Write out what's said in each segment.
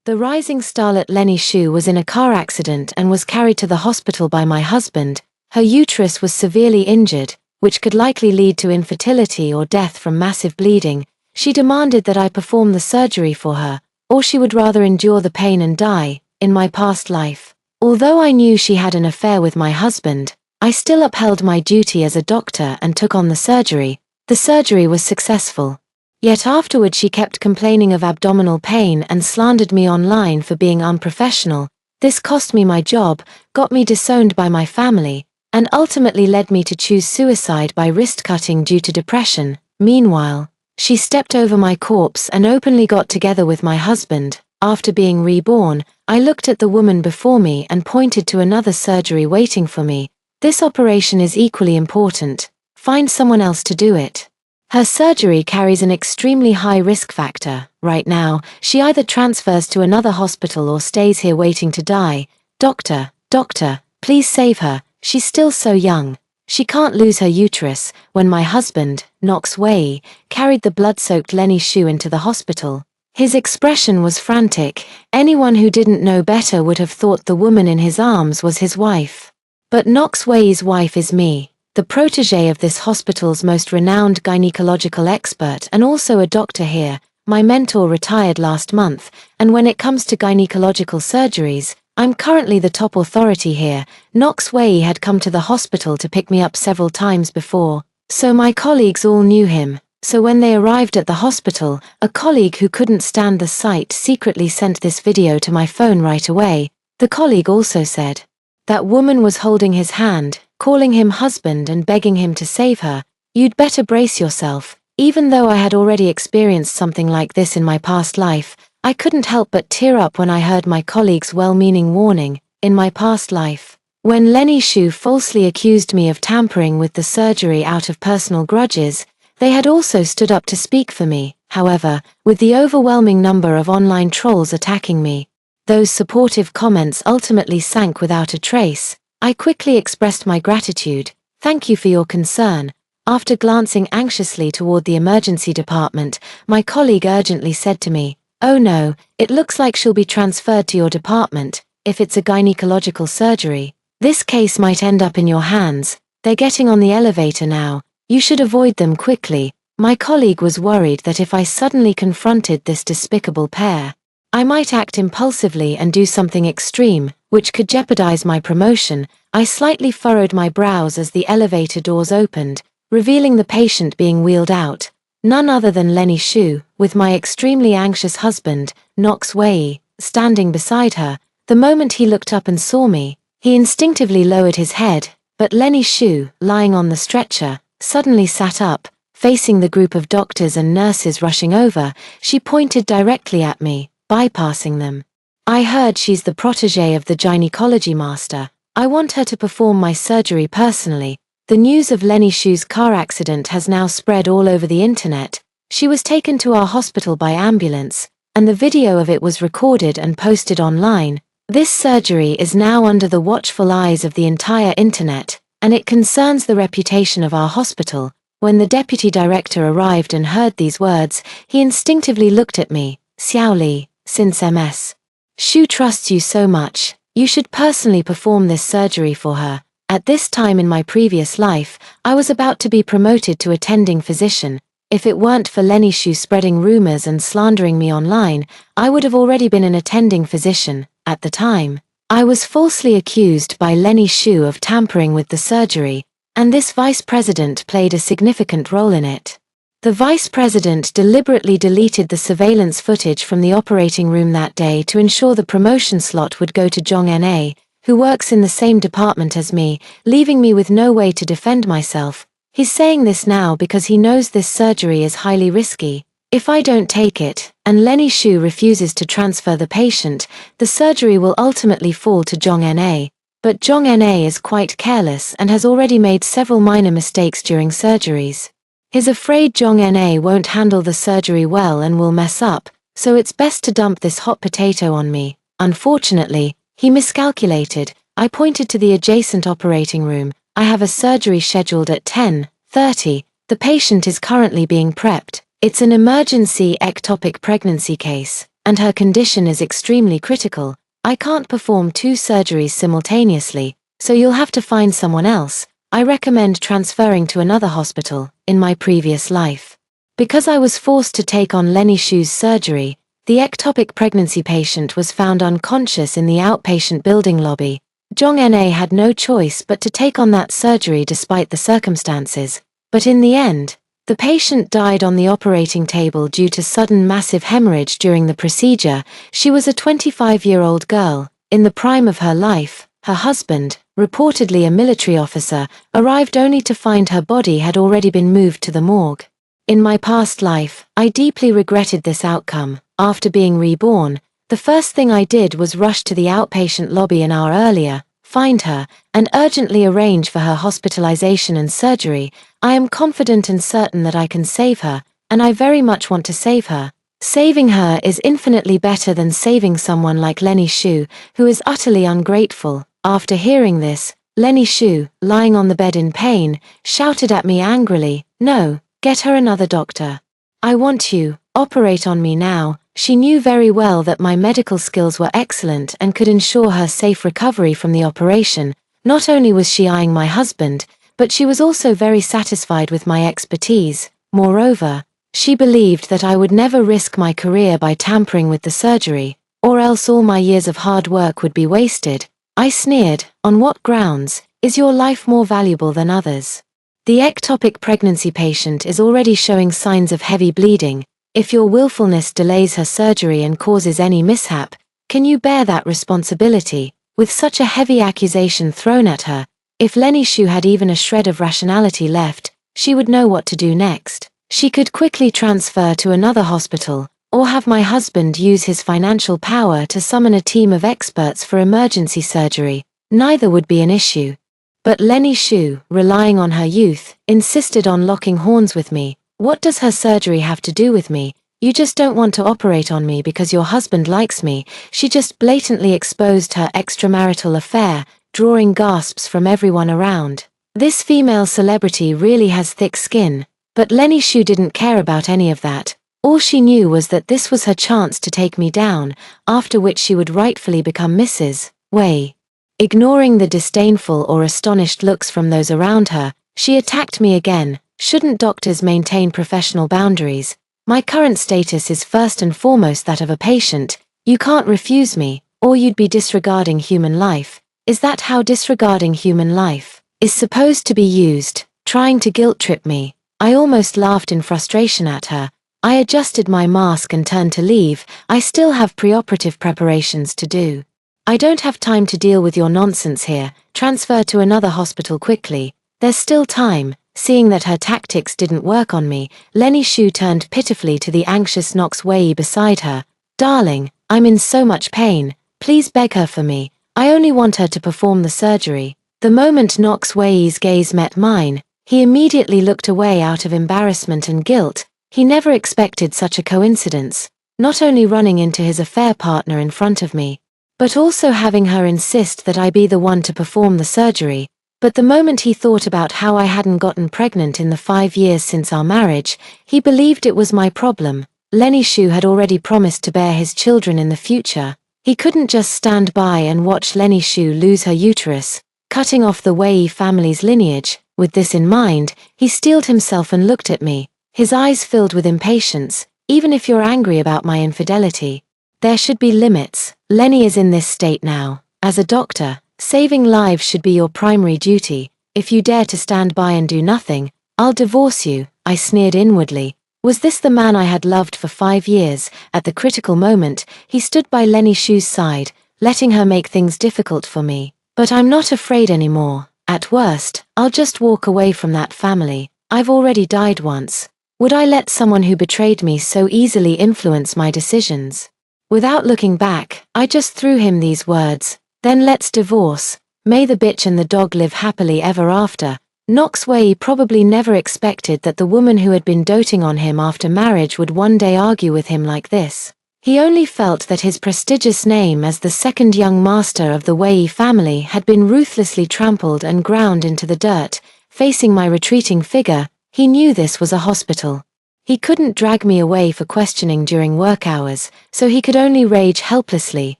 The rising starlet Lenny Xu was in a car accident and was carried to the hospital by my husband. Her uterus was severely injured, which could likely lead to infertility or death from massive bleeding. She demanded that I perform the surgery for her, or she would rather endure the pain and die. In my past life, although I knew she had an affair with my husband, I still upheld my duty as a doctor and took on the surgery. The surgery was successful. Yet afterward she kept complaining of abdominal pain and slandered me online for being unprofessional. This cost me my job, got me disowned by my family, and ultimately led me to choose suicide by wrist cutting due to depression. Meanwhile, she stepped over my corpse and openly got together with my husband. After being reborn, I looked at the woman before me and pointed to another surgery waiting for me. This operation is equally important. Find someone else to do it. Her surgery carries an extremely high risk factor. Right now, she either transfers to another hospital or stays here waiting to die. Doctor, please save her. She's still so young. She can't lose her uterus. When my husband, Knox Wei, carried the blood-soaked Lenny Xu into the hospital, his expression was frantic. Anyone who didn't know better would have thought the woman in his arms was his wife. But Knox Wei's wife is me, the protege of this hospital's most renowned gynecological expert and also a doctor here. My mentor retired last month, and when it comes to gynecological surgeries, I'm currently the top authority here. Knox Wei had come to the hospital to pick me up several times before, so my colleagues all knew him. So when they arrived at the hospital, a colleague who couldn't stand the sight secretly sent this video to my phone right away. The colleague also said, "That woman was holding his hand, calling him husband and begging him to save her. You'd better brace yourself." Even though I had already experienced something like this in my past life, I couldn't help but tear up when I heard my colleague's well-meaning warning. In my past life, when Lenny Xu falsely accused me of tampering with the surgery out of personal grudges, they had also stood up to speak for me. However, with the overwhelming number of online trolls attacking me, those supportive comments ultimately sank without a trace. I quickly expressed my gratitude. "Thank you for your concern." After glancing anxiously toward the emergency department, my colleague urgently said to me, "Oh no, it looks like she'll be transferred to your department. If it's a gynecological surgery, this case might end up in your hands. They're getting on the elevator now. You should avoid them quickly." My colleague was worried that if I suddenly confronted this despicable pair, I might act impulsively and do something extreme, which could jeopardize my promotion. I slightly furrowed my brows as the elevator doors opened, revealing the patient being wheeled out. None other than Lenny Xu, with my extremely anxious husband, Knox Wei, standing beside her. The moment he looked up and saw me, he instinctively lowered his head, but Lenny Xu, lying on the stretcher, suddenly sat up. Facing the group of doctors and nurses rushing over, she pointed directly at me, bypassing them. "I heard she's the protege of the gynecology master. I want her to perform my surgery personally." The news of Lenny Xu's car accident has now spread all over the internet. She was taken to our hospital by ambulance, and the video of it was recorded and posted online. This surgery is now under the watchful eyes of the entire internet, and it concerns the reputation of our hospital. When the deputy director arrived and heard these words, he instinctively looked at me. "Xiao Li, since Ms. Xu trusts you so much, you should personally perform this surgery for her." At this time in my previous life, I was about to be promoted to attending physician. If it weren't for Lenny Xu spreading rumors and slandering me online, I would have already been an attending physician. At the time, I was falsely accused by Lenny Xu of tampering with the surgery, and this vice president played a significant role in it. The vice president deliberately deleted the surveillance footage from the operating room that day to ensure the promotion slot would go to Zhong Na, who works in the same department as me, leaving me with no way to defend myself. He's saying this now because he knows this surgery is highly risky. If I don't take it, and Lenny Xu refuses to transfer the patient, the surgery will ultimately fall to Zhong Na. But Zhong Na is quite careless and has already made several minor mistakes during surgeries. He's afraid Zhong Na won't handle the surgery well and will mess up, so it's best to dump this hot potato on me. Unfortunately, he miscalculated. I pointed to the adjacent operating room. "I have a surgery scheduled at 10:30. The patient is currently being prepped. It's an emergency ectopic pregnancy case. and her condition is extremely critical. I can't perform 2 surgeries simultaneously, so you'll have to find someone else. I recommend transferring to another hospital. In my previous life, because I was forced to take on Lenny Shu's surgery, the ectopic pregnancy patient was found unconscious in the outpatient building lobby. Jong Na had no choice but to take on that surgery despite the circumstances, but in the end, the patient died on the operating table due to sudden massive hemorrhage during the procedure. She was a 25-year-old girl, in the prime of her life. Her husband, reportedly a military officer, arrived only to find her body had already been moved to the morgue. In my past life, I deeply regretted this outcome. After being reborn, the first thing I did was rush to the outpatient lobby an hour earlier, find her, and urgently arrange for her hospitalization and surgery. I am confident and certain that I can save her, and I very much want to save her. Saving her is infinitely better than saving someone like Lenny Shu, who is utterly ungrateful. After hearing this, Lenny Shu, lying on the bed in pain, shouted at me angrily, "No, get her another doctor. I want you, operate on me now." She knew very well that my medical skills were excellent and could ensure her safe recovery from the operation. Not only was she eyeing my husband, but she was also very satisfied with my expertise. Moreover, she believed that I would never risk my career by tampering with the surgery, or else all my years of hard work would be wasted. I sneered, "On what grounds? Is your life more valuable than others? The ectopic pregnancy patient is already showing signs of heavy bleeding. If your willfulness delays her surgery and causes any mishap, can you bear that responsibility?" With such a heavy accusation thrown at her, if Lenny Shu had even a shred of rationality left, she would know what to do next. She could quickly transfer to another hospital, or have my husband use his financial power to summon a team of experts for emergency surgery. Neither would be an issue. But Lenny Shu, relying on her youth, insisted on locking horns with me. "What does her surgery have to do with me? You just don't want to operate on me because your husband likes me." She just blatantly exposed her extramarital affair, drawing gasps from everyone around. This female celebrity really has thick skin, but Lenny Shu didn't care about any of that. All she knew was that this was her chance to take me down, after which she would rightfully become Mrs. Wei. Ignoring the disdainful or astonished looks from those around her, she attacked me again. "Shouldn't doctors maintain professional boundaries? My current status is first and foremost that of a patient. You can't refuse me, or you'd be disregarding human life. Is that how disregarding human life is supposed to be used?" Trying to guilt-trip me. I almost laughed in frustration at her. I adjusted my mask and turned to leave. "I still have preoperative preparations to do. I don't have time to deal with your nonsense here. Transfer to another hospital quickly. There's still time." Seeing that her tactics didn't work on me, Lenny Shu turned pitifully to the anxious Nox Wei beside her. "Darling, I'm in so much pain. Please beg her for me. I only want her to perform the surgery." The moment Nox Wei's gaze met mine, he immediately looked away out of embarrassment and guilt. He never expected such a coincidence, not only running into his affair partner in front of me, but also having her insist that I be the one to perform the surgery. But the moment he thought about how I hadn't gotten pregnant in the 5 years since our marriage, he believed it was my problem. Lenny Shu had already promised to bear his children in the future. He couldn't just stand by and watch Lenny Shu lose her uterus, cutting off the Wei family's lineage. With this in mind, he steeled himself and looked at me, his eyes filled with impatience. "Even if you're angry about my infidelity, there should be limits. Lenny is in this state now. As a doctor, saving lives should be your primary duty. If you dare to stand by and do nothing, I'll divorce you." I sneered inwardly. Was this the man I had loved for 5 years? At the critical moment, he stood by Lenny Shu's side, letting her make things difficult for me. But I'm not afraid anymore. At worst, I'll just walk away from that family. I've already died once. Would I let someone who betrayed me so easily influence my decisions? Without looking back, I just threw him these words. "Then let's divorce. May the bitch and the dog live happily ever after." Nox Wei probably never expected that the woman who had been doting on him after marriage would one day argue with him like this. He only felt that his prestigious name as the second young master of the Wei family had been ruthlessly trampled and ground into the dirt. Facing my retreating figure, he knew this was a hospital. He couldn't drag me away for questioning during work hours, so he could only rage helplessly.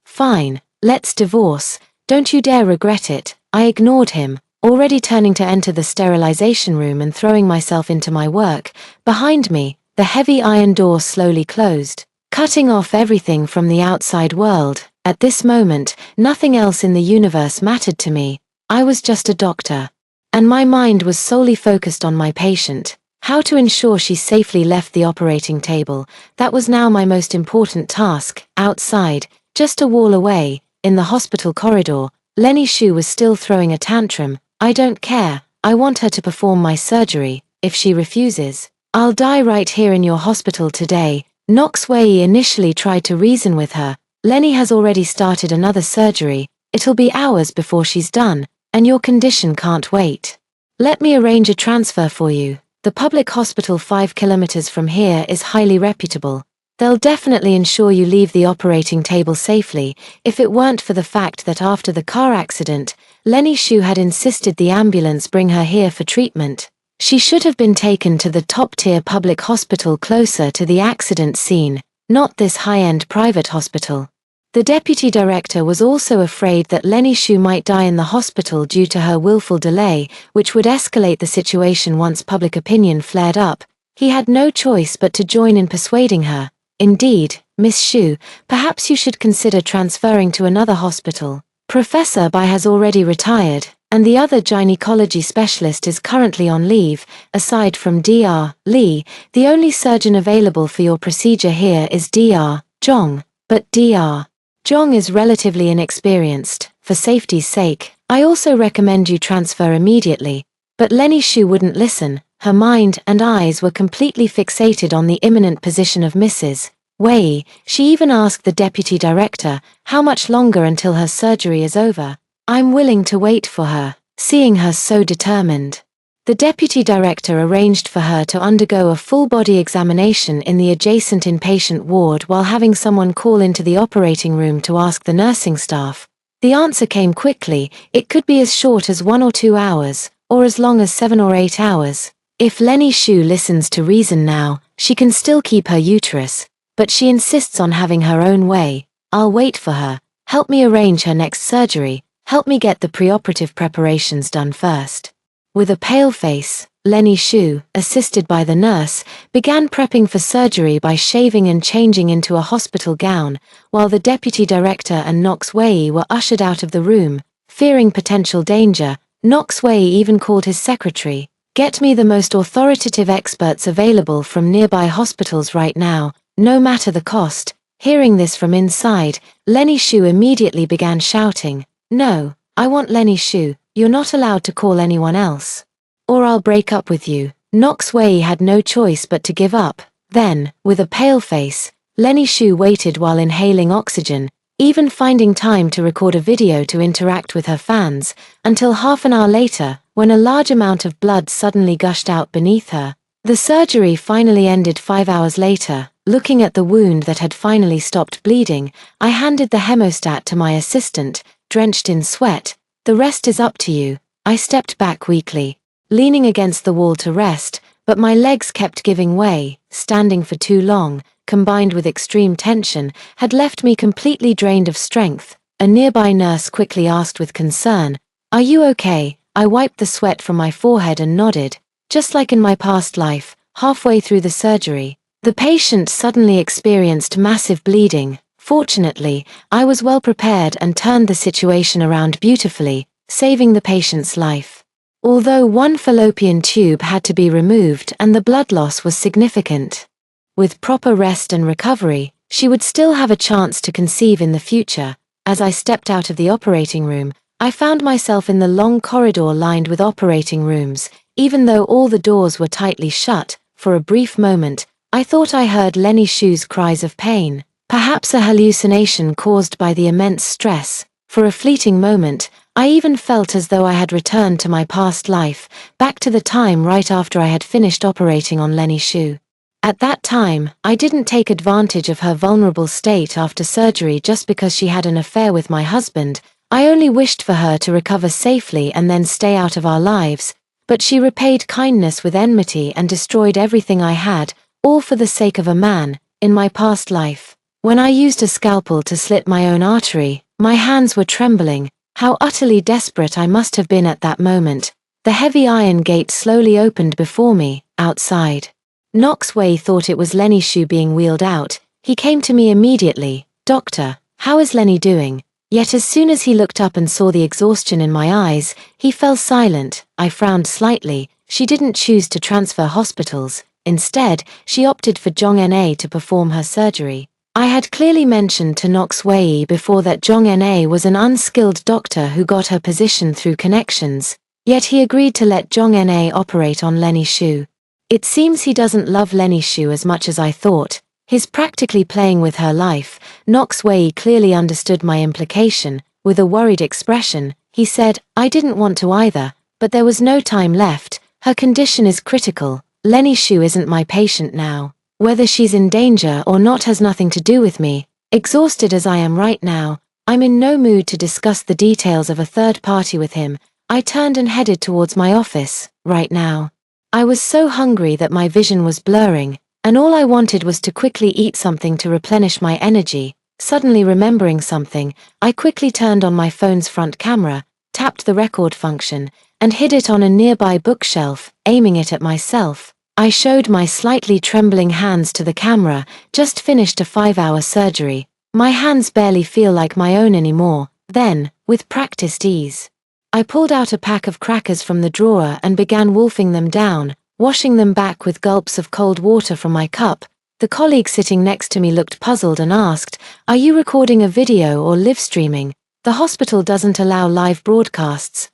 Fine, let's divorce. Don't you dare regret it. I ignored him, already turning to enter the sterilization room and throwing myself into my work. Behind me, the heavy iron door slowly closed, cutting off everything from the outside world. At this moment, nothing else in the universe mattered to me. I was just a doctor. And my mind was solely focused on my patient. How to ensure she safely left the operating table, that was now my most important task. Outside, just a wall away, in the hospital corridor, Lenny Shu was still throwing a tantrum. I don't care, I want her to perform my surgery. If she refuses, I'll die right here in your hospital today. Knox Wei initially tried to reason with her. Lenny has already started another surgery, it'll be hours before she's done, and your condition can't wait. Let me arrange a transfer for you. The public hospital 5 kilometers from here is highly reputable. They'll definitely ensure you leave the operating table safely. If it weren't for the fact that after the car accident, Lenny Shu had insisted the ambulance bring her here for treatment, she should have been taken to the top-tier public hospital closer to the accident scene, not this high-end private hospital. The deputy director was also afraid that Lenny Shu might die in the hospital due to her willful delay, which would escalate the situation once public opinion flared up. He had no choice but to join in persuading her. Indeed, Miss Shu, perhaps you should consider transferring to another hospital. Professor Bai has already retired, and the other gynecology specialist is currently on leave. Aside from Dr. Li, the only surgeon available for your procedure here is Dr. Zhong, but Dr. Zhong is relatively inexperienced. For safety's sake, I also recommend you transfer immediately. But Lenny Shu wouldn't listen. Her mind and eyes were completely fixated on the imminent position of Mrs. Wei. She even asked the deputy director, how much longer until her surgery is over? I'm willing to wait for her, seeing her so determined. The deputy director arranged for her to undergo a full-body examination in the adjacent inpatient ward while having someone call into the operating room to ask the nursing staff. The answer came quickly. It could be as short as 1 or 2 hours, or as long as 7 or 8 hours. If Lenny Shu listens to reason now, she can still keep her uterus, but she insists on having her own way. I'll wait for her. Help me arrange her next surgery. Help me get the preoperative preparations done first. With a pale face, Lenny Shu, assisted by the nurse, began prepping for surgery by shaving and changing into a hospital gown, while the deputy director and Knox Wei were ushered out of the room. Fearing potential danger, Knox Wei even called his secretary. Get me the most authoritative experts available from nearby hospitals right now, no matter the cost. Hearing this from inside, Lenny Shu immediately began shouting, No, I want Lenny Shu. You're not allowed to call anyone else. Or I'll break up with you. Knox Wei had no choice but to give up. Then, with a pale face, Lenny Shu waited while inhaling oxygen, even finding time to record a video to interact with her fans, until half an hour later, when a large amount of blood suddenly gushed out beneath her. The surgery finally ended 5 hours later. Looking at the wound that had finally stopped bleeding, I handed the hemostat to my assistant, drenched in sweat. The rest is up to you. I stepped back weakly, leaning against the wall to rest, but my legs kept giving way. Standing for too long, combined with extreme tension, had left me completely drained of strength. A nearby nurse quickly asked with concern, Are you okay? I wiped the sweat from my forehead and nodded. Just like in my past life, halfway through the surgery, the patient suddenly experienced massive bleeding. Fortunately, I was well prepared and turned the situation around beautifully, saving the patient's life. Although one fallopian tube had to be removed and the blood loss was significant. With proper rest and recovery, she would still have a chance to conceive in the future. As I stepped out of the operating room, I found myself in the long corridor lined with operating rooms. Even though all the doors were tightly shut, for a brief moment, I thought I heard Lenny Shu's cries of pain. Perhaps a hallucination caused by the immense stress. For a fleeting moment, I even felt as though I had returned to my past life, back to the time right after I had finished operating on Lenny Shu. At that time, I didn't take advantage of her vulnerable state after surgery just because she had an affair with my husband. I only wished for her to recover safely and then stay out of our lives. But she repaid kindness with enmity and destroyed everything I had. All for the sake of a man. In my past life, when I used a scalpel to slit my own artery, my hands were trembling. How utterly desperate I must have been at that moment. The heavy iron gate slowly opened before me, outside. Knox Way thought it was Lenny Shue being wheeled out. He came to me immediately. "Doctor, how is Lenny doing?" Yet as soon as he looked up and saw the exhaustion in my eyes, he fell silent. I frowned slightly. She didn't choose to transfer hospitals. Instead, she opted for Jong Na to perform her surgery. I had clearly mentioned to Knox Way before that Jong Na was an unskilled doctor who got her position through connections, yet he agreed to let Jong Na operate on Lenny Shue. It seems he doesn't love Lenny Shue as much as I thought. He's practically playing with her life. Knox Way clearly understood my implication. With a worried expression, he said, "I didn't want to either, but there was no time left. Her condition is critical. Lenny Shue isn't my patient now. Whether she's in danger or not has nothing to do with me. Exhausted as I am right now, I'm in no mood to discuss the details of a third party with him." I turned and headed towards my office. Right now, I was so hungry that my vision was blurring, and all I wanted was to quickly eat something to replenish my energy. Suddenly remembering something, I quickly turned on my phone's front camera, tapped the record function, and hid it on a nearby bookshelf, aiming it at myself. I showed my slightly trembling hands to the camera. "Just finished a 5-hour surgery. My hands barely feel like my own anymore." Then, with practiced ease, I pulled out a pack of crackers from the drawer and began wolfing them down, washing them back with gulps of cold water from my cup. The colleague sitting next to me looked puzzled and asked, "Are you recording a video or live streaming?" "The hospital doesn't allow live broadcasts."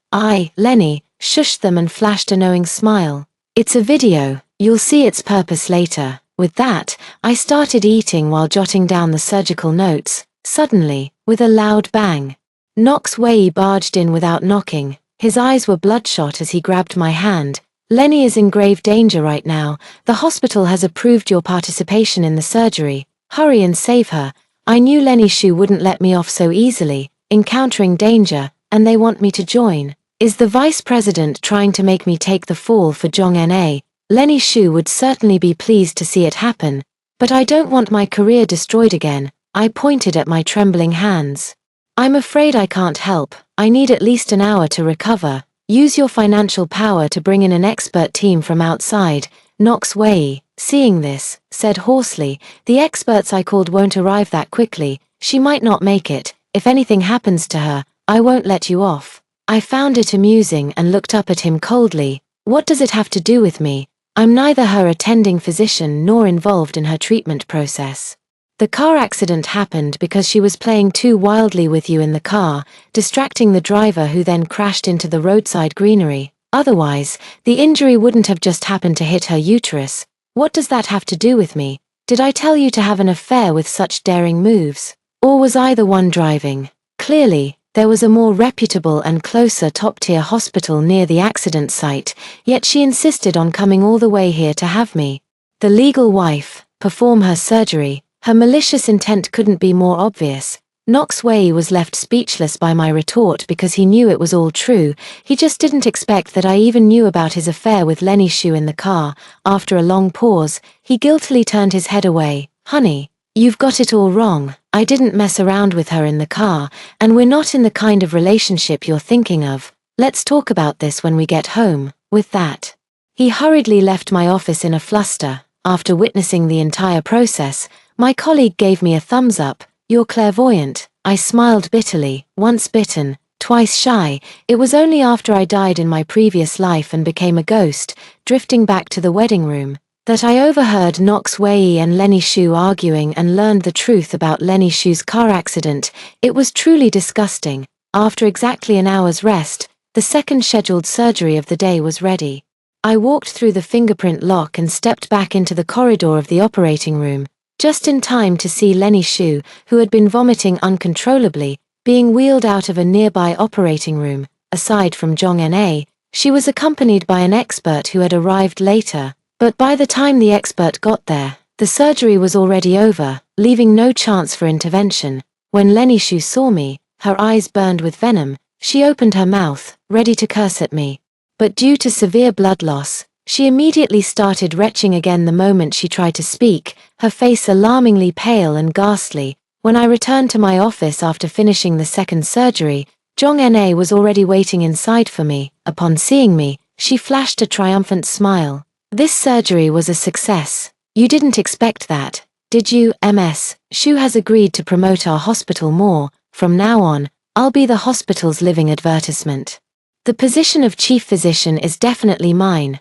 Lenny, shushed them and flashed a knowing smile. "It's a video. You'll see its purpose later." With that, I started eating while jotting down the surgical notes. Suddenly, with a loud bang, Knox Way barged in without knocking. His eyes were bloodshot as he grabbed my hand. "Lenny is in grave danger right now. The hospital has approved your participation in the surgery. Hurry and save her." I knew Lenny Shue wouldn't let me off so easily. Encountering danger, and they want me to join. Is the vice president trying to make me take the fall for Jong Na? Lenny Shue would certainly be pleased to see it happen, but I don't want my career destroyed again. I pointed at my trembling hands. "I'm afraid I can't help. I need at least an hour to recover. Use your financial power to bring in an expert team from outside." Knox Way, seeing this, said hoarsely, "The experts I called won't arrive that quickly. She might not make it. If anything happens to her, I won't let you off." I found it amusing and looked up at him coldly. "What does it have to do with me? I'm neither her attending physician nor involved in her treatment process. The car accident happened because she was playing too wildly with you in the car, distracting the driver who then crashed into the roadside greenery. Otherwise, the injury wouldn't have just happened to hit her uterus. What does that have to do with me? Did I tell you to have an affair with such daring moves? Or was I the one driving?" Clearly, there was a more reputable and closer top-tier hospital near the accident site, yet she insisted on coming all the way here to have me, the legal wife, perform her surgery. Her malicious intent couldn't be more obvious. Knox Way was left speechless by my retort because he knew it was all true. He just didn't expect that I even knew about his affair with Lenny Shue in the car. After a long pause, he guiltily turned his head away. "Honey, you've got it all wrong. I didn't mess around with her in the car, and we're not in the kind of relationship you're thinking of. Let's talk about this when we get home." With that, he hurriedly left my office in a fluster. After witnessing the entire process, my colleague gave me a thumbs up. "You're clairvoyant." I smiled bitterly. Once bitten, twice shy. It was only after I died in my previous life and became a ghost, drifting back to the wedding room, that I overheard Knox Way and Lenny Shue arguing and learned the truth about Lenny Shue's car accident. It was truly disgusting. After exactly an hour's rest, the second scheduled surgery of the day was ready. I walked through the fingerprint lock and stepped back into the corridor of the operating room, just in time to see Lenny Shue, who had been vomiting uncontrollably, being wheeled out of a nearby operating room. Aside from Jong Na, she was accompanied by an expert who had arrived later, but by the time the expert got there, the surgery was already over, leaving no chance for intervention. When Lenny Shue saw me, her eyes burned with venom. She opened her mouth, ready to curse at me. But due to severe blood loss, She immediately started retching again the moment she tried to speak, her face alarmingly pale and ghastly. When I returned to my office after finishing the second surgery, Jong Na was already waiting inside for me. Upon seeing me, she flashed a triumphant smile. "This surgery was a success. You didn't expect that, did you? Ms. Shu has agreed to promote our hospital more. From now on, I'll be the hospital's living advertisement. The position of chief physician is definitely mine."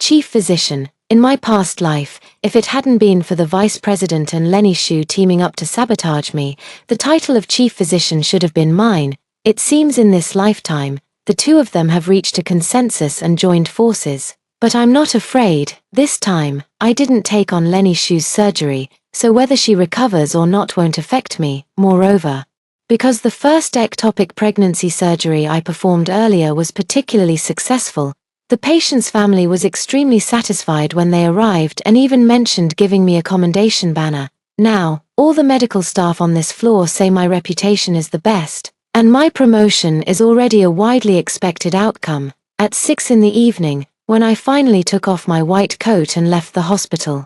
Chief physician. In my past life, if it hadn't been for the vice president and Lenny Shu teaming up to sabotage me, the title of chief physician should have been mine. It seems in this lifetime, the two of them have reached a consensus and joined forces. But I'm not afraid. This time, I didn't take on Lenny Shu's surgery, so whether she recovers or not won't affect me. Moreover, because the first ectopic pregnancy surgery I performed earlier was particularly successful, the patient's family was extremely satisfied when they arrived and even mentioned giving me a commendation banner. Now, all the medical staff on this floor say my reputation is the best, and my promotion is already a widely expected outcome. At 6 in the evening, when I finally took off my white coat and left the hospital,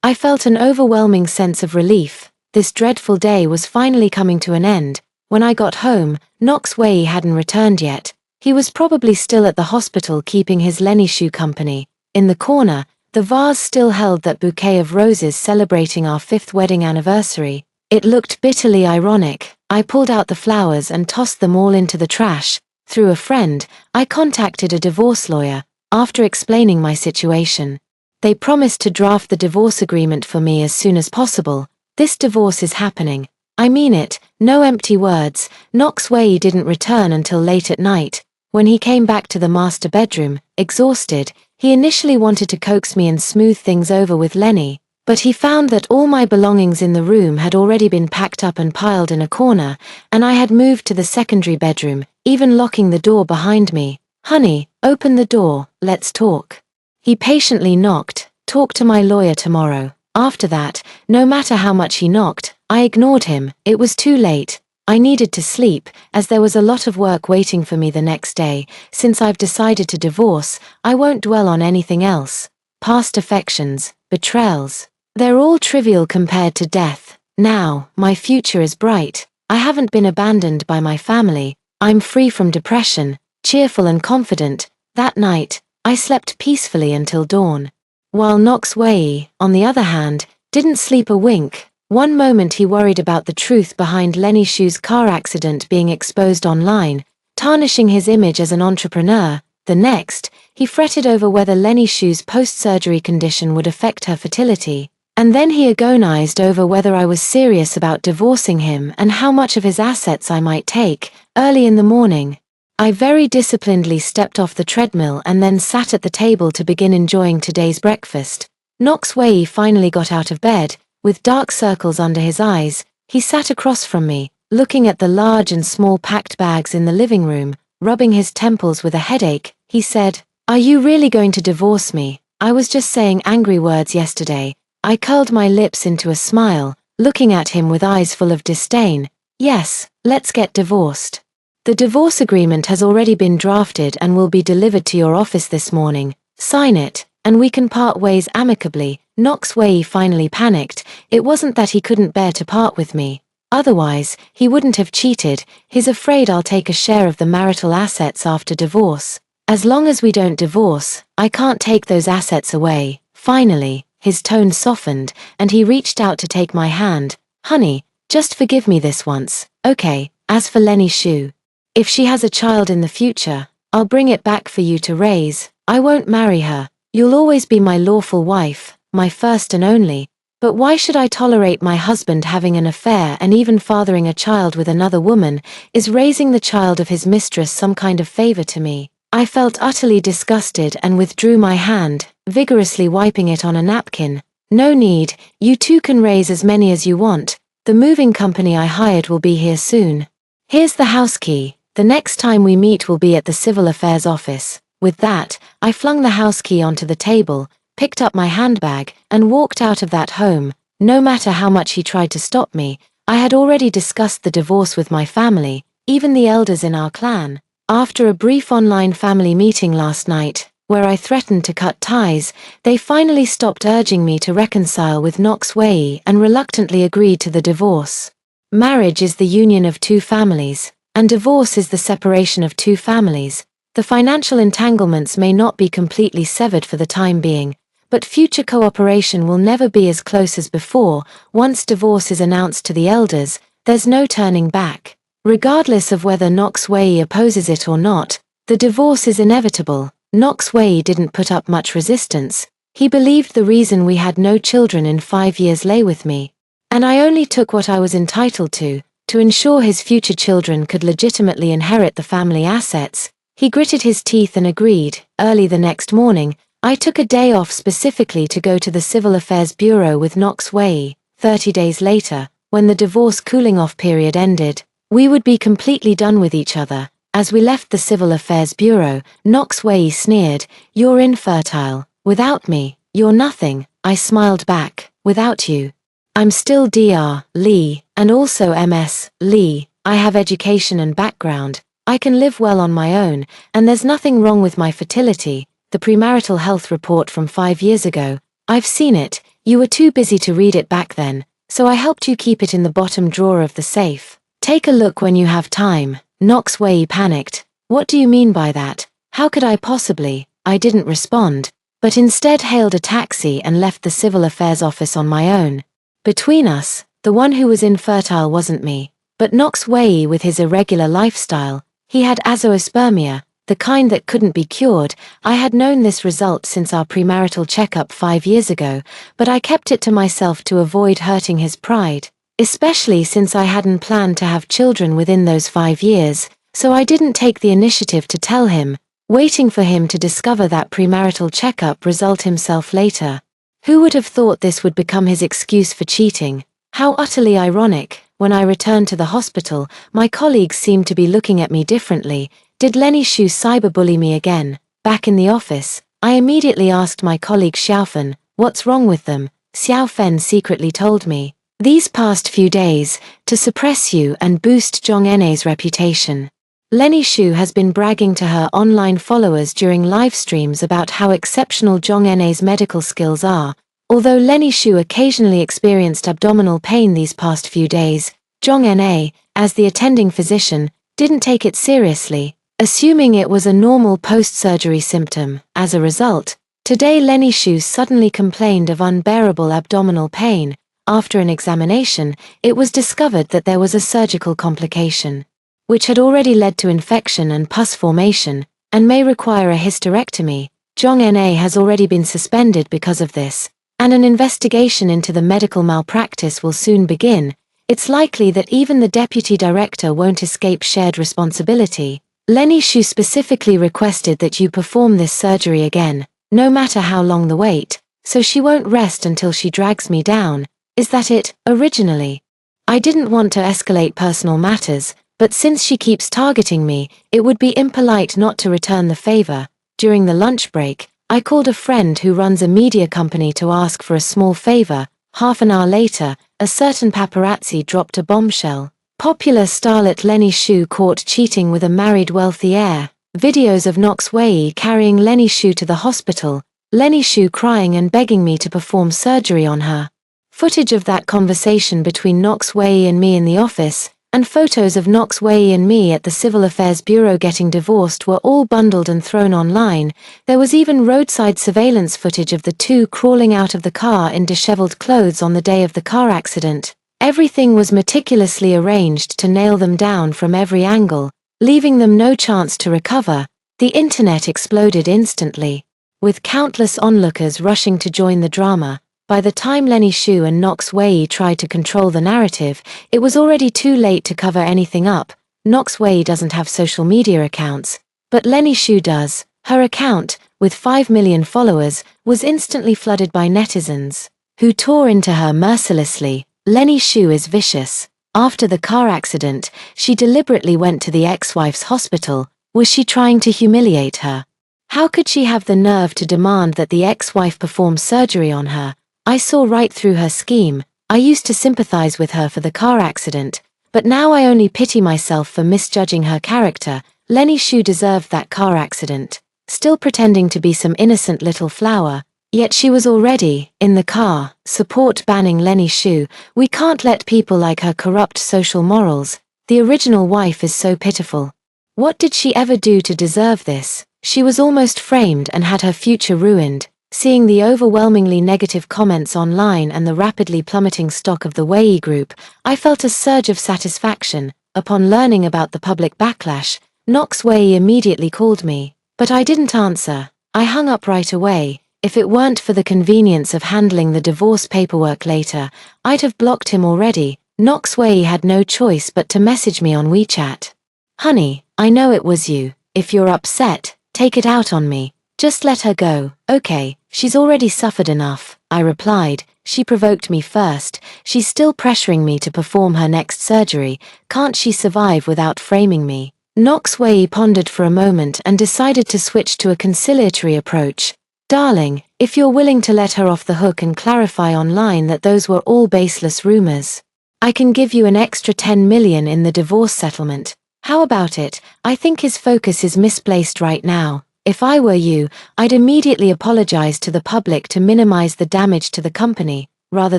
I felt an overwhelming sense of relief. This dreadful day was finally coming to an end. When I got home, Knox Wei hadn't returned yet. He was probably still at the hospital keeping his Lenny Shu company. In the corner, the vase still held that bouquet of roses celebrating our 5th wedding anniversary. It looked bitterly ironic. I pulled out the flowers and tossed them all into the trash. Through a friend, I contacted a divorce lawyer. After explaining my situation, they promised to draft the divorce agreement for me as soon as possible. This divorce is happening. I mean it, no empty words. Knox Wei didn't return until late at night. When he came back to the master bedroom, exhausted, he initially wanted to coax me and smooth things over with Lenny, but he found that all my belongings in the room had already been packed up and piled in a corner, and I had moved to the secondary bedroom, even locking the door behind me. "Honey, open the door, let's talk." He patiently knocked. "Talk to my lawyer tomorrow." After that, no matter how much he knocked, I ignored him. It was too late. I needed to sleep, as there was a lot of work waiting for me the next day. Since I've decided to divorce, I won't dwell on anything else. Past affections, betrayals, they're all trivial compared to death. Now, my future is bright. I haven't been abandoned by my family. I'm free from depression, cheerful and confident. That night, I slept peacefully until dawn. While Knox Wei, on the other hand, didn't sleep a wink. One moment he worried about the truth behind Lenny Shu's car accident being exposed online, tarnishing his image as an entrepreneur. The next, he fretted over whether Lenny Shu's post-surgery condition would affect her fertility. And then he agonized over whether I was serious about divorcing him and how much of his assets I might take. Early in the morning, I very disciplinedly stepped off the treadmill and then sat at the table to begin enjoying today's breakfast. Knox Wei finally got out of bed. With dark circles under his eyes, he sat across from me, looking at the large and small packed bags in the living room. Rubbing his temples with a headache, he said, "Are you really going to divorce me? I was just saying angry words yesterday." I curled my lips into a smile, looking at him with eyes full of disdain. "Yes, let's get divorced. The divorce agreement has already been drafted and will be delivered to your office this morning. Sign it, and we can part ways amicably." Knox Wei finally panicked. It wasn't that he couldn't bear to part with me. Otherwise, he wouldn't have cheated. He's afraid I'll take a share of the marital assets after divorce. As long as we don't divorce, I can't take those assets away. Finally, his tone softened, and he reached out to take my hand. "Honey, just forgive me this once, okay? As for Lenny Shu, if she has a child in the future, I'll bring it back for you to raise. I won't marry her. You'll always be my lawful wife, my first and only. But why should I tolerate my husband having an affair and even fathering a child with another woman? Is raising the child of his mistress some kind of favor to me?" I felt utterly disgusted and withdrew my hand, vigorously wiping it on a napkin. "No need, you two can raise as many as you want. The moving company I hired will be here soon. Here's the house key. The next time we meet will be at the Civil Affairs office." With that, I flung the house key onto the table, picked up my handbag, and walked out of that home. No matter how much he tried to stop me, I had already discussed the divorce with my family, even the elders in our clan. After a brief online family meeting last night, where I threatened to cut ties, they finally stopped urging me to reconcile with Knox Wei and reluctantly agreed to the divorce. Marriage is the union of two families, and divorce is the separation of two families. The financial entanglements may not be completely severed for the time being, but future cooperation will never be as close as before. Once divorce is announced to the elders, there's no turning back. Regardless of whether Knox Wei opposes it or not, the divorce is inevitable. Knox Wei didn't put up much resistance. He believed the reason we had no children in 5 years lay with me, and I only took what I was entitled to ensure his future children could legitimately inherit the family assets. He gritted his teeth and agreed. Early the next morning, I took a day off specifically to go to the Civil Affairs Bureau with Knox Wei. 30 days later, when the divorce cooling-off period ended, we would be completely done with each other. As we left the Civil Affairs Bureau, Knox Wei sneered, "You're infertile. Without me, you're nothing." I smiled back, "Without you, I'm still Dr. Lee, and also Ms. Lee. I have education and background. I can live well on my own, and there's nothing wrong with my fertility." The premarital health report from 5 years ago, I've seen it. You were too busy to read it back then, so I helped you keep it in the bottom drawer of the safe. Take a look when you have time. Knox Wei panicked. "What do you mean by that? How could I possibly?" I didn't respond, but instead hailed a taxi and left the Civil Affairs office on my own. Between us, the one who was infertile wasn't me, but Knox Wei with his irregular lifestyle. He had azoospermia, the kind that couldn't be cured. I had known this result since our premarital checkup 5 years ago, but I kept it to myself to avoid hurting his pride, especially since I hadn't planned to have children within those 5 years, so I didn't take the initiative to tell him, waiting for him to discover that premarital checkup result himself later. Who would have thought this would become his excuse for cheating? How utterly ironic. When I returned to the hospital, my colleagues seemed to be looking at me differently. Did Lenny Xu cyberbully me again? Back in the office, I immediately asked my colleague Xiaofen, "What's wrong with them?" Xiaofen secretly told me, "These past few days, to suppress you and boost Zhong En's reputation." Lenny Xu has been bragging to her online followers during live streams about how exceptional Zhong En's medical skills are. Although Lenny Xu occasionally experienced abdominal pain these past few days, Zhong En, as the attending physician, didn't take it seriously, assuming it was a normal post-surgery symptom. As a result, today Lenny Xu suddenly complained of unbearable abdominal pain. After an examination, it was discovered that there was a surgical complication, which had already led to infection and pus formation, and may require a hysterectomy. Zhong En has already been suspended because of this, and an investigation into the medical malpractice will soon begin. It's likely that even the deputy director won't escape shared responsibility. Lenny Xu specifically requested that you perform this surgery again, no matter how long the wait, so she won't rest until she drags me down. Is that it? Originally, I didn't want to escalate personal matters, but since she keeps targeting me, it would be impolite not to return the favor. During the lunch break, I called a friend who runs a media company to ask for a small favor. Half an hour later, a certain paparazzi dropped a bombshell. Popular starlet Lenny Xu caught cheating with a married wealthy heir. Videos of Knox Wei carrying Lenny Xu to the hospital, Lenny Xu crying and begging me to perform surgery on her. Footage of that conversation between Knox Wei and me in the office, and photos of Knox Wei and me at the Civil Affairs Bureau getting divorced were all bundled and thrown online. There was even roadside surveillance footage of the two crawling out of the car in disheveled clothes on the day of the car accident. Everything was meticulously arranged to nail them down from every angle, leaving them no chance to recover. The internet exploded instantly, with countless onlookers rushing to join the drama. By the time Lenny Xu and Knox Wei tried to control the narrative, it was already too late to cover anything up. Knox Wei doesn't have social media accounts, but Lenny Xu does. Her account, with 5 million followers, was instantly flooded by netizens, who tore into her mercilessly. Lenny Xu is vicious. After the car accident, she deliberately went to the ex-wife's hospital. Was she trying to humiliate her? How could she have the nerve to demand that the ex-wife perform surgery on her? I saw right through her scheme. I used to sympathize with her for the car accident, but now I only pity myself for misjudging her character. Lenny Xu deserved that car accident. still pretending to be some innocent little flower. Yet she was already, in the car, support banning Lenny Shu. We can't let people like her corrupt social morals. The original wife is so pitiful. What did she ever do to deserve this? She was almost framed and had her future ruined. Seeing the overwhelmingly negative comments online and the rapidly plummeting stock of the Wei group, I felt a surge of satisfaction. Upon learning about the public backlash, Knox Wei immediately called me, but I didn't answer. I hung up right away. If it weren't for the convenience of handling the divorce paperwork later, I'd have blocked him already. Knox Wei had no choice but to message me on WeChat. "Honey, I know it was you. If you're upset, take it out on me. Just let her go, okay? She's already suffered enough," I replied. "She provoked me first. She's still pressuring me to perform her next surgery. Can't she survive without framing me?" Knox Wei pondered for a moment and decided to switch to a conciliatory approach. "Darling, if you're willing to let her off the hook and clarify online that those were all baseless rumors, I can give you an extra 10 million in the divorce settlement. How about it?" I think his focus is misplaced right now. If I were you, I'd immediately apologize to the public to minimize the damage to the company, rather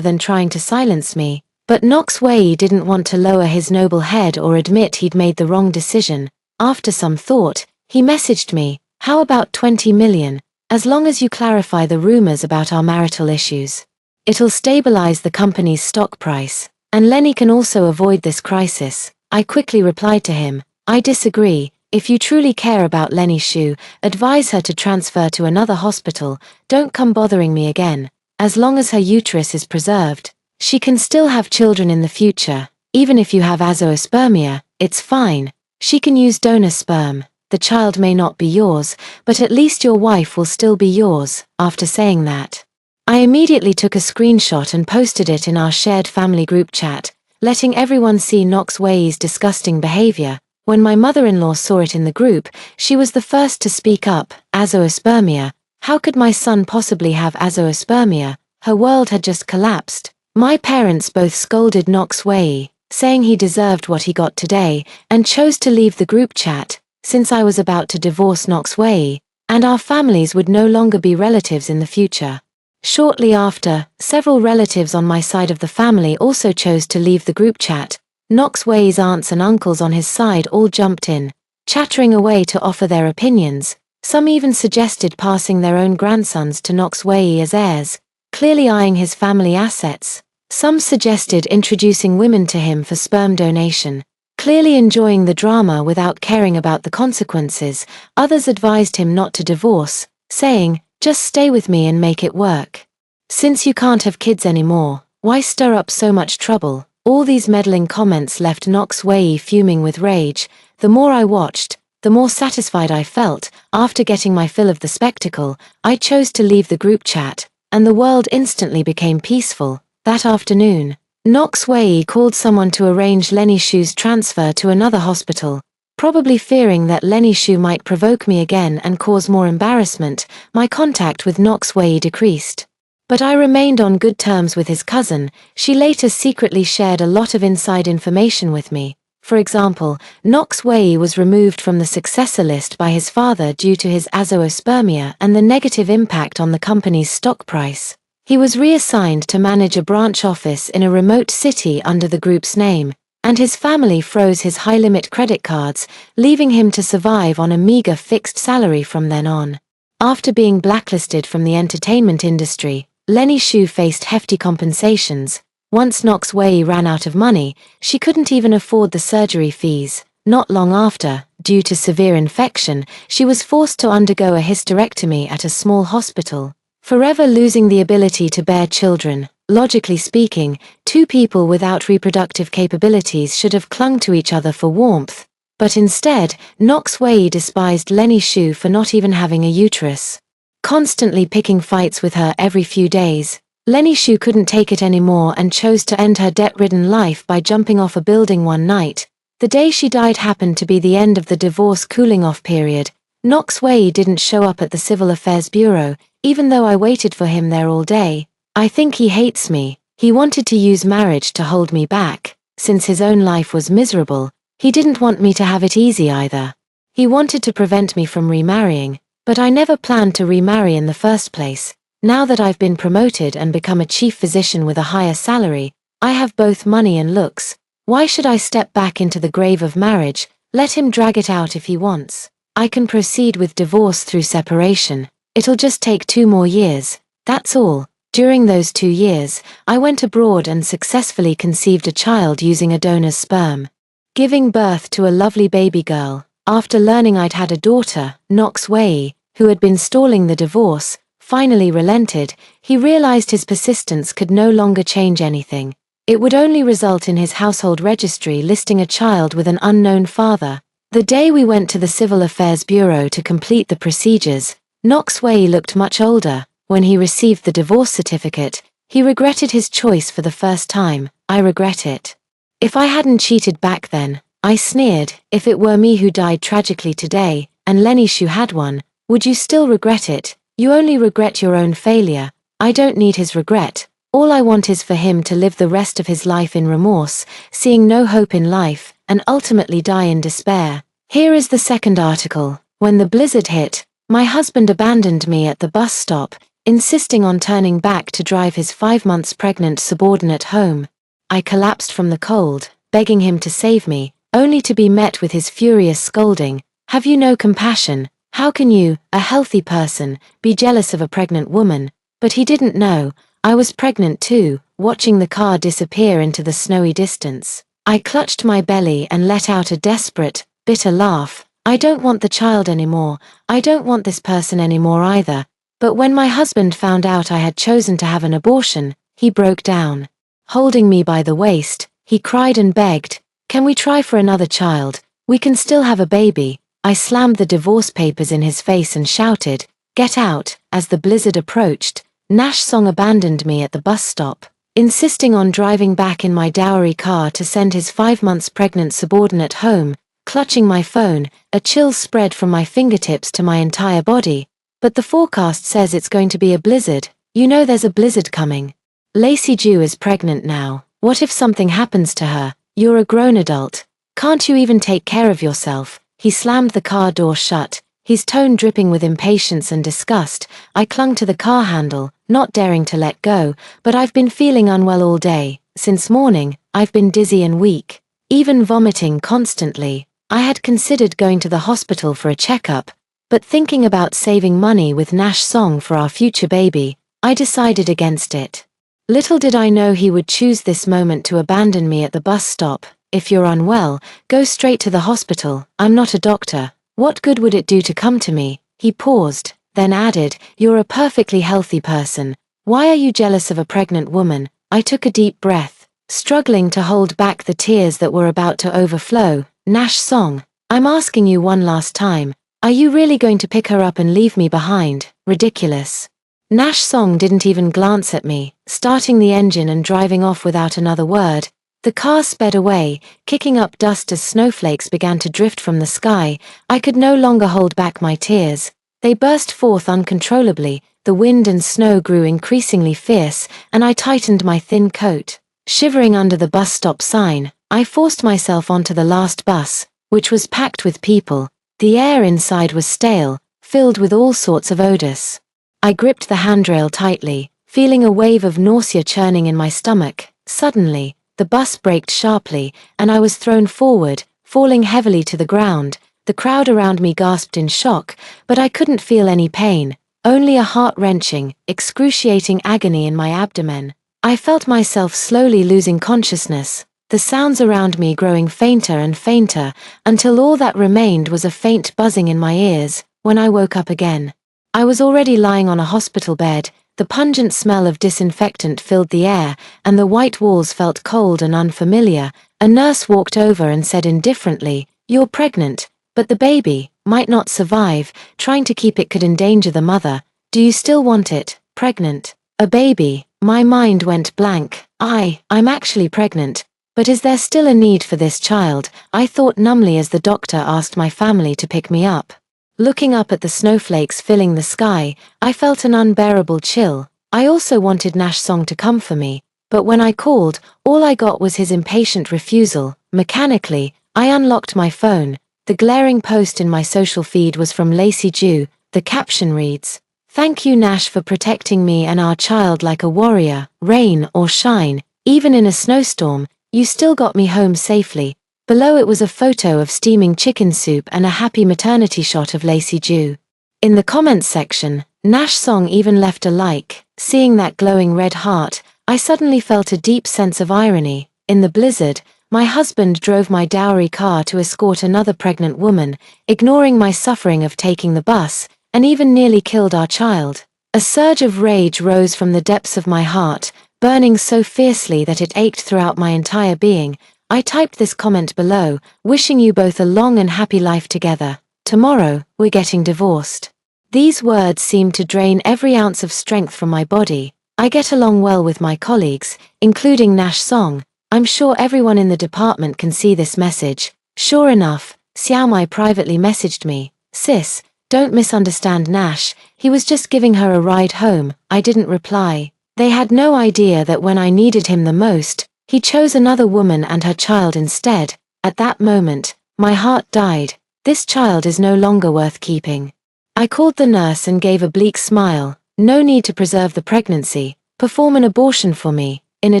than trying to silence me. But Knox Wei didn't want to lower his noble head or admit he'd made the wrong decision. After some thought, he messaged me, "How about 20 million? As long as you clarify the rumors about our marital issues. It'll stabilize the company's stock price, and Lenny can also avoid this crisis." I quickly replied to him, "I disagree. If you truly care about Lenny Shu, advise her to transfer to another hospital. Don't come bothering me again. As long as her uterus is preserved, she can still have children in the future. Even if you have azoospermia, it's fine. She can use donor sperm. The child may not be yours, but at least your wife will still be yours." After saying that, I immediately took a screenshot and posted it in our shared family group chat, letting everyone see Knox Wei's disgusting behavior. When my mother-in-law saw it in the group, she was the first to speak up. "Azoospermia? How could my son possibly have azoospermia?" Her world had just collapsed. My parents both scolded Knox Wei, saying he deserved what he got today, and chose to leave the group chat, since I was about to divorce Knox Wei, and our families would no longer be relatives in the future. Shortly after, several relatives on my side of the family also chose to leave the group chat. Knox Wei's aunts and uncles on his side all jumped in, chattering away to offer their opinions. Some even suggested passing their own grandsons to Knox Wei as heirs, clearly eyeing his family assets. Some suggested introducing women to him for sperm donation, clearly enjoying the drama without caring about the consequences. Others advised him not to divorce, saying, "Just stay with me and make it work. Since you can't have kids anymore, why stir up so much trouble?" All these meddling comments left Knox Wei fuming with rage. The more I watched, the more satisfied I felt. After getting my fill of the spectacle, I chose to leave the group chat, and the world instantly became peaceful. That afternoon, Knox Wei called someone to arrange Lenny Shu's transfer to another hospital. Probably fearing that Lenny Shu might provoke me again and cause more embarrassment, my contact with Knox Wei decreased. But I remained on good terms with his cousin. She later secretly shared a lot of inside information with me. For example, Knox Wei was removed from the successor list by his father due to his azoospermia and the negative impact on the company's stock price. He was reassigned to manage a branch office in a remote city under the group's name, and his family froze his high-limit credit cards, leaving him to survive on a meager fixed salary from then on. After being blacklisted from the entertainment industry, Lenny Shu faced hefty compensations. Once Knox Wei ran out of money, she couldn't even afford the surgery fees. Not long after, due to severe infection, she was forced to undergo a hysterectomy at a small hospital, forever losing the ability to bear children. Logically speaking, two people without reproductive capabilities should have clung to each other for warmth. But instead, Knox Wei despised Lenny Shu for not even having a uterus, constantly picking fights with her every few days. Lenny Shu couldn't take it anymore and chose to end her debt-ridden life by jumping off a building one night. The day she died happened to be the end of the divorce cooling-off period. Knox Wei didn't show up at the Civil Affairs Bureau, even though I waited for him there all day. I think he hates me. He wanted to use marriage to hold me back. Since his own life was miserable, he didn't want me to have it easy either. He wanted to prevent me from remarrying. But I never planned to remarry in the first place. Now that I've been promoted and become a chief physician with a higher salary, I have both money and looks. Why should I step back into the grave of marriage? Let him drag it out if he wants. I can proceed with divorce through separation. It'll just take 2 more years. That's all. During those 2 years, I went abroad and successfully conceived a child using a donor's sperm, giving birth to a lovely baby girl. After learning I'd had a daughter, Knox Wei, who had been stalling the divorce, finally relented. He realized his persistence could no longer change anything. It would only result in his household registry listing a child with an unknown father. The day we went to the Civil Affairs Bureau to complete the procedures, Knox Wei looked much older. When he received the divorce certificate, he regretted his choice for the first time. I regret it. If I hadn't cheated back then, I sneered, if it were me who died tragically today, and Lenny Shu had one, would you still regret it? You only regret your own failure. I don't need his regret. All I want is for him to live the rest of his life in remorse, seeing no hope in life, and ultimately die in despair. Here is the second article. When the blizzard hit, my husband abandoned me at the bus stop, insisting on turning back to drive his 5 months pregnant subordinate home. I collapsed from the cold, begging him to save me, only to be met with his furious scolding. Have you no compassion? How can you, a healthy person, be jealous of a pregnant woman? But he didn't know. I was pregnant too, watching the car disappear into the snowy distance. I clutched my belly and let out a desperate, bitter laugh. I don't want the child anymore. I don't want this person anymore either. But when my husband found out I had chosen to have an abortion, he broke down. Holding me by the waist, he cried and begged, "Can we try for another child? We can still have a baby." I slammed the divorce papers in his face and shouted, "Get out!" As the blizzard approached, Nash Song abandoned me at the bus stop, insisting on driving back in my dowry car to send his 5 months pregnant subordinate home. Clutching my phone, a chill spread from my fingertips to my entire body. But the forecast says it's going to be a blizzard. You know there's a blizzard coming. Lacey Jew is pregnant now. What if something happens to her? You're a grown adult. Can't you even take care of yourself? He slammed the car door shut, his tone dripping with impatience and disgust. I clung to the car handle, not daring to let go, but I've been feeling unwell all day. Since morning, I've been dizzy and weak, even vomiting constantly. I had considered going to the hospital for a checkup, but thinking about saving money with Nash Song for our future baby, I decided against it. Little did I know he would choose this moment to abandon me at the bus stop. If you're unwell, go straight to the hospital. I'm not a doctor. What good would it do to come to me? He paused, then added, "You're a perfectly healthy person. Why are you jealous of a pregnant woman?" I took a deep breath, struggling to hold back the tears that were about to overflow. Nash Song, I'm asking you one last time. Are you really going to pick her up and leave me behind? Ridiculous. Nash Song didn't even glance at me, starting the engine and driving off without another word. The car sped away, kicking up dust as snowflakes began to drift from the sky. I could no longer hold back my tears. They burst forth uncontrollably. The wind and snow grew increasingly fierce, and I tightened my thin coat. Shivering under the bus stop sign, I forced myself onto the last bus, which was packed with people. The air inside was stale, filled with all sorts of odors. I gripped the handrail tightly, feeling a wave of nausea churning in my stomach. Suddenly, the bus braked sharply, and I was thrown forward, falling heavily to the ground. The crowd around me gasped in shock, but I couldn't feel any pain, only a heart-wrenching, excruciating agony in my abdomen. I felt myself slowly losing consciousness, the sounds around me growing fainter and fainter, until all that remained was a faint buzzing in my ears. When I woke up again, I was already lying on a hospital bed. The pungent smell of disinfectant filled the air, and the white walls felt cold and unfamiliar. A nurse walked over and said indifferently, "You're pregnant, but the baby might not survive. Trying to keep it could endanger the mother. Do you still want it? Pregnant? A baby?" My mind went blank. I'm actually pregnant. But is there still a need for this child? I thought numbly as the doctor asked my family to pick me up. Looking up at the snowflakes filling the sky, I felt an unbearable chill. I also wanted Nash Song to come for me, but when I called, all I got was his impatient refusal. Mechanically, I unlocked my phone. The glaring post in my social feed was from Lacey Jew. The caption reads, "Thank you Nash for protecting me and our child like a warrior, rain or shine, even in a snowstorm, you still got me home safely." Below it was a photo of steaming chicken soup and a happy maternity shot of Lacey Jew. In the comments section, Nash Song even left a like. Seeing that glowing red heart, I suddenly felt a deep sense of irony. In the blizzard, my husband drove my dowry car to escort another pregnant woman, ignoring my suffering of taking the bus, and even nearly killed our child. A surge of rage rose from the depths of my heart, burning so fiercely that it ached throughout my entire being. I typed this comment below, wishing you both a long and happy life together. Tomorrow, we're getting divorced. These words seemed to drain every ounce of strength from my body. I get along well with my colleagues, including Nash Song. I'm sure everyone in the department can see this message. Sure enough, Xiaomai privately messaged me, "Sis, don't misunderstand Nash, he was just giving her a ride home." I didn't reply. They had no idea that when I needed him the most, he chose another woman and her child instead. At that moment, my heart died. This child is no longer worth keeping. I called the nurse and gave a bleak smile. No need to preserve the pregnancy. Perform an abortion for me. In a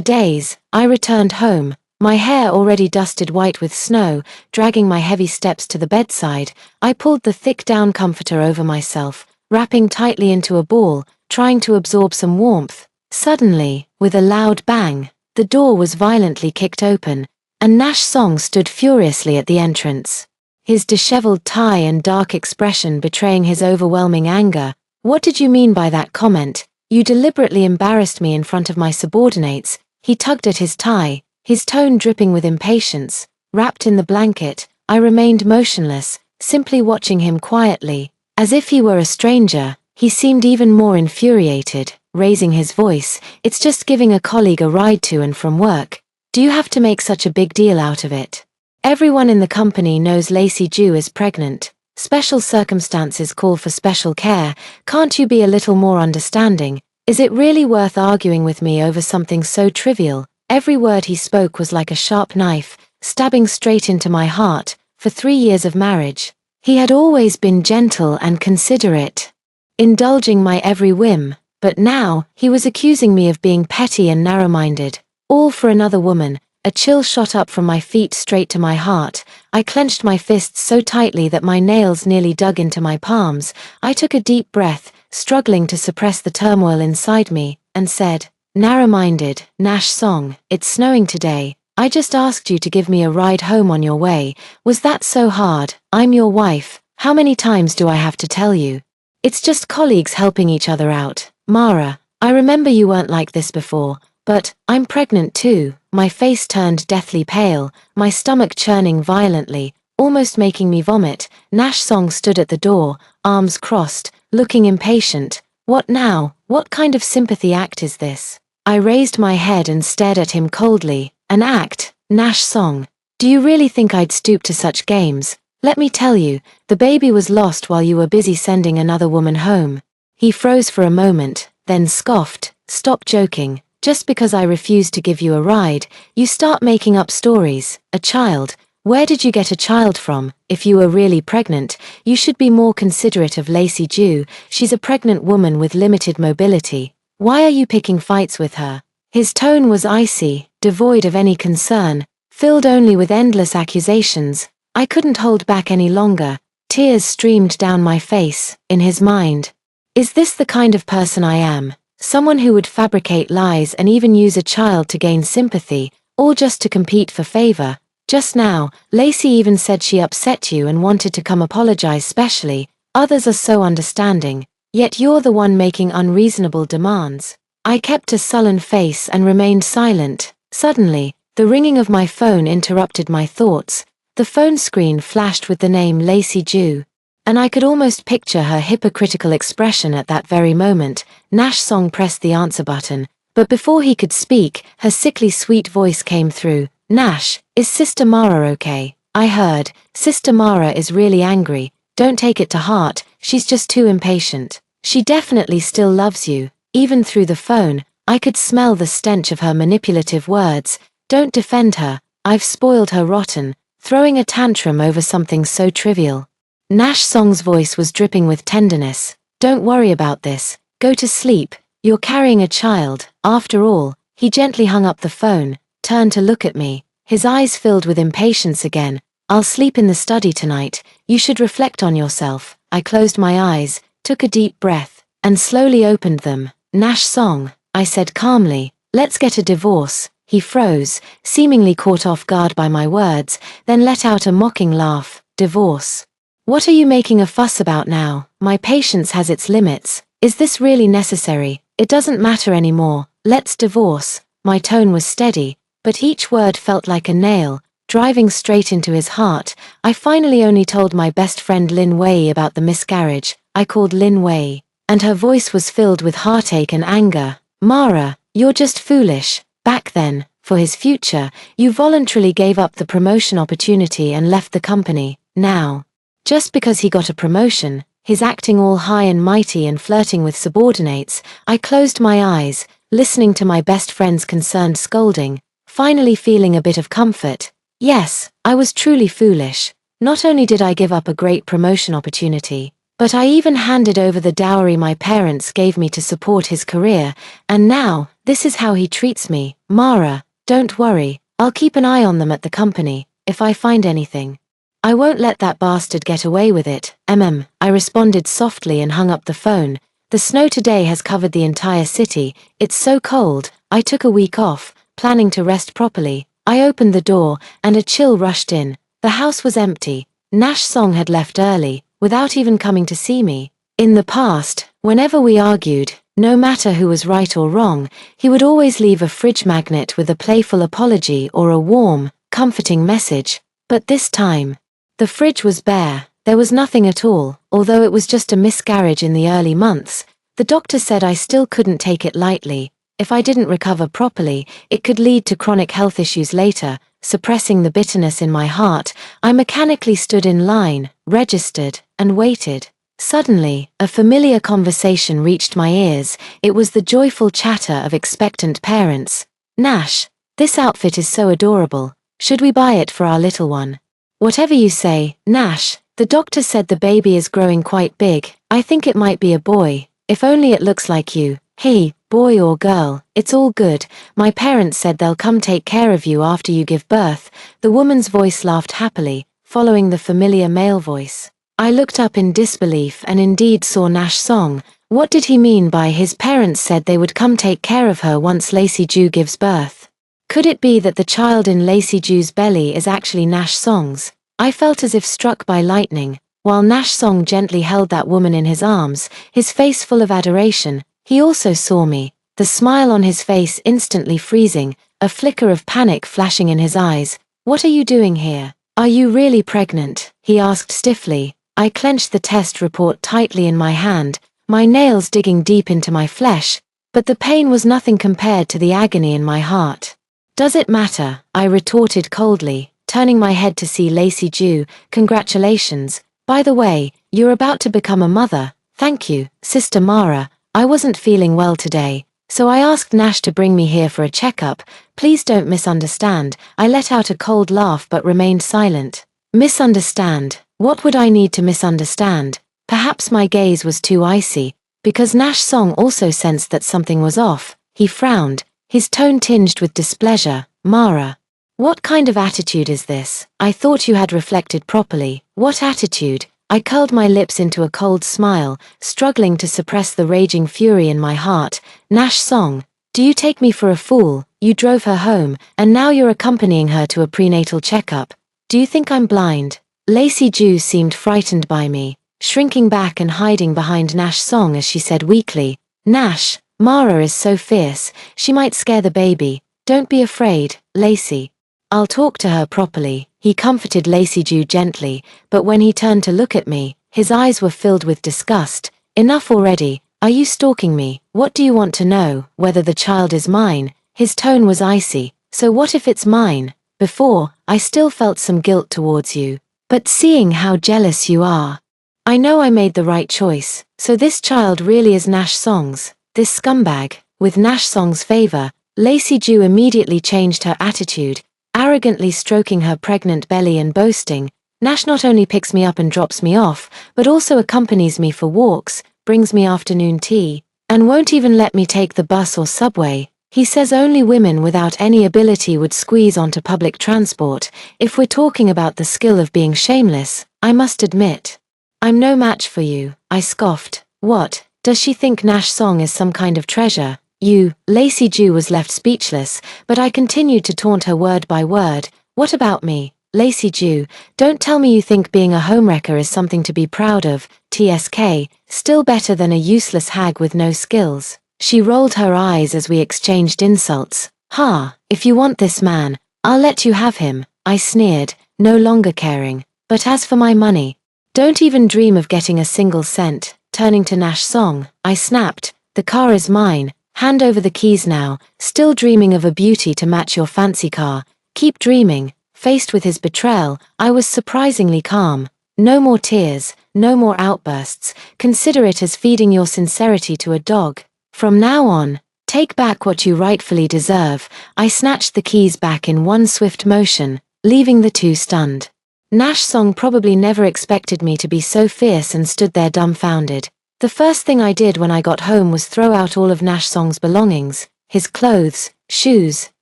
daze, I returned home, my hair already dusted white with snow. Dragging my heavy steps to the bedside, I pulled the thick down comforter over myself, wrapping tightly into a ball, trying to absorb some warmth. Suddenly, with a loud bang, the door was violently kicked open, and Nash Song stood furiously at the entrance, his disheveled tie and dark expression betraying his overwhelming anger. "What did you mean by that comment? You deliberately embarrassed me in front of my subordinates." He tugged at his tie, his tone dripping with impatience. Wrapped in the blanket, I remained motionless, simply watching him quietly. As if he were a stranger, he seemed even more infuriated, raising his voice, "It's just giving a colleague a ride to and from work. Do you have to make such a big deal out of it? Everyone in the company knows Lacey Jew is pregnant. Special circumstances call for special care. Can't you be a little more understanding? Is it really worth arguing with me over something so trivial?" Every word he spoke was like a sharp knife, stabbing straight into my heart. For 3 years of marriage, he had always been gentle and considerate, indulging my every whim, but now, he was accusing me of being petty and narrow-minded, all for another woman. A chill shot up from my feet straight to my heart. I clenched my fists so tightly that my nails nearly dug into my palms. I took a deep breath, struggling to suppress the turmoil inside me, and said, "Narrow-minded, Nash Song, it's snowing today. I just asked you to give me a ride home on your way. Was that so hard? I'm your wife. How many times do I have to tell you? It's just colleagues helping each other out. Mara, I remember you weren't like this before, but I'm pregnant too." My face turned deathly pale, my stomach churning violently, almost making me vomit. Nash Song stood at the door, arms crossed, looking impatient. "What now? What kind of sympathy act is this?" I raised my head and stared at him coldly. "An act? Nash Song. Do you really think I'd stoop to such games? Let me tell you, the baby was lost while you were busy sending another woman home." He froze for a moment, then scoffed, "Stop joking. Just because I refuse to give you a ride, you start making up stories. A child? Where did you get a child from? If you were really pregnant, you should be more considerate of Lacey Jew. She's a pregnant woman with limited mobility. Why are you picking fights with her?" His tone was icy, devoid of any concern, filled only with endless accusations. I couldn't hold back any longer. Tears streamed down my face. In his mind, is this the kind of person I am? Someone who would fabricate lies and even use a child to gain sympathy, all just to compete for favor. Just now, Lacey even said she upset you and wanted to come apologize specially. Others are so understanding, yet you're the one making unreasonable demands. I kept a sullen face and remained silent. Suddenly, the ringing of my phone interrupted my thoughts. The phone screen flashed with the name Lacey Jew, and I could almost picture her hypocritical expression at that very moment. Nash Song pressed the answer button, but before he could speak, her sickly sweet voice came through. "Nash, is Sister Mara okay?" I heard, "Sister Mara is really angry. Don't take it to heart, she's just too impatient. She definitely still loves you." Even through the phone, I could smell the stench of her manipulative words. "Don't defend her, I've spoiled her rotten, throwing a tantrum over something so trivial." Nash Song's voice was dripping with tenderness. Don't worry about this. Go to sleep. You're carrying a child, after all. He gently hung up the phone, turned to look at me, his eyes filled with impatience again. I'll sleep in the study tonight. You should reflect on yourself. I closed my eyes, took a deep breath, and slowly opened them. Nash Song, I said calmly, let's get a divorce. He froze, seemingly caught off guard by my words, then let out a mocking laugh. Divorce? What are you making a fuss about now? My patience has its limits. Is this really necessary? It doesn't matter anymore. Let's divorce. My tone was steady, but each word felt like a nail, driving straight into his heart. I finally only told my best friend Lin Wei about the miscarriage. I called Lin Wei, and her voice was filled with heartache and anger. Mara, you're just foolish. Back then, for his future, you voluntarily gave up the promotion opportunity and left the company. Now, just because he got a promotion, he's acting all high and mighty and flirting with subordinates. I closed my eyes, listening to my best friend's concerned scolding, finally feeling a bit of comfort. Yes, I was truly foolish. Not only did I give up a great promotion opportunity, but I even handed over the dowry my parents gave me to support his career, and now, this is how he treats me. Mara, don't worry, I'll keep an eye on them at the company, if I find anything. I won't let that bastard get away with it. I responded softly and hung up the phone. The snow today has covered the entire city. It's so cold. I took a week off, planning to rest properly. I opened the door, and a chill rushed in. The house was empty. Nash Song had left early, without even coming to see me. In the past, whenever we argued, no matter who was right or wrong, he would always leave a fridge magnet with a playful apology or a warm, comforting message. But this time, the fridge was bare. There was nothing at all. Although it was just a miscarriage in the early months, the doctor said I still couldn't take it lightly. If I didn't recover properly, it could lead to chronic health issues later. Suppressing the bitterness in my heart, I mechanically stood in line, registered, and waited. Suddenly, a familiar conversation reached my ears. It was the joyful chatter of expectant parents. Nash, this outfit is so adorable. Should we buy it for our little one? Whatever you say, Nash. The doctor said the baby is growing quite big. I think it might be a boy. If only it looks like you. Hey, boy or girl, it's all good. My parents said they'll come take care of you after you give birth. The woman's voice laughed happily, following the familiar male voice. I looked up in disbelief and indeed saw Nash Song. What did he mean by his parents said they would come take care of her once Lacey Ju gives birth? Could it be that the child in Lacey Ju's belly is actually Nash Song's? I felt as if struck by lightning. While Nash Song gently held that woman in his arms, his face full of adoration, he also saw me, the smile on his face instantly freezing, a flicker of panic flashing in his eyes. What are you doing here? Are you really pregnant? He asked stiffly. I clenched the test report tightly in my hand, my nails digging deep into my flesh, but the pain was nothing compared to the agony in my heart. Does it matter? I retorted coldly, turning my head to see Lacey Ju. Congratulations. By the way, you're about to become a mother. Thank you, Sister Mara. I wasn't feeling well today, so I asked Nash to bring me here for a checkup. Please don't misunderstand. I let out a cold laugh but remained silent. Misunderstand? What would I need to misunderstand? Perhaps my gaze was too icy, because Nash Song also sensed that something was off. He frowned, his tone tinged with displeasure. Mara, what kind of attitude is this? I thought you had reflected properly. What attitude? I curled my lips into a cold smile, struggling to suppress the raging fury in my heart. Nash Song, do you take me for a fool? You drove her home, and now you're accompanying her to a prenatal checkup. Do you think I'm blind? Lacey Ju seemed frightened by me, shrinking back and hiding behind Nash Song as she said weakly, Nash, Mara is so fierce, she might scare the baby. Don't be afraid, Lacey. I'll talk to her properly. He comforted Lacey Ju gently, but when he turned to look at me, his eyes were filled with disgust. Enough already. Are you stalking me? What do you want to know? Whether the child is mine? His tone was icy. So what if it's mine? Before, I still felt some guilt towards you. But seeing how jealous you are, I know I made the right choice. So this child really is Nash Song's. This scumbag. With Nash Song's favor, Lacey Ju immediately changed her attitude, arrogantly stroking her pregnant belly and boasting, Nash not only picks me up and drops me off, but also accompanies me for walks, brings me afternoon tea, and won't even let me take the bus or subway. He says only women without any ability would squeeze onto public transport. If we're talking about the skill of being shameless, I must admit, I'm no match for you, I scoffed. What, does she think Nash Song is some kind of treasure? You, Lacey Jew was left speechless, but I continued to taunt her word by word. What about me, Lacey Jew? Don't tell me you think being a homewrecker is something to be proud of. TSK, still better than a useless hag with no skills. She rolled her eyes as we exchanged insults. Ha, if you want this man, I'll let you have him, I sneered, no longer caring. But as for my money, don't even dream of getting a single cent. Turning to Nash Song, I snapped, the car is mine, hand over the keys now. Still dreaming of a beauty to match your fancy car? Keep dreaming. Faced with his betrayal, I was surprisingly calm. No more tears, no more outbursts. Consider it as feeding your sincerity to a dog. From now on, take back what you rightfully deserve. I snatched the keys back in one swift motion, leaving the two stunned. Nash Song probably never expected me to be so fierce and stood there dumbfounded. The first thing I did when I got home was throw out all of Nash Song's belongings, his clothes, shoes,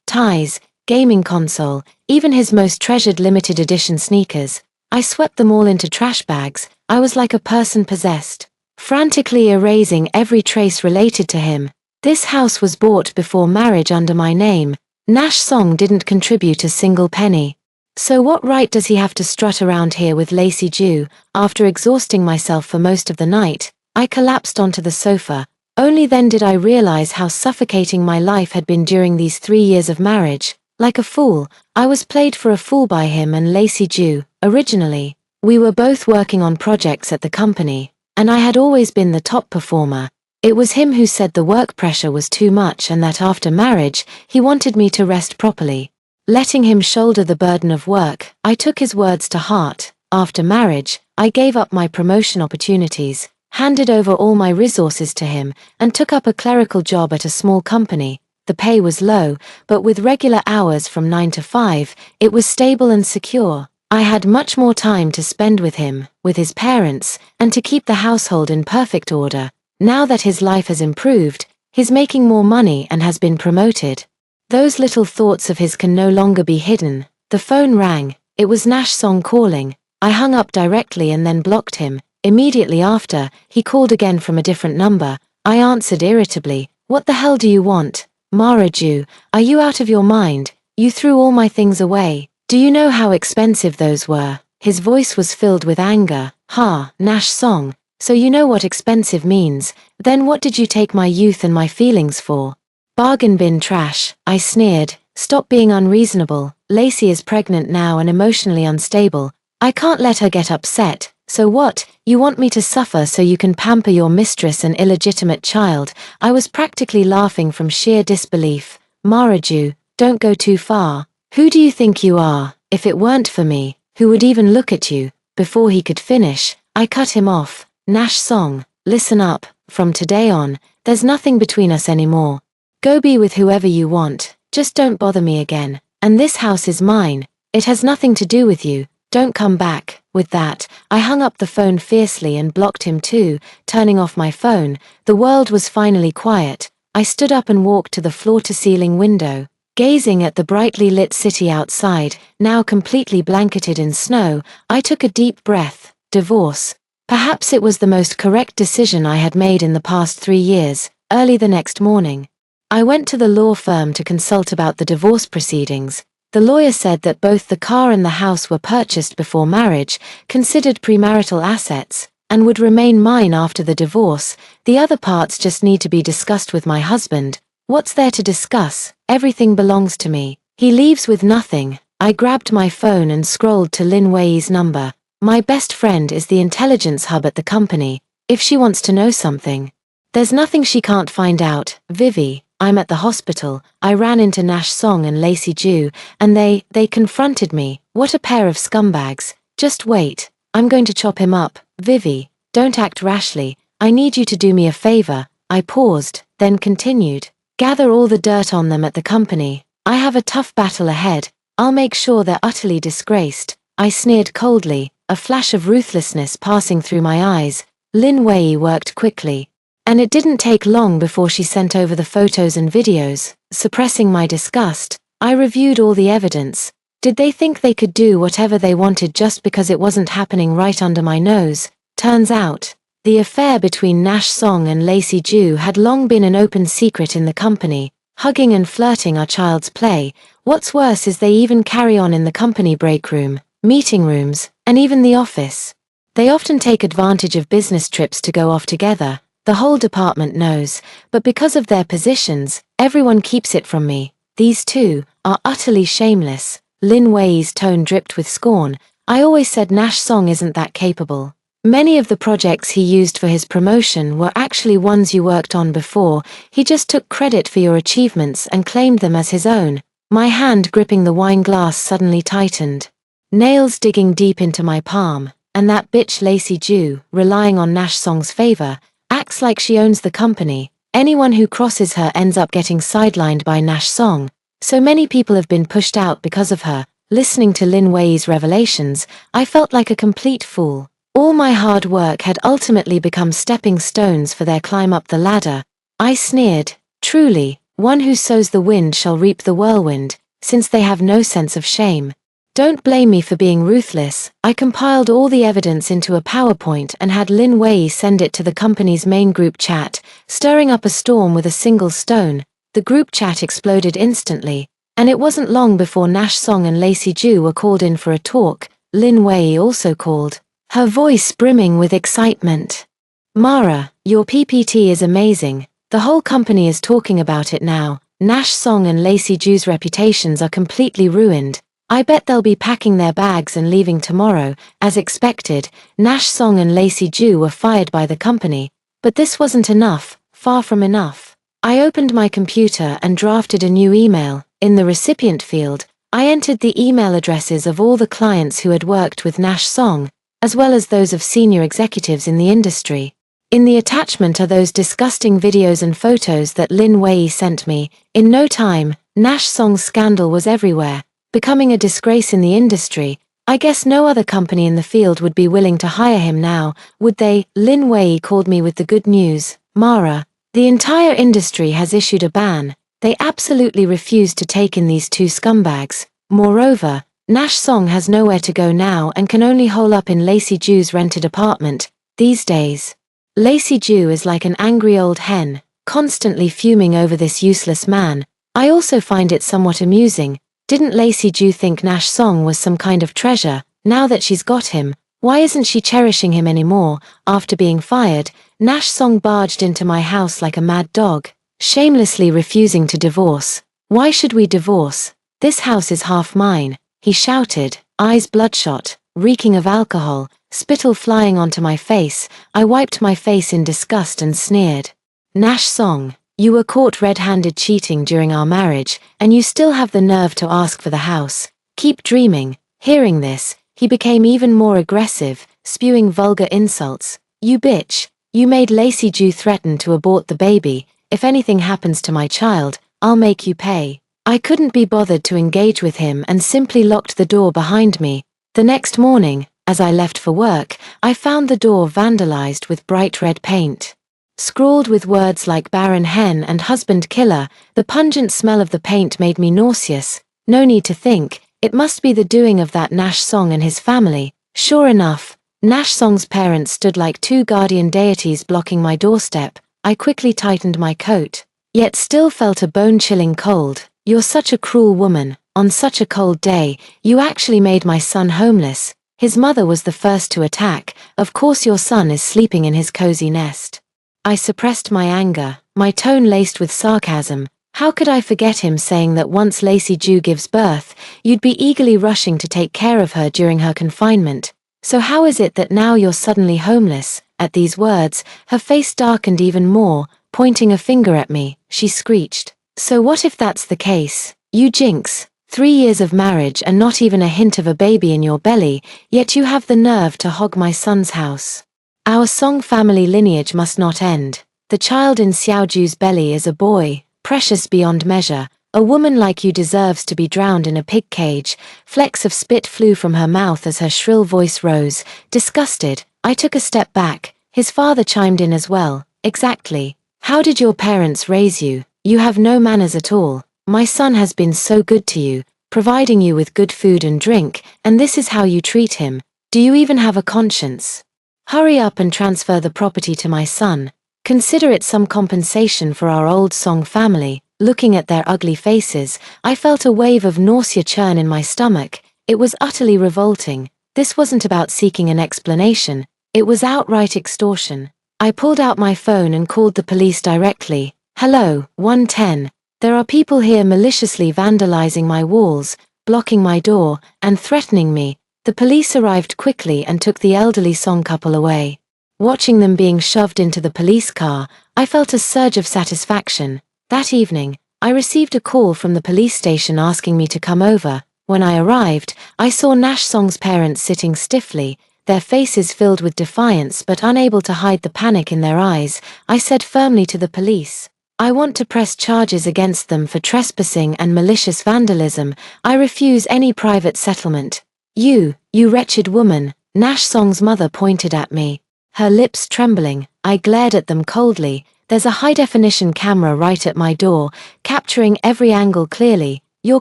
ties, gaming console, even his most treasured limited edition sneakers. I swept them all into trash bags. I was like a person possessed, frantically erasing every trace related to him. This house was bought before marriage under my name. Nash Song didn't contribute a single penny. So what right does he have to strut around here with Lacey Jew? After exhausting myself for most of the night, I collapsed onto the sofa. Only then did I realize how suffocating my life had been during these 3 years of marriage. Like a fool, I was played for a fool by him and Lacey Jew. Originally, we were both working on projects at the company, and I had always been the top performer. It was him who said the work pressure was too much and that after marriage, he wanted me to rest properly. Letting him shoulder the burden of work, I took his words to heart. After marriage, I gave up my promotion opportunities, handed over all my resources to him, and took up a clerical job at a small company. The pay was low, but with regular hours from 9 to 5, it was stable and secure. I had much more time to spend with him, with his parents, and to keep the household in perfect order. Now that his life has improved, he's making more money and has been promoted. Those little thoughts of his can no longer be hidden. The phone rang. It was Nash Song calling. I hung up directly and then blocked him. Immediately after, he called again from a different number. I answered irritably. What the hell do you want? Mara Jew, are you out of your mind? You threw all my things away. Do you know how expensive those were? His voice was filled with anger. Ha, Nash Song, so you know what expensive means. Then what did you take my youth and my feelings for? Bargain bin trash, I sneered. Stop being unreasonable. Lacey is pregnant now and emotionally unstable. I can't let her get upset. So what, you want me to suffer so you can pamper your mistress and illegitimate child? I was practically laughing from sheer disbelief. Mara Jew, don't go too far. Who do you think you are? If it weren't for me, who would even look at you? Before he could finish, I cut him off. Nash Song, listen up. From today on, there's nothing between us anymore. Go be with whoever you want, just don't bother me again. And this house is mine. It has nothing to do with you. Don't come back. With that, I hung up the phone fiercely and blocked him too. Turning off my phone, the world was finally quiet. I stood up and walked to the floor-to-ceiling window. Gazing at the brightly lit city outside, now completely blanketed in snow, I took a deep breath. Divorce. Perhaps it was the most correct decision I had made in the past 3 years. Early the next morning, I went to the law firm to consult about the divorce proceedings. The lawyer said that both the car and the house were purchased before marriage, considered premarital assets, and would remain mine after the divorce. The other parts just need to be discussed with my husband. What's there to discuss? Everything belongs to me. He leaves with nothing. I grabbed my phone and scrolled to Lin Wei's number. My best friend is the intelligence hub at the company. If she wants to know something, there's nothing she can't find out. Vivi, I'm at the hospital. I ran into Nash Song and Lacey Jew, and they confronted me. What a pair of scumbags. Just wait. I'm going to chop him up. Vivi, don't act rashly. I need you to do me a favor. I paused, then continued. Gather all the dirt on them at the company. I have a tough battle ahead. I'll make sure they're utterly disgraced. I sneered coldly, a flash of ruthlessness passing through my eyes. Lin Wei worked quickly. And it didn't take long before she sent over the photos and videos. Suppressing my disgust, I reviewed all the evidence. Did they think they could do whatever they wanted just because it wasn't happening right under my nose? Turns out, the affair between Nash Song and Lacey Ju had long been an open secret in the company. Hugging and flirting are child's play. What's worse is they even carry on in the company break room, meeting rooms, and even the office. They often take advantage of business trips to go off together. The whole department knows, but because of their positions, everyone keeps it from me. These two are utterly shameless. Lin Wei's tone dripped with scorn. I always said Nash Song isn't that capable. Many of the projects he used for his promotion were actually ones you worked on before. He just took credit for your achievements and claimed them as his own. My hand gripping the wine glass suddenly tightened, nails digging deep into my palm. And that bitch Lacey Ju, relying on Nash Song's favor, acts like she owns the company. Anyone who crosses her ends up getting sidelined by Nash Song. So many people have been pushed out because of her. Listening to Lin Wei's revelations, I felt like a complete fool. All my hard work had ultimately become stepping stones for their climb up the ladder. I sneered, truly, one who sows the wind shall reap the whirlwind, since they have no sense of shame. Don't blame me for being ruthless. I compiled all the evidence into a PowerPoint and had Lin Wei send it to the company's main group chat, stirring up a storm with a single stone. The group chat exploded instantly, and it wasn't long before Nash Song and Lacey Ju were called in for a talk. Lin Wei also called, her voice brimming with excitement. Mara, your PPT is amazing. The whole company is talking about it now. Nash Song and Lacey Ju's reputations are completely ruined. I bet they'll be packing their bags and leaving tomorrow. As expected, Nash Song and Lacey Ju were fired by the company. But this wasn't enough, far from enough. I opened my computer and drafted a new email. In the recipient field, I entered the email addresses of all the clients who had worked with Nash Song, as well as those of senior executives in the industry. In the attachment are those disgusting videos and photos that Lin Wei sent me. In no time, Nash Song's scandal was everywhere, becoming a disgrace in the industry. I guess no other company in the field would be willing to hire him now, would they? Lin Wei called me with the good news. Mara, the entire industry has issued a ban. They absolutely refuse to take in these two scumbags. Moreover, Nash Song has nowhere to go now and can only hole up in Lacey Ju's rented apartment. These days, Lacey Ju is like an angry old hen, constantly fuming over this useless man. I also find it somewhat amusing. Didn't Lacey Ju think Nash Song was some kind of treasure? Now that she's got him, why isn't she cherishing him anymore? After being fired, Nash Song barged into my house like a mad dog, shamelessly refusing to divorce. Why should we divorce? This house is half mine, he shouted, eyes bloodshot, reeking of alcohol, spittle flying onto my face. I wiped my face in disgust and sneered. Nash Song, you were caught red-handed cheating during our marriage, and you still have the nerve to ask for the house. Keep dreaming. Hearing this, he became even more aggressive, spewing vulgar insults. You bitch. You made Lacey Ju threaten to abort the baby. If anything happens to my child, I'll make you pay. I couldn't be bothered to engage with him and simply locked the door behind me. The next morning, as I left for work, I found the door vandalized with bright red paint. Scrawled with words like barren hen and husband killer, the pungent smell of the paint made me nauseous. No need to think, it must be the doing of that Nash Song and his family. Sure enough, Nash Song's parents stood like two guardian deities blocking my doorstep. I quickly tightened my coat, yet still felt a bone-chilling cold. You're such a cruel woman. On such a cold day, you actually made my son homeless. His mother was the first to attack. Of course your son is sleeping in his cozy nest. I suppressed my anger, my tone laced with sarcasm. How could I forget him saying that once Lacey Ju gives birth, you'd be eagerly rushing to take care of her during her confinement. So how is it that now you're suddenly homeless? At these words, her face darkened even more, pointing a finger at me. She screeched. So what if that's the case? You jinx. 3 years of marriage and not even a hint of a baby in your belly, yet you have the nerve to hog my son's house. Our Song family lineage must not end. The child in Xiaoju's belly is a boy, precious beyond measure. A woman like you deserves to be drowned in a pig cage. Flecks of spit flew from her mouth as her shrill voice rose. Disgusted, I took a step back. His father chimed in as well. Exactly. How did your parents raise you? You have no manners at all. My son has been so good to you, providing you with good food and drink, and this is how you treat him. Do you even have a conscience? Hurry up and transfer the property to my son. Consider it some compensation for our old Song family. Looking at their ugly faces, I felt a wave of nausea churn in my stomach. It was utterly revolting. This wasn't about seeking an explanation. It was outright extortion. I pulled out my phone and called the police directly. Hello, 110. There are people here maliciously vandalizing my walls, blocking my door, and threatening me. The police arrived quickly and took the elderly Song couple away. Watching them being shoved into the police car, I felt a surge of satisfaction. That evening, I received a call from the police station asking me to come over. When I arrived, I saw Nash Song's parents sitting stiffly, their faces filled with defiance but unable to hide the panic in their eyes. I said firmly to the police, I want to press charges against them for trespassing and malicious vandalism. I refuse any private settlement. You wretched woman, Nash Song's mother pointed at me. Her lips trembling, I glared at them coldly. There's a high-definition camera right at my door, capturing every angle clearly. Your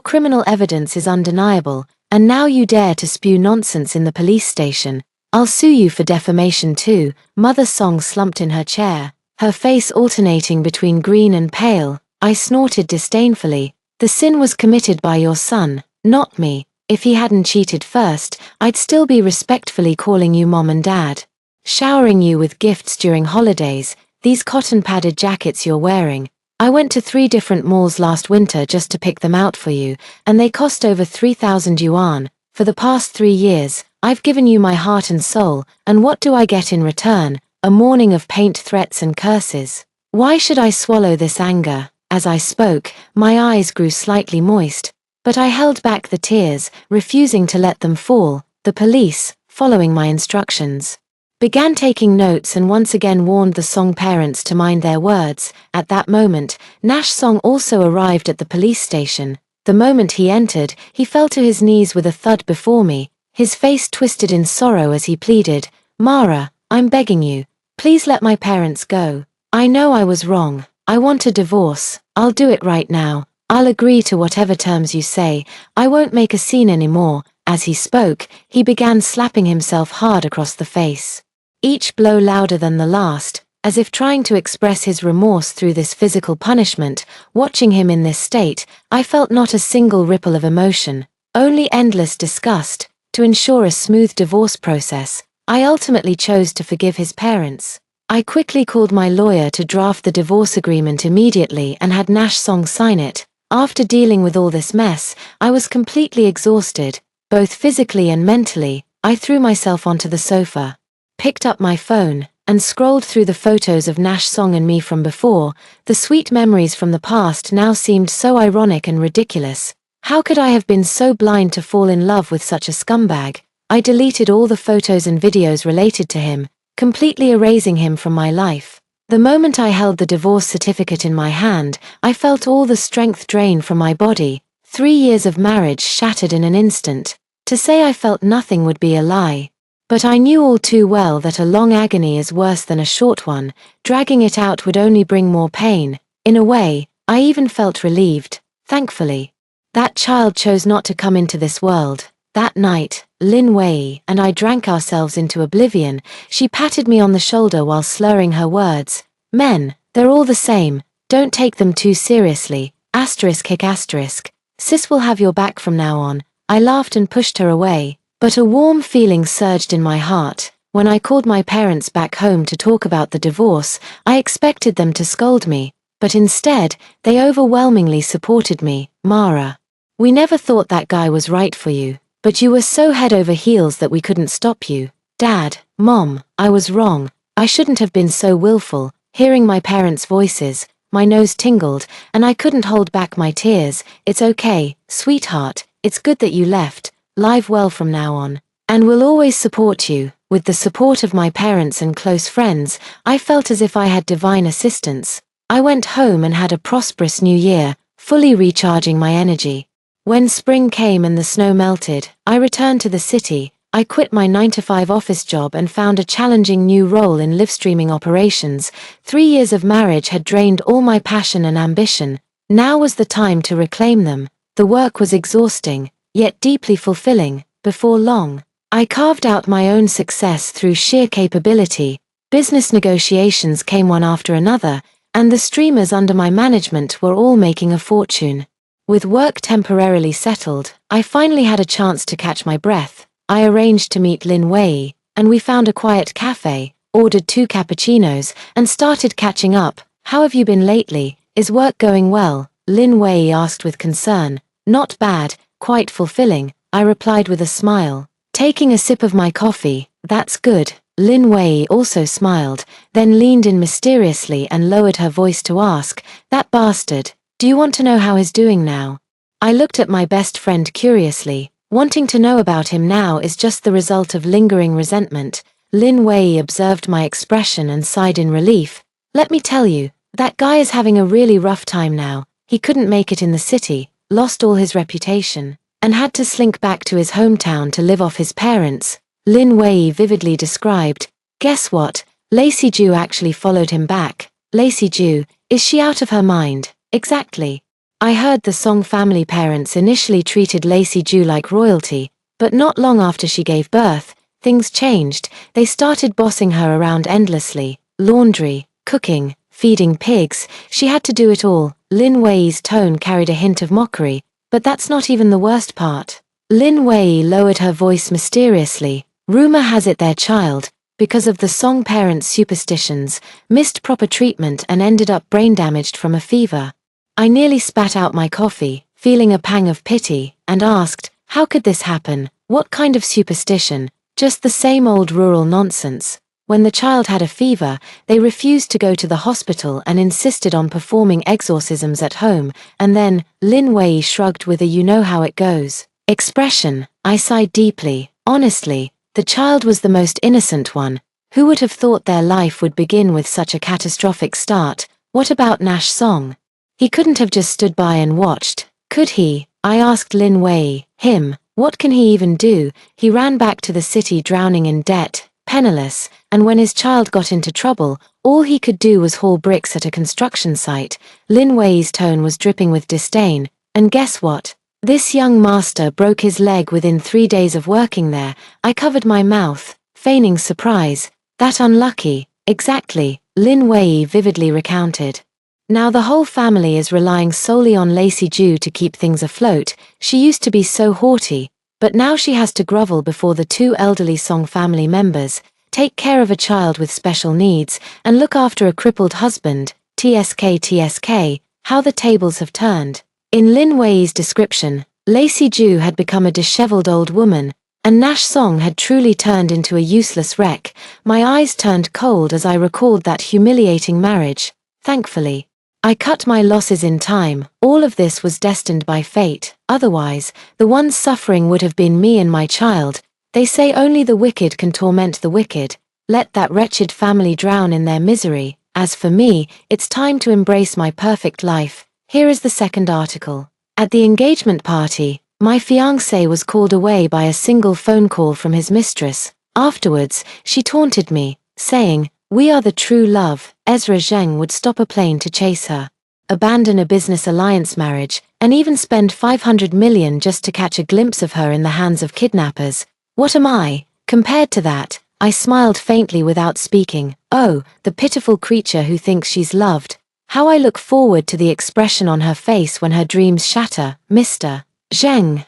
criminal evidence is undeniable, and now you dare to spew nonsense in the police station. I'll sue you for defamation too. Mother Song slumped in her chair, her face alternating between green and pale. I snorted disdainfully. The sin was committed by your son, not me. If he hadn't cheated first, I'd still be respectfully calling you mom and dad. Showering you with gifts during holidays, these cotton-padded jackets you're wearing. I went to 3 different malls last winter just to pick them out for you, and they cost over 3,000 yuan. For the past 3 years, I've given you my heart and soul, and what do I get in return? A morning of paint threats and curses. Why should I swallow this anger? As I spoke, my eyes grew slightly moist, but I held back the tears, refusing to let them fall. The police, following my instructions, began taking notes and once again warned the Song parents to mind their words. At that moment, Nash Song also arrived at the police station. The moment he entered, he fell to his knees with a thud before me, his face twisted in sorrow as he pleaded, Mara, I'm begging you, please let my parents go. I know I was wrong. I want a divorce. I'll do it right now. I'll agree to whatever terms you say. I won't make a scene anymore. As he spoke, he began slapping himself hard across the face, each blow louder than the last, as if trying to express his remorse through this physical punishment. Watching him in this state, I felt not a single ripple of emotion, only endless disgust. To ensure a smooth divorce process, I ultimately chose to forgive his parents. I quickly called my lawyer to draft the divorce agreement immediately and had Nash Song sign it. After dealing with all this mess, I was completely exhausted, both physically and mentally. I threw myself onto the sofa, picked up my phone, and scrolled through the photos of Nash Song and me from before. The sweet memories from the past now seemed so ironic and ridiculous. How could I have been so blind to fall in love with such a scumbag? I deleted all the photos and videos related to him, completely erasing him from my life. The moment I held the divorce certificate in my hand, I felt all the strength drain from my body. 3 years of marriage shattered in an instant. To say I felt nothing would be a lie. But I knew all too well that a long agony is worse than a short one. Dragging it out would only bring more pain. In a way, I even felt relieved. Thankfully, that child chose not to come into this world. That night, Lin Wei and I drank ourselves into oblivion. She patted me on the shoulder while slurring her words. Men, they're all the same. Don't take them too seriously. ****. Sis will have your back from now on. I laughed and pushed her away. But a warm feeling surged in my heart. When I called my parents back home to talk about the divorce, I expected them to scold me. But instead, they overwhelmingly supported me. Mara, we never thought that guy was right for you. But you were so head over heels that we couldn't stop you. Dad, Mom, I was wrong. I shouldn't have been so willful. Hearing my parents' voices, my nose tingled, and I couldn't hold back my tears. It's okay, sweetheart. It's good that you left. Live well from now on. And we'll always support you. With the support of my parents and close friends, I felt as if I had divine assistance. I went home and had a prosperous new year, fully recharging my energy. When spring came and the snow melted, I returned to the city. I quit my 9-to-5 office job and found a challenging new role in live streaming operations. 3 years of marriage had drained all my passion and ambition. Now was the time to reclaim them. The work was exhausting, yet deeply fulfilling. Before long, I carved out my own success through sheer capability. Business negotiations came one after another, and the streamers under my management were all making a fortune. With work temporarily settled, I finally had a chance to catch my breath. I arranged to meet Lin Wei, and we found a quiet cafe, ordered 2 cappuccinos, and started catching up. How have you been lately? Is work going well? Lin Wei asked with concern. Not bad, quite fulfilling, I replied with a smile. Taking a sip of my coffee, that's good. Lin Wei also smiled, then leaned in mysteriously and lowered her voice to ask, that bastard, do you want to know how he's doing now? I looked at my best friend curiously. Wanting to know about him now is just the result of lingering resentment. Lin Wei observed my expression and sighed in relief. Let me tell you, that guy is having a really rough time now. He couldn't make it in the city, lost all his reputation, and had to slink back to his hometown to live off his parents. Lin Wei vividly described. Guess what? Lacey Ju actually followed him back. Lacey Ju, is she out of her mind? Exactly. I heard the Song family parents initially treated Lacey Ju like royalty, but not long after she gave birth, things changed. They started bossing her around endlessly. Laundry, cooking, feeding pigs, she had to do it all. Lin Wei's tone carried a hint of mockery, but that's not even the worst part. Lin Wei lowered her voice mysteriously. Rumor has it their child, because of the Song parents' superstitions, missed proper treatment and ended up brain damaged from a fever. I nearly spat out my coffee, feeling a pang of pity, and asked, how could this happen? What kind of superstition? Just the same old rural nonsense. When the child had a fever, they refused to go to the hospital and insisted on performing exorcisms at home, and then, Lin Wei shrugged with a you know how it goes expression. I sighed deeply. Honestly, the child was the most innocent one. Who would have thought their life would begin with such a catastrophic start? What about Nash Song? He couldn't have just stood by and watched, could he? I asked Lin Wei. Him, what can he even do? He ran back to the city drowning in debt, penniless, and when his child got into trouble, all he could do was haul bricks at a construction site. Lin Wei's tone was dripping with disdain, and guess what? This young master broke his leg within 3 days of working there. I covered my mouth, feigning surprise. That unlucky, exactly, Lin Wei vividly recounted. Now the whole family is relying solely on Lacey Ju to keep things afloat. She used to be so haughty, but now she has to grovel before the 2 elderly Song family members, take care of a child with special needs, and look after a crippled husband. TSK, how the tables have turned. In Lin Wei's description, Lacey Ju had become a disheveled old woman, and Nash Song had truly turned into a useless wreck. My eyes turned cold as I recalled that humiliating marriage. Thankfully, I cut my losses in time. All of this was destined by fate. Otherwise, the ones suffering would have been me and my child. They say only the wicked can torment the wicked. Let that wretched family drown in their misery. As for me, it's time to embrace my perfect life. Here is the second article. At the engagement party, my fiancé was called away by a single phone call from his mistress. Afterwards, she taunted me, saying, "We are the true love." Ezra Zheng would stop a plane to chase her, abandon a business alliance marriage, and even spend 500 million just to catch a glimpse of her in the hands of kidnappers. What am I, compared to that? I smiled faintly without speaking. Oh, the pitiful creature who thinks she's loved. How I look forward to the expression on her face when her dreams shatter. Mr. Zheng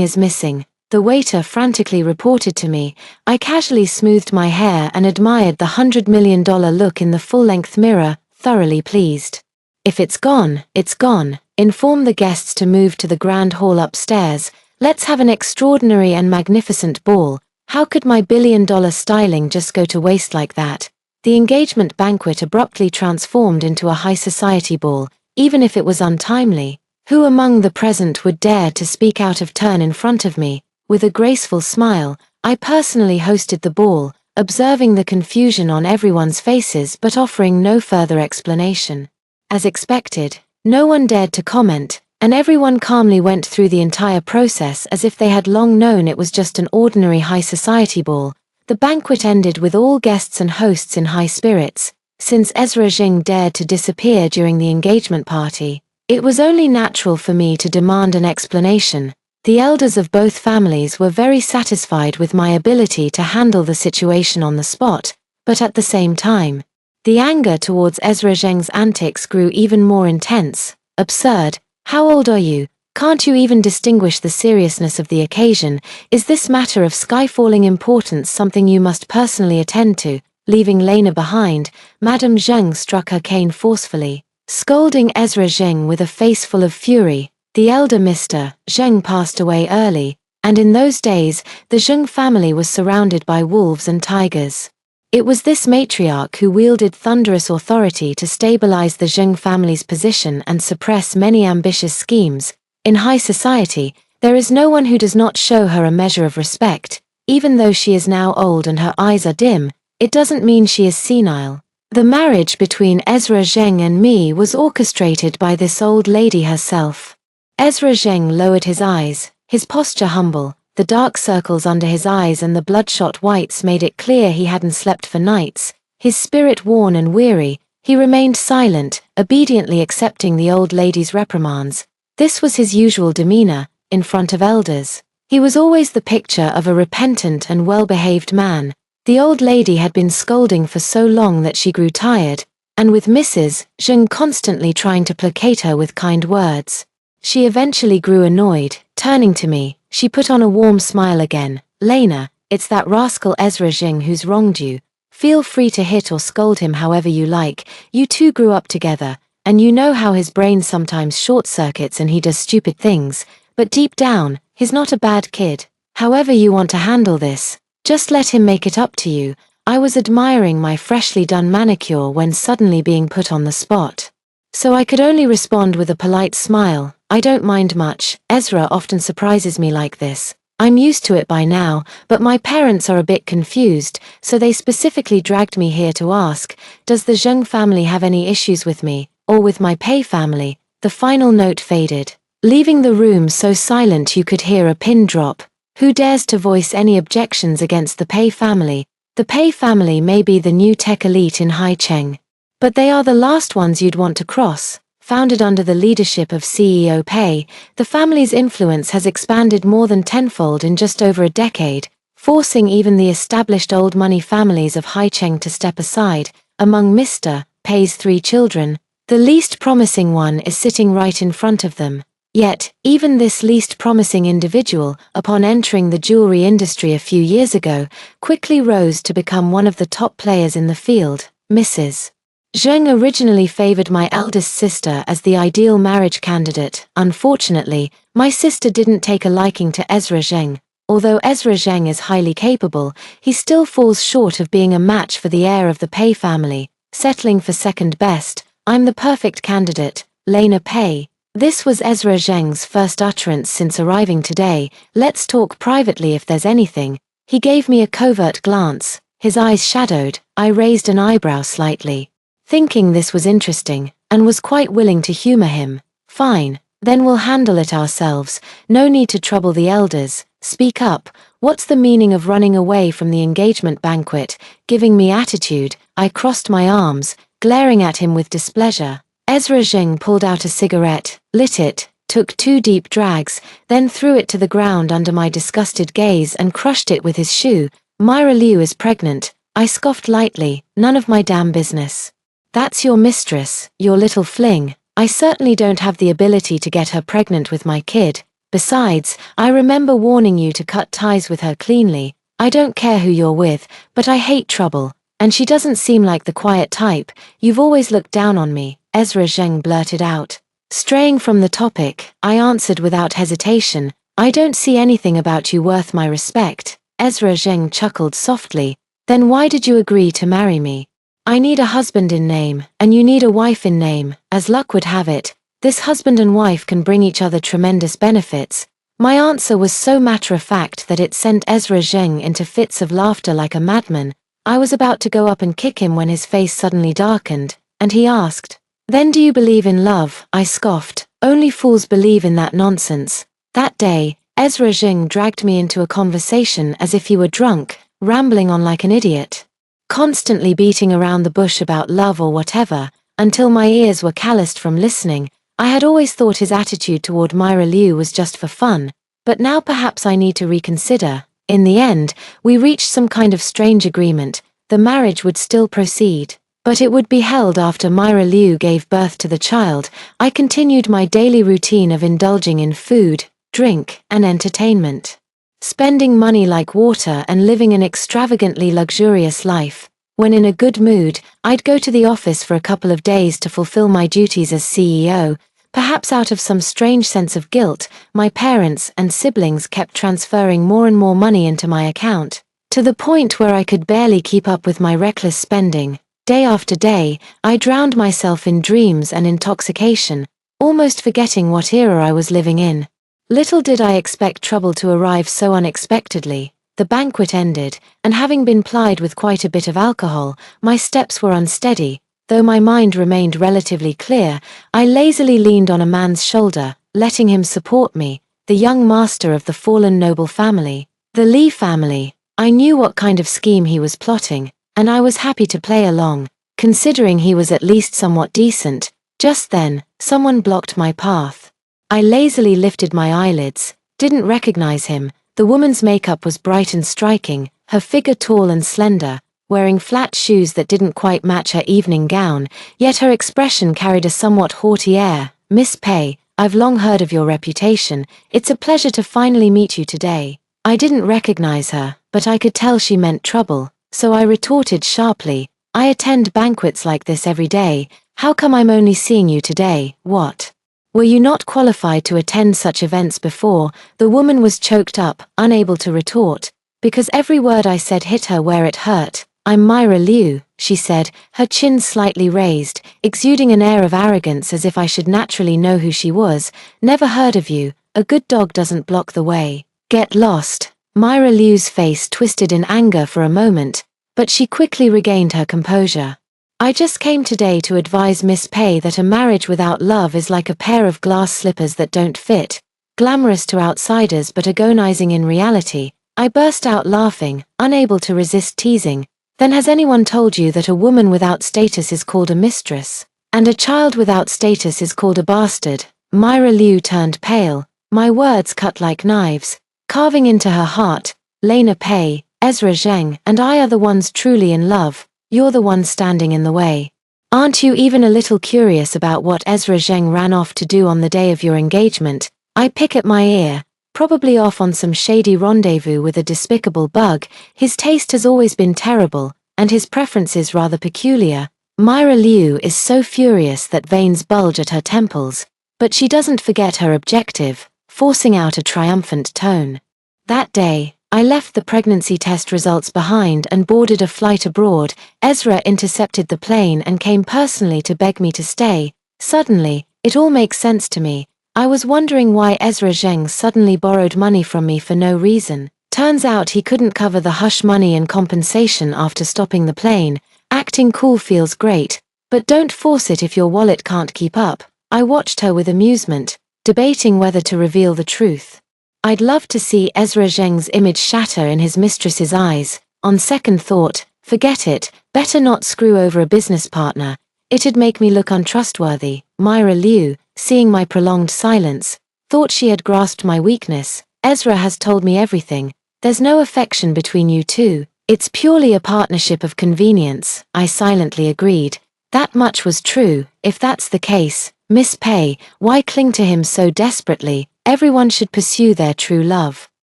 is missing. The waiter frantically reported to me. I casually smoothed my hair and admired the $100 million look in the full-length mirror, thoroughly pleased. If it's gone, it's gone. Inform the guests to move to the grand hall upstairs. Let's have an extraordinary and magnificent ball. How could my billion-dollar styling just go to waste like that? The engagement banquet abruptly transformed into a high society ball, even if it was untimely. Who among the present would dare to speak out of turn in front of me? With a graceful smile, I personally hosted the ball, observing the confusion on everyone's faces but offering no further explanation. As expected, No one dared to comment, and everyone calmly went through the entire process as if they had long known it was just an ordinary high society ball. The banquet ended with all guests and hosts in high spirits. Since Ezra Jing dared to disappear during the engagement party, it was only natural for me to demand an explanation. The elders of both families were very satisfied with my ability to handle the situation on the spot, but at the same time, the anger towards Ezra Zheng's antics grew even more intense. Absurd. How old are you? Can't you even distinguish the seriousness of the occasion? Is this matter of sky-falling importance something you must personally attend to? Leaving Lena behind, Madame Zheng struck her cane forcefully, scolding Ezra Zheng with a face full of fury. The elder Mr. Zheng passed away early, and in those days, the Zheng family was surrounded by wolves and tigers. It was this matriarch who wielded thunderous authority to stabilize the Zheng family's position and suppress many ambitious schemes. In high society, there is no one who does not show her a measure of respect. Even though she is now old and her eyes are dim, it doesn't mean she is senile. The marriage between Ezra Zheng and me was orchestrated by this old lady herself. Ezra Zheng lowered his eyes, his posture humble. The dark circles under his eyes and the bloodshot whites made it clear he hadn't slept for nights. His spirit worn and weary, he remained silent, obediently accepting the old lady's reprimands. This was his usual demeanor, in front of elders. He was always the picture of a repentant and well-behaved man. The old lady had been scolding for so long that she grew tired, and with Mrs. Zheng constantly trying to placate her with kind words, she eventually grew annoyed. Turning to me, she put on a warm smile again. Lena, it's that rascal Ezra Zheng who's wronged you. Feel free to hit or scold him however you like. You two grew up together, and you know how his brain sometimes short-circuits and he does stupid things, but deep down, he's not a bad kid. However you want to handle this, just let him make it up to you. I was admiring my freshly done manicure when suddenly being put on the spot, so I could only respond with a polite smile. I don't mind much. Ezra often surprises me like this. I'm used to it by now, but my parents are a bit confused, so they specifically dragged me here to ask, does the Zheng family have any issues with me, or with my Pei family? The final note faded, leaving the room so silent you could hear a pin drop. Who dares to voice any objections against the Pei family? The Pei family may be the new tech elite in Haicheng, but they are the last ones you'd want to cross. Founded under the leadership of CEO Pei, the family's influence has expanded more than tenfold in just over a decade, forcing even the established old money families of Haicheng to step aside. Among Mr. Pei's 3 children, the least promising one is sitting right in front of them. Yet, even this least promising individual, upon entering the jewelry industry a few years ago, quickly rose to become one of the top players in the field. Mrs. Zheng originally favored my eldest sister as the ideal marriage candidate. Unfortunately, my sister didn't take a liking to Ezra Zheng. Although Ezra Zheng is highly capable, he still falls short of being a match for the heir of the Pei family. Settling for second best, I'm the perfect candidate. Lena Pei. This was Ezra Zheng's first utterance since arriving today. Let's talk privately if there's anything. He gave me a covert glance, his eyes shadowed. I raised an eyebrow slightly, thinking this was interesting, and was quite willing to humor him. Fine, then we'll handle it ourselves. No need to trouble the elders. Speak up. What's the meaning of running away from the engagement banquet, giving me attitude? I crossed my arms, glaring at him with displeasure. Ezra Zheng pulled out a cigarette, lit it, took 2 deep drags, then threw it to the ground under my disgusted gaze and crushed it with his shoe. Myra Liu is pregnant. I scoffed lightly. None of my damn business. That's your mistress, your little fling. I certainly don't have the ability to get her pregnant with my kid. Besides, I remember warning you to cut ties with her cleanly. I don't care who you're with, but I hate trouble, and she doesn't seem like the quiet type. You've always looked down on me, Ezra Zheng blurted out. Straying from the topic, I answered without hesitation, I don't see anything about you worth my respect. Ezra Zheng chuckled softly. Then why did you agree to marry me? I need a husband in name, and you need a wife in name. As luck would have it, this husband and wife can bring each other tremendous benefits. My answer was so matter-of-fact that it sent Ezra Zheng into fits of laughter like a madman. I was about to go up and kick him when his face suddenly darkened, and he asked, Then do you believe in love? I scoffed. Only fools believe in that nonsense. That day, Ezra Zheng dragged me into a conversation as if he were drunk, rambling on like an idiot, constantly beating around the bush about love or whatever, until my ears were calloused from listening. I had always thought his attitude toward Myra Liu was just for fun, but now perhaps I need to reconsider. In the end, we reached some kind of strange agreement. The marriage would still proceed, but it would be held after Myra Liu gave birth to the child. I continued my daily routine of indulging in food, drink, and entertainment, spending money like water and living an extravagantly luxurious life. When in a good mood, I'd go to the office for a couple of days to fulfill my duties as CEO. Perhaps out of some strange sense of guilt, my parents and siblings kept transferring more and more money into my account, to the point where I could barely keep up with my reckless spending. Day after day, I drowned myself in dreams and intoxication, almost forgetting what era I was living in. Little did I expect trouble to arrive so unexpectedly. The banquet ended, and having been plied with quite a bit of alcohol, my steps were unsteady. Though my mind remained relatively clear, I lazily leaned on a man's shoulder, letting him support me, the young master of the fallen noble family, the Li family. I knew what kind of scheme he was plotting, and I was happy to play along, considering he was at least somewhat decent. Just then, someone blocked my path. I lazily lifted my eyelids, didn't recognize him. The woman's makeup was bright and striking, her figure tall and slender, wearing flat shoes that didn't quite match her evening gown, yet her expression carried a somewhat haughty air. "Miss Pei, I've long heard of your reputation. It's a pleasure to finally meet you today." I didn't recognize her, but I could tell she meant trouble, so I retorted sharply, "I attend banquets like this every day. How come I'm only seeing you today? What? Were you not qualified to attend such events before?" The woman was choked up, unable to retort, because every word I said hit her where it hurt. "I'm Myra Liu," she said, her chin slightly raised, exuding an air of arrogance as if I should naturally know who she was. "Never heard of you. A good dog doesn't block the way. Get lost." Myra Liu's face twisted in anger for a moment, but she quickly regained her composure. "I just came today to advise Miss Pei that a marriage without love is like a pair of glass slippers that don't fit, glamorous to outsiders but agonizing in reality." I burst out laughing, unable to resist teasing. "Then has anyone told you that a woman without status is called a mistress, and a child without status is called a bastard?" Myra Liu turned pale, my words cut like knives, carving into her heart. "Lena Pei, Ezra Zheng, and I are the ones truly in love. You're the one standing in the way. Aren't you even a little curious about what Ezra Zheng ran off to do on the day of your engagement?" I pick at my ear. "Probably off on some shady rendezvous with a despicable bug. His taste has always been terrible, and his preferences rather peculiar." Myra Liu is so furious that veins bulge at her temples, but she doesn't forget her objective, forcing out a triumphant tone. That day, I left the pregnancy test results behind and boarded a flight abroad. Ezra intercepted the plane and came personally to beg me to stay. Suddenly, it all makes sense to me. I was wondering why Ezra Zheng suddenly borrowed money from me for no reason. Turns out he couldn't cover the hush money and compensation after stopping the plane. Acting cool feels great, but don't force it if your wallet can't keep up. I watched her with amusement, debating whether to reveal the truth. I'd love to see Ezra Zheng's image shatter in his mistress's eyes. On second thought, forget it, better not screw over a business partner. It'd make me look untrustworthy. Myra Liu, seeing my prolonged silence, thought she had grasped my weakness. "Ezra has told me everything. There's no affection between you two. It's purely a partnership of convenience." I silently agreed. That much was true. If that's the case, Miss Pei, why cling to him so desperately? Everyone should pursue their true love.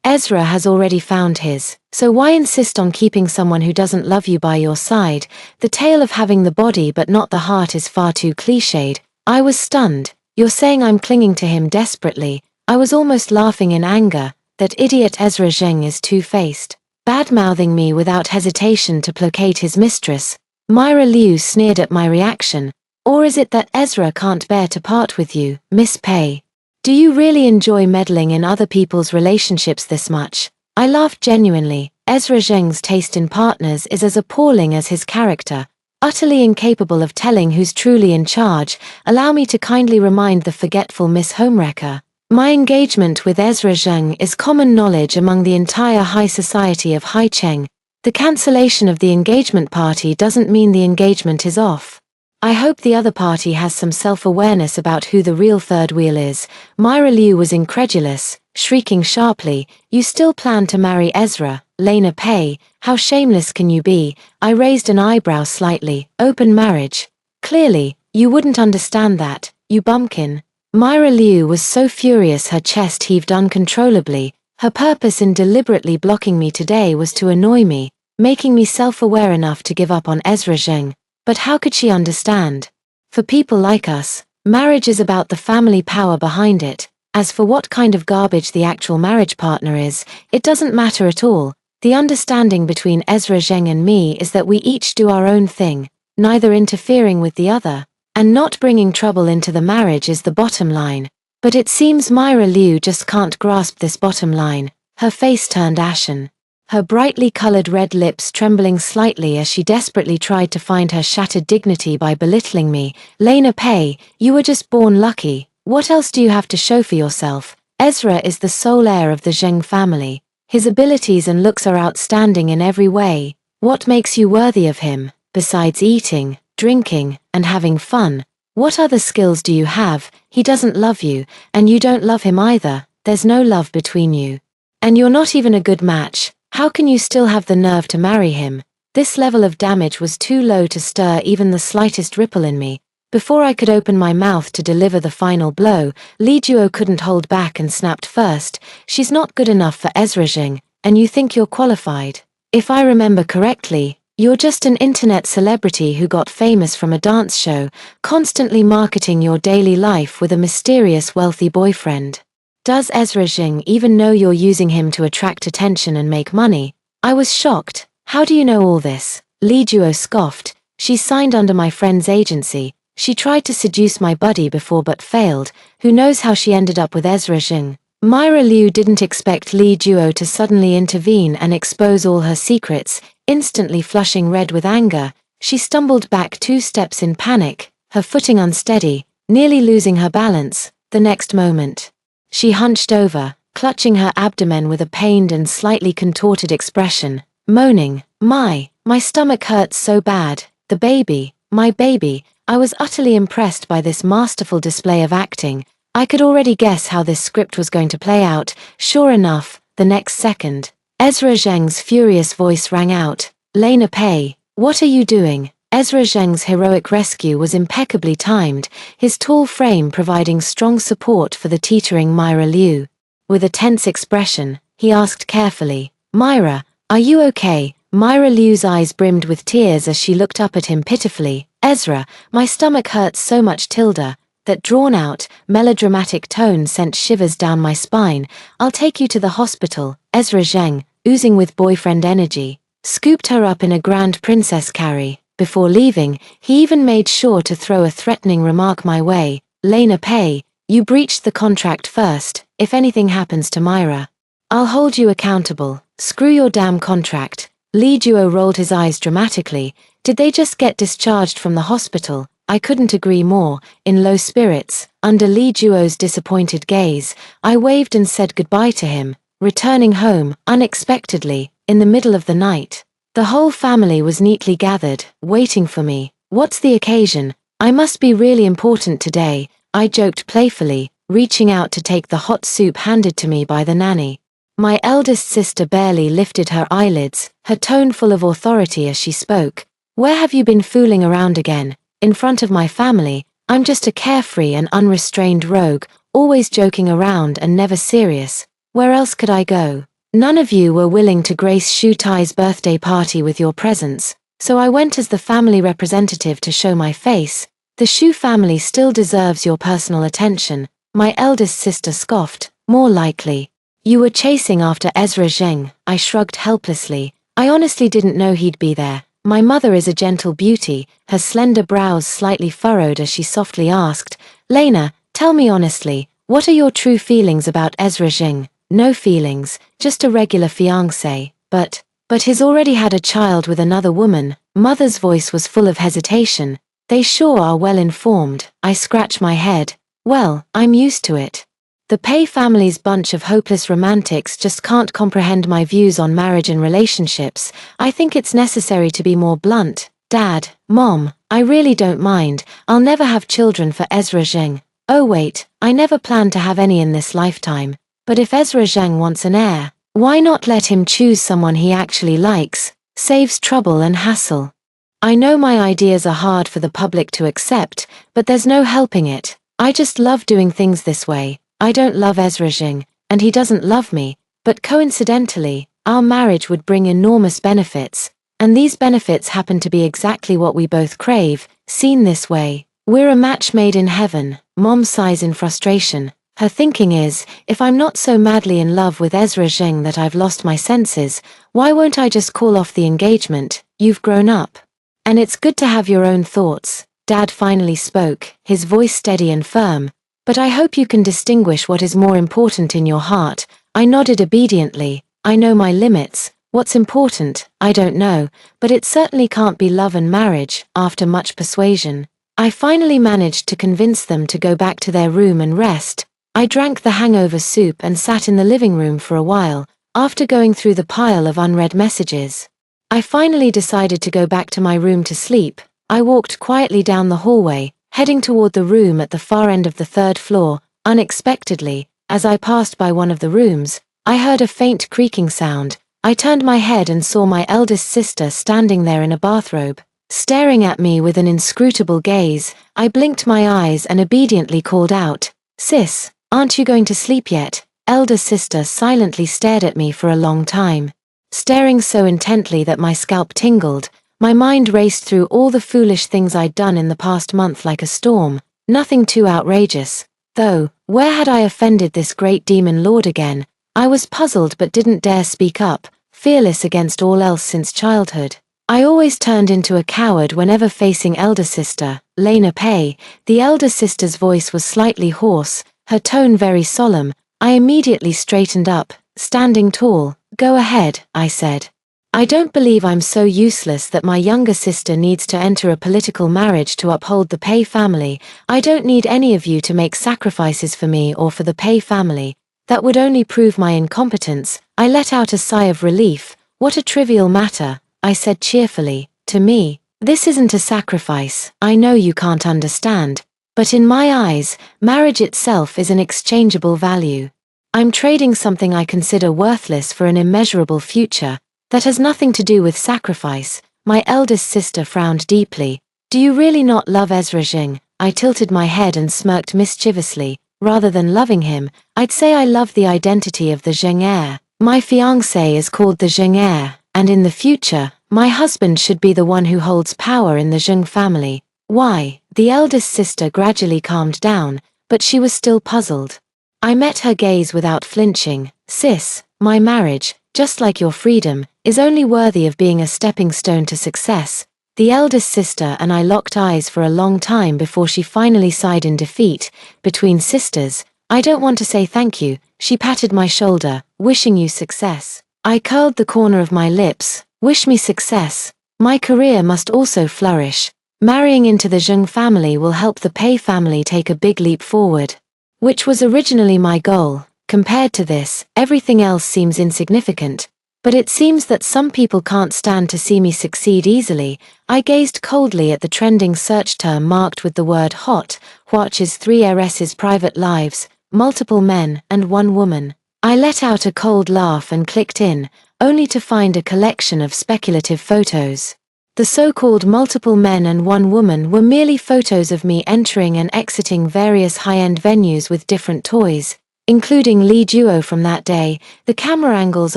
Ezra has already found his, so why insist on keeping someone who doesn't love you by your side? The tale of having the body but not the heart is far too cliched. I was stunned. "You're saying I'm clinging to him desperately?" I was almost laughing in anger. That idiot Ezra Zheng is two-faced, bad-mouthing me without hesitation to placate his mistress. Myra Liu sneered at my reaction. "Or is it that Ezra can't bear to part with you, Miss Pei? Do you really enjoy meddling in other people's relationships this much?" I laughed genuinely. Ezra Zheng's taste in partners is as appalling as his character. Utterly incapable of telling who's truly in charge, allow me to kindly remind the forgetful Miss Homewrecker. My engagement with Ezra Zheng is common knowledge among the entire high society of Haicheng. The cancellation of the engagement party doesn't mean the engagement is off. I hope the other party has some self-awareness about who the real third wheel is. Myra Liu was incredulous, shrieking sharply, "You still plan to marry Ezra, Lena Pei? How shameless can you be?" I raised an eyebrow slightly. "Open marriage? Clearly, you wouldn't understand that, you bumpkin." Myra Liu was so furious her chest heaved uncontrollably. Her purpose in deliberately blocking me today was to annoy me, making me self-aware enough to give up on Ezra Zheng. But how could she understand? For people like us, marriage is about the family power behind it. As for what kind of garbage the actual marriage partner is, it doesn't matter at all. The understanding between Ezra Zheng and me is that we each do our own thing, neither interfering with the other, and not bringing trouble into the marriage is the bottom line. But it seems Myra Liu just can't grasp this bottom line. Her face turned ashen, her brightly colored red lips trembling slightly as she desperately tried to find her shattered dignity by belittling me. "Lena Pei, you were just born lucky. What else do you have to show for yourself? Ezra is the sole heir of the Zheng family. His abilities and looks are outstanding in every way. What makes you worthy of him, besides eating, drinking, and having fun? What other skills do you have? He doesn't love you, and you don't love him either. There's no love between you. And you're not even a good match. How can you still have the nerve to marry him?" This level of damage was too low to stir even the slightest ripple in me. Before I could open my mouth to deliver the final blow, Li Duo couldn't hold back and snapped first. "She's not good enough for Ezra Zheng, and you think you're qualified. If I remember correctly, you're just an internet celebrity who got famous from a dance show, constantly marketing your daily life with a mysterious wealthy boyfriend. Does Ezra Zheng even know you're using him to attract attention and make money?" I was shocked. "How do you know all this?" Li Duo scoffed. "She signed under my friend's agency. She tried to seduce my buddy before but failed. Who knows how she ended up with Ezra Zheng?" Myra Liu didn't expect Li Duo to suddenly intervene and expose all her secrets. Instantly flushing red with anger, she stumbled back 2 steps in panic, her footing unsteady, nearly losing her balance. The next moment, she hunched over, clutching her abdomen with a pained and slightly contorted expression, moaning, My stomach hurts so bad. The baby, my baby." I was utterly impressed by this masterful display of acting. I could already guess how this script was going to play out. Sure enough, the next second, Ezra Zheng's furious voice rang out, "Lena Pei, what are you doing?" Ezra Zheng's heroic rescue was impeccably timed, his tall frame providing strong support for the teetering Myra Liu. With a tense expression, he asked carefully, "Myra, are you okay?" Myra Liu's eyes brimmed with tears as she looked up at him pitifully. "Ezra, my stomach hurts so much tilde." That drawn-out, melodramatic tone sent shivers down my spine. "I'll take you to the hospital." Ezra Zheng, oozing with boyfriend energy, scooped her up in a grand princess carry. Before leaving, he even made sure to throw a threatening remark my way. "Lena Pei, you breached the contract first. If anything happens to Myra, I'll hold you accountable. Screw your damn contract." Li Duo rolled his eyes dramatically. Did they just get discharged from the hospital? I couldn't agree more. In low spirits, under Li Duo's disappointed gaze, I waved and said goodbye to him, returning home, unexpectedly, in the middle of the night. The whole family was neatly gathered, waiting for me. "What's the occasion? I must be really important today," I joked playfully, reaching out to take the hot soup handed to me by the nanny. My eldest sister barely lifted her eyelids, her tone full of authority as she spoke. "Where have you been fooling around again? In front of my family? I'm just a carefree and unrestrained rogue, always joking around and never serious. Where else could I go? None of you were willing to grace Shu Tai's birthday party with your presence, so I went as the family representative to show my face. The Shu family still deserves your personal attention." My eldest sister scoffed. "More likely. You were chasing after Ezra Zheng." I shrugged helplessly. "I honestly didn't know he'd be there." My mother is a gentle beauty, her slender brows slightly furrowed as she softly asked, "Lena, tell me honestly, what are your true feelings about Ezra Zheng?" "No feelings, just a regular fiancé. But he's already had a child with another woman." Mother's voice was full of hesitation. They sure are well informed. I scratch my head. Well, I'm used to it. The Pei family's bunch of hopeless romantics just can't comprehend my views on marriage and relationships. I think it's necessary to be more blunt. Dad, Mom, I really don't mind. I'll never have children for Ezra Zheng. Oh wait, I never planned to have any in this lifetime. But if Ezra Zheng wants an heir, why not let him choose someone he actually likes? Saves trouble and hassle. I know my ideas are hard for the public to accept, but there's no helping it. I just love doing things this way. I don't love Ezra Zheng, and he doesn't love me, but coincidentally, our marriage would bring enormous benefits, and these benefits happen to be exactly what we both crave. Seen this way, we're a match made in heaven. Mom sighs in frustration. Her thinking is, if I'm not so madly in love with Ezra Zheng that I've lost my senses, why won't I just call off the engagement? You've grown up. And it's good to have your own thoughts. Dad finally spoke, his voice steady and firm. But I hope you can distinguish what is more important in your heart. I nodded obediently. I know my limits. What's important, I don't know, but it certainly can't be love and marriage. After much persuasion, I finally managed to convince them to go back to their room and rest. I drank the hangover soup and sat in the living room for a while, after going through the pile of unread messages. I finally decided to go back to my room to sleep. I walked quietly down the hallway, heading toward the room at the far end of the third floor. Unexpectedly, as I passed by one of the rooms, I heard a faint creaking sound. I turned my head and saw my eldest sister standing there in a bathrobe, staring at me with an inscrutable gaze. I blinked my eyes and obediently called out, "Sis, aren't you going to sleep yet?" Elder sister silently stared at me for a long time, staring so intently that my scalp tingled. My mind raced through all the foolish things I'd done in the past month like a storm. Nothing too outrageous, though. Where had I offended this great demon lord again? I was puzzled but didn't dare speak up, fearless against all else since childhood. I always turned into a coward whenever facing elder sister, Lena Pei. The elder sister's voice was slightly hoarse, her tone very solemn. I immediately straightened up, standing tall. "Go ahead," I said. "I don't believe I'm so useless that my younger sister needs to enter a political marriage to uphold the Pei family. I don't need any of you to make sacrifices for me or for the Pei family. That would only prove my incompetence." I let out a sigh of relief. "What a trivial matter," I said cheerfully. "To me, this isn't a sacrifice. I know you can't understand. But in my eyes, marriage itself is an exchangeable value. I'm trading something I consider worthless for an immeasurable future. That has nothing to do with sacrifice." My eldest sister frowned deeply. "Do you really not love Ezra Zheng?" I tilted my head and smirked mischievously. "Rather than loving him, I'd say I love the identity of the Zheng heir. My fiancé is called the Zheng heir, and in the future, my husband should be the one who holds power in the Zheng family." "Why?" The eldest sister gradually calmed down, but she was still puzzled. I met her gaze without flinching. "Sis, my marriage, just like your freedom, is only worthy of being a stepping stone to success." The eldest sister and I locked eyes for a long time before she finally sighed in defeat. "Between sisters, I don't want to say thank you." She patted my shoulder. "Wishing you success." I curled the corner of my lips. "Wish me success. My career must also flourish. Marrying into the Zheng family will help the Pei family take a big leap forward, which was originally my goal. Compared to this, everything else seems insignificant. But it seems that some people can't stand to see me succeed easily." I gazed coldly at the trending search term marked with the word hot. Huachi's 3 heiresses' private lives, multiple men and 1 woman. I let out a cold laugh and clicked in, only to find a collection of speculative photos. The so-called multiple men and 1 woman were merely photos of me entering and exiting various high-end venues with different toys, including Li Duo from that day. The camera angles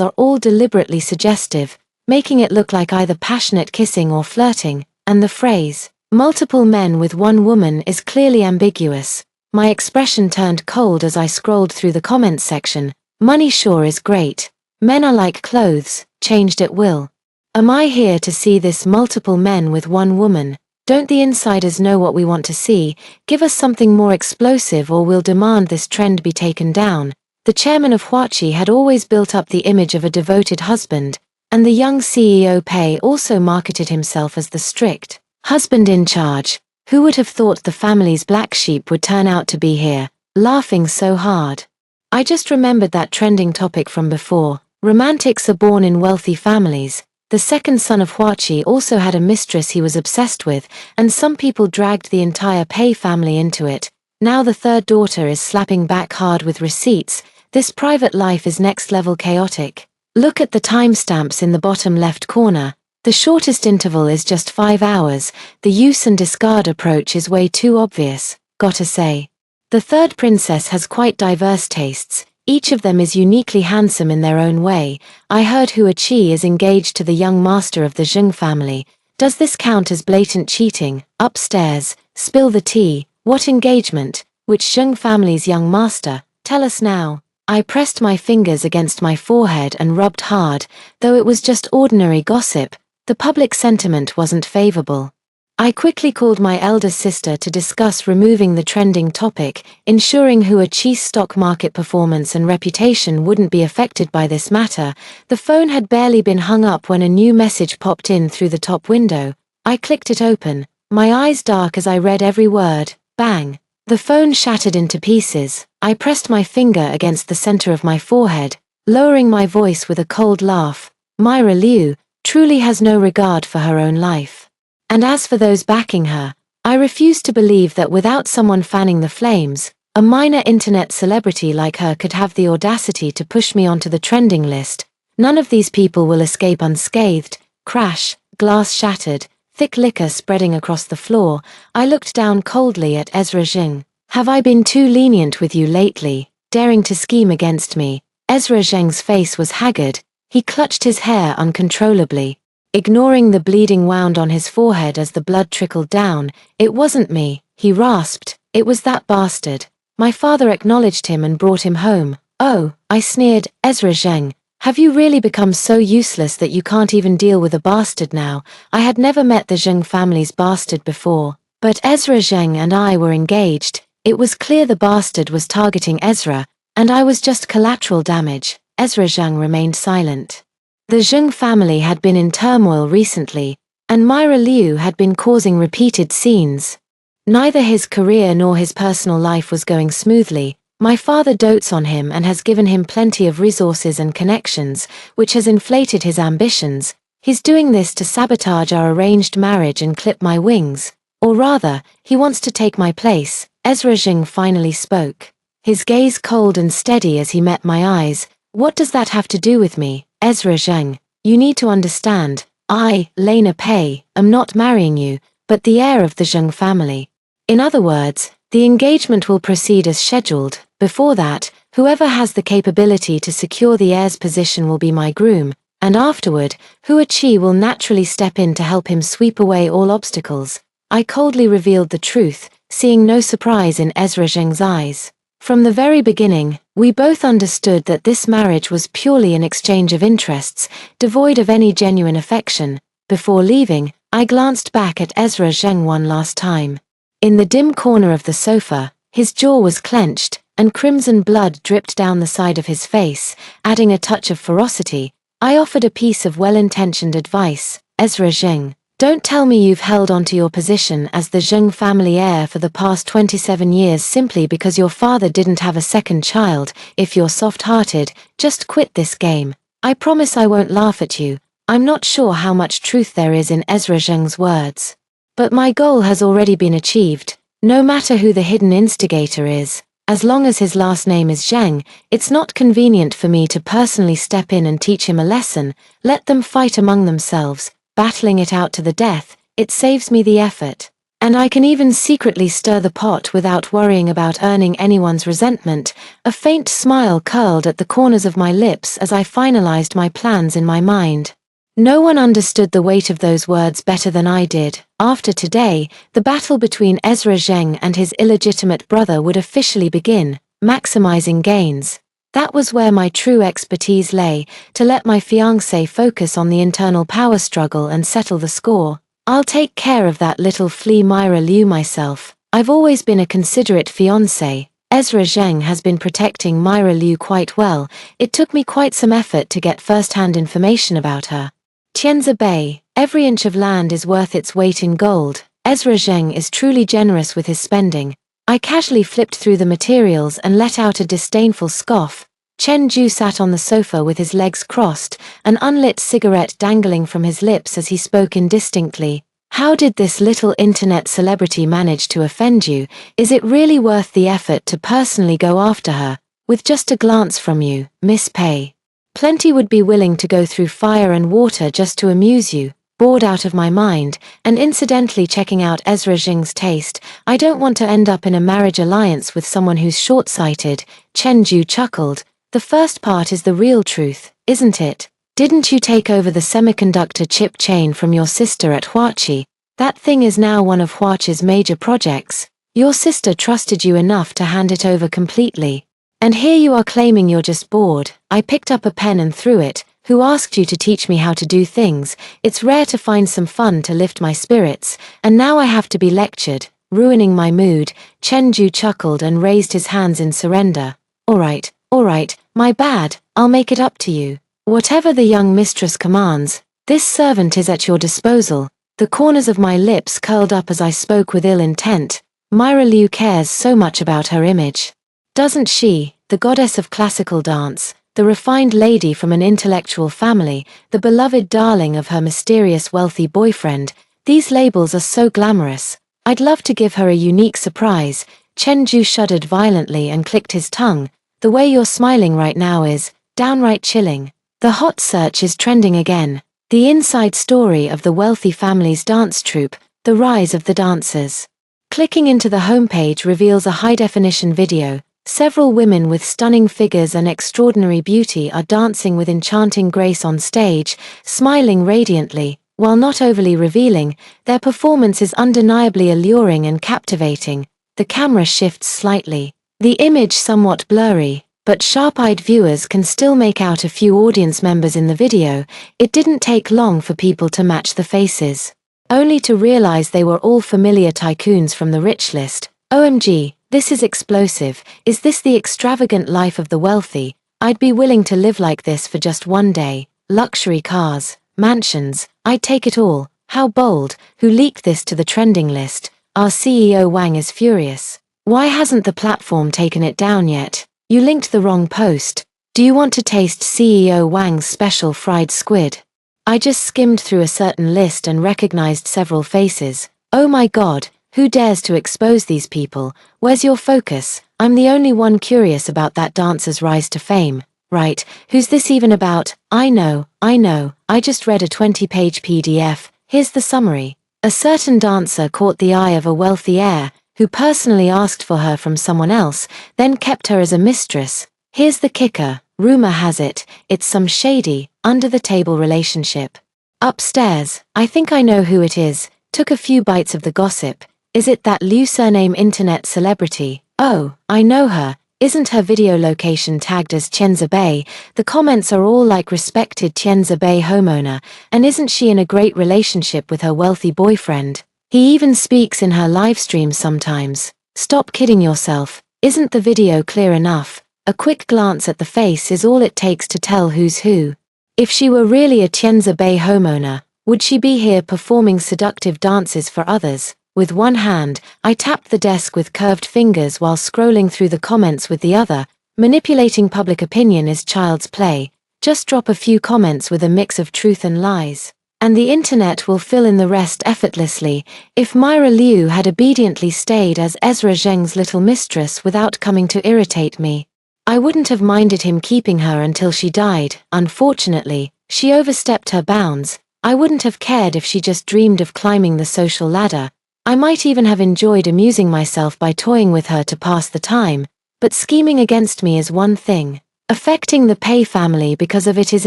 are all deliberately suggestive, making it look like either passionate kissing or flirting, and the phrase, "multiple men with 1 woman" is clearly ambiguous. My expression turned cold as I scrolled through the comments section. "Money sure is great. Men are like clothes, changed at will. Am I here to see this multiple men with 1 woman? Don't the insiders know what we want to see? Give us something more explosive or we'll demand this trend be taken down." The chairman of Huachi had always built up the image of a devoted husband, And the young CEO Pei also marketed himself as the strict husband in charge. Who would have thought the family's black sheep would turn out to be here, laughing so hard? I just remembered that trending topic from before. Romantics are born in wealthy families. The second son of Huachi also had a mistress he was obsessed with, and some people dragged the entire Pei family into it. Now the third daughter is slapping back hard with receipts. This private life is next level chaotic. Look at the timestamps in the bottom left corner. The shortest interval is just 5 hours. The use and discard approach is way too obvious, gotta say. The third princess has quite diverse tastes. Each of them is uniquely handsome in their own way. I heard Hua Qi is engaged to the young master of the Zheng family. Does this count as blatant cheating? Upstairs, spill the tea. What engagement? Which Zheng family's young master? Tell us now. I pressed my fingers against my forehead and rubbed hard. Though it was just ordinary gossip, the public sentiment wasn't favorable. I quickly called my elder sister to discuss removing the trending topic, ensuring Hua Qi's stock market performance and reputation wouldn't be affected by this matter. The phone had barely been hung up when a new message popped in through the top window. I clicked it open, my eyes dark as I read every word. Bang! The phone shattered into pieces. I pressed my finger against the center of my forehead, lowering my voice with a cold laugh. Myra Liu truly has no regard for her own life. And as for those backing her, I refuse to believe that without someone fanning the flames, a minor internet celebrity like her could have the audacity to push me onto the trending list. None of these people will escape unscathed. Crash, glass shattered, thick liquor spreading across the floor. I looked down coldly at Ezra Zheng. Have I been too lenient with you lately, daring to scheme against me? Ezra Zheng's face was haggard. He clutched his hair uncontrollably, ignoring the bleeding wound on his forehead as the blood trickled down. It wasn't me, he rasped. It was that bastard. My father acknowledged him and brought him home. Oh, I sneered. Ezra Zheng, have you really become so useless that you can't even deal with a bastard now? I had never met the Zheng family's bastard before, but Ezra Zheng and I were engaged. It was clear the bastard was targeting Ezra, and I was just collateral damage. Ezra Zheng remained silent. The Zheng family had been in turmoil recently, and Myra Liu had been causing repeated scenes. Neither his career nor his personal life was going smoothly. My father dotes on him and has given him plenty of resources and connections, which has inflated his ambitions. He's doing this to sabotage our arranged marriage and clip my wings. Or rather, he wants to take my place. Ezra Zheng finally spoke, his gaze cold and steady as he met my eyes. What does that have to do with me? Ezra Zheng, you need to understand, I, Lena Pei, am not marrying you, but the heir of the Zheng family. In other words, the engagement will proceed as scheduled. Before that, whoever has the capability to secure the heir's position will be my groom, and afterward, Hua Qi will naturally step in to help him sweep away all obstacles. I coldly revealed the truth, seeing no surprise in Ezra Zheng's eyes. From the very beginning, we both understood that this marriage was purely an exchange of interests, devoid of any genuine affection. Before leaving, I glanced back at Ezra Zheng one last time. In the dim corner of the sofa, his jaw was clenched, and crimson blood dripped down the side of his face, adding a touch of ferocity. I offered a piece of well-intentioned advice. Ezra Zheng, don't tell me you've held onto your position as the Zheng family heir for the past 27 years simply because your father didn't have a second child. If you're soft-hearted, just quit this game. I promise I won't laugh at you. I'm not sure how much truth there is in Ezra Zheng's words. But my goal has already been achieved. No matter who the hidden instigator is, as long as his last name is Zheng, it's not convenient for me to personally step in and teach him a lesson. Let them fight among themselves, battling it out to the death. It saves me the effort. And I can even secretly stir the pot without worrying about earning anyone's resentment. A faint smile curled at the corners of my lips as I finalized my plans in my mind. No one understood the weight of those words better than I did. After today, the battle between Ezra Zheng and his illegitimate brother would officially begin, maximizing gains. That was where my true expertise lay, to let my fiancé focus on the internal power struggle and settle the score. I'll take care of that little flea Myra Liu myself. I've always been a considerate fiancé. Ezra Zheng has been protecting Myra Liu quite well. It took me quite some effort to get first-hand information about her. Tianzi Bay, every inch of land is worth its weight in gold. Ezra Zheng is truly generous with his spending. I casually flipped through the materials and let out a disdainful scoff. Chen Ju sat on the sofa with his legs crossed, an unlit cigarette dangling from his lips as he spoke indistinctly. How did this little internet celebrity manage to offend you? Is it really worth the effort to personally go after her? With just a glance from you, Miss Pei. Plenty would be willing to go through fire and water just to amuse you. Bored out of my mind, and incidentally checking out Ezra Zheng's taste, I don't want to end up in a marriage alliance with someone who's short-sighted. Chen Ju chuckled. The first part is the real truth, isn't it? Didn't you take over the semiconductor chip chain from your sister at Huachi? That thing is now one of Huachi's major projects. Your sister trusted you enough to hand it over completely. And here you are claiming you're just bored. I picked up a pen and threw it. Who asked you to teach me how to do things? It's rare to find some fun to lift my spirits, and now I have to be lectured, ruining my mood. Chen Ju chuckled and raised his hands in surrender. All right, my bad, I'll make it up to you. Whatever the young mistress commands, this servant is at your disposal. The corners of my lips curled up as I spoke with ill intent. Myra Liu cares so much about her image. Doesn't she, the goddess of classical dance, the refined lady from an intellectual family, the beloved darling of her mysterious wealthy boyfriend? These labels are so glamorous. I'd love to give her a unique surprise. Chen Ju shuddered violently and clicked his tongue. The way you're smiling right now is downright chilling. The hot search is trending again. The inside story of the wealthy family's dance troupe, the rise of the dancers. Clicking into the homepage reveals a high-definition video. Several women with stunning figures and extraordinary beauty are dancing with enchanting grace on stage, smiling radiantly. While not overly revealing, their performance is undeniably alluring and captivating. The camera shifts slightly. The image somewhat blurry, but sharp-eyed viewers can still make out a few audience members in the video. It didn't take long for people to match the faces, only to realize they were all familiar tycoons from the rich list. OMG, this is explosive. Is this the extravagant life of the wealthy? I'd be willing to live like this for just one day. Luxury cars, mansions, I'd take it all. How bold. Who leaked this to the trending list? Our CEO Wang is furious. Why hasn't the platform taken it down yet? You linked the wrong post. Do you want to taste CEO Wang's special fried squid? I just skimmed through a certain list and recognized several faces. Oh my god, who dares to expose these people? Where's your focus? I'm the only one curious about that dancer's rise to fame. Right, who's this even about? I know, I just read a 20-page PDF. Here's the summary. A certain dancer caught the eye of a wealthy heir, who personally asked for her from someone else, then kept her as a mistress. Here's the kicker. Rumor has it, it's some shady, under-the-table relationship. Upstairs, I think I know who it is. Took a few bites of the gossip. Is it that Liu surname internet celebrity? Oh, I know her. Isn't her video location tagged as Tianzi Bay? The comments are all like respected Tianzi Bay homeowner, and isn't she in a great relationship with her wealthy boyfriend? He even speaks in her live streams sometimes. Stop kidding yourself. Isn't the video clear enough? A quick glance at the face is all it takes to tell who's who. If she were really a Tianzi Bay homeowner, would she be here performing seductive dances for others? With one hand, I tapped the desk with curved fingers while scrolling through the comments with the other. Manipulating public opinion is child's play. Just drop a few comments with a mix of truth and lies, and the internet will fill in the rest effortlessly. If Myra Liu had obediently stayed as Ezra Zheng's little mistress without coming to irritate me, I wouldn't have minded him keeping her until she died. Unfortunately, she overstepped her bounds. I wouldn't have cared if she just dreamed of climbing the social ladder. I might even have enjoyed amusing myself by toying with her to pass the time, but scheming against me is one thing. Affecting the Pei family because of it is